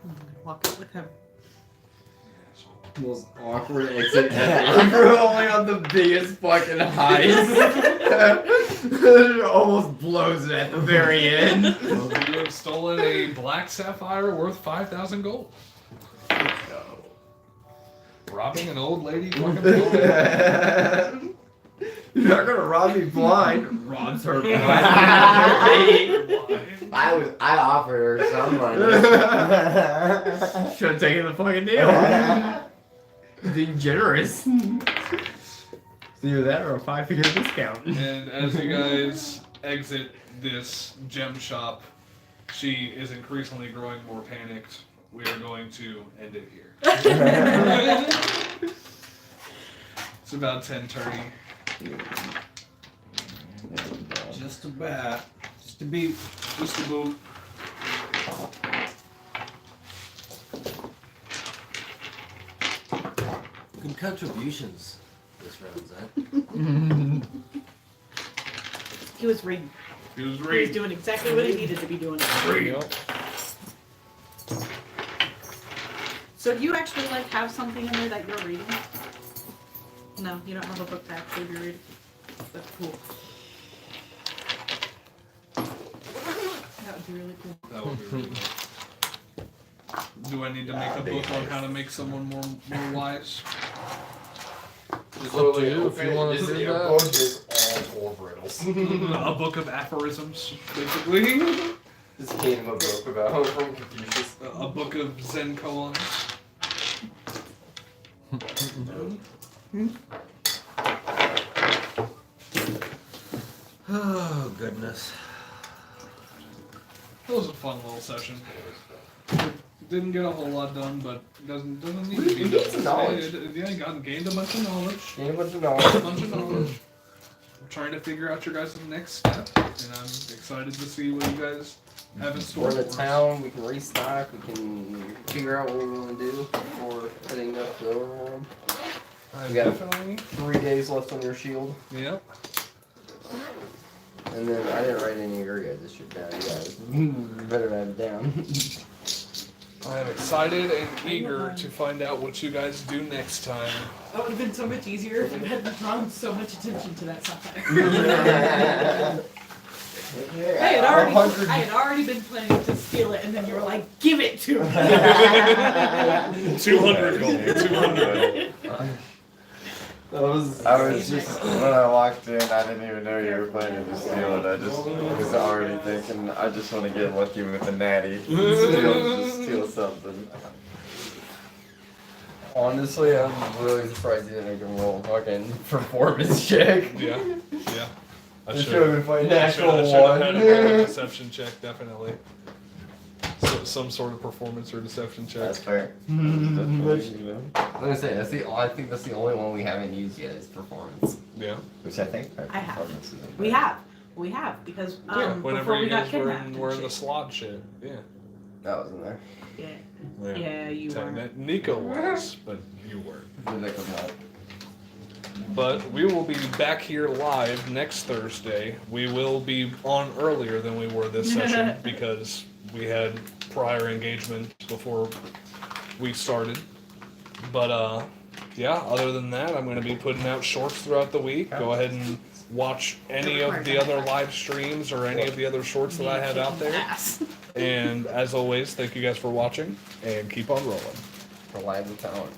I'm gonna walk out with him. So Most awkward exit ever. We're only on the biggest fucking heist. It almost blows it at the very end. You have stolen a black sapphire worth 5,000 gold. Robbing an old lady fucking blind. You're not gonna rob me blind. Robs her blind. I offered her some money. Should have taken the fucking deal. Being generous. It's either that or a 5-figure discount. And as you guys exit this gem shop, she is increasingly growing more panicked. We are going to end it here. It's about 10:30. Just about. Just to be. Just a boot. Good contributions this round, Zach. He was reading. He was He was reading. doing exactly what he needed to be doing. Yep. So do you actually like have something in there that you're reading? No, you don't have a book to actually be reading. That's cool. That would be really cool. That would be really cool. Do I need to make a book on how to make someone more wise? It's up to you if you want to do Your that. book is all full of riddles. A book of aphorisms, basically. This came a book about from Confucius. A book of Zen koans. Oh, goodness. That was a fun little session. Didn't get a whole lot done, but doesn't need to be We done. gained some knowledge. Yeah, gained a bunch of knowledge. Gain a bunch of A knowledge. bunch of knowledge. I'm trying to figure out your guys' next step, and I'm excited to see what you guys have in store. We're in for the us. town, we can restock, we can figure out what we want to do before heading up to the overworld. I We got- definitely. 3 days left on your shield. Yep. And then I didn't write any of your guys' shit down, you guys. Better have it down. I am excited and eager to find out what you guys do next time. That would have been so much easier if you hadn't drawn so much attention to that sapphire. I had already been planning to steal it, and then you were like, "Give it to me." 200 gold. 200. I was just, when I walked in, I didn't even know you were planning to steal it. I just was already thinking, I just want to get lucky with a natty. Steal something. honestly, I'm really surprised you didn't even roll a fucking performance check. Yeah. Yeah. I You should should have been playing I natural should have one. had a deception check, definitely. So, some sort of performance or deception check. That's fair. I think that's the only one we haven't used yet is performance. Yeah. Which I think I have. performance is We have because Yeah. Whenever before we you got guys kidnapped. were in and the shit. slot shit. Yeah. That was in there. Yeah, you were. Nico was, but you weren't. Vivek was not. But we will be back here live next Thursday. We will be on earlier than we were this session because we had prior engagement before we started. But yeah, other than that, I'm going to be putting out shorts throughout the week. Go ahead and watch any of the other live streams or any of the other shorts that I have out there. Ass. And as always, thank you guys for watching and keep on rolling. Reliable talent.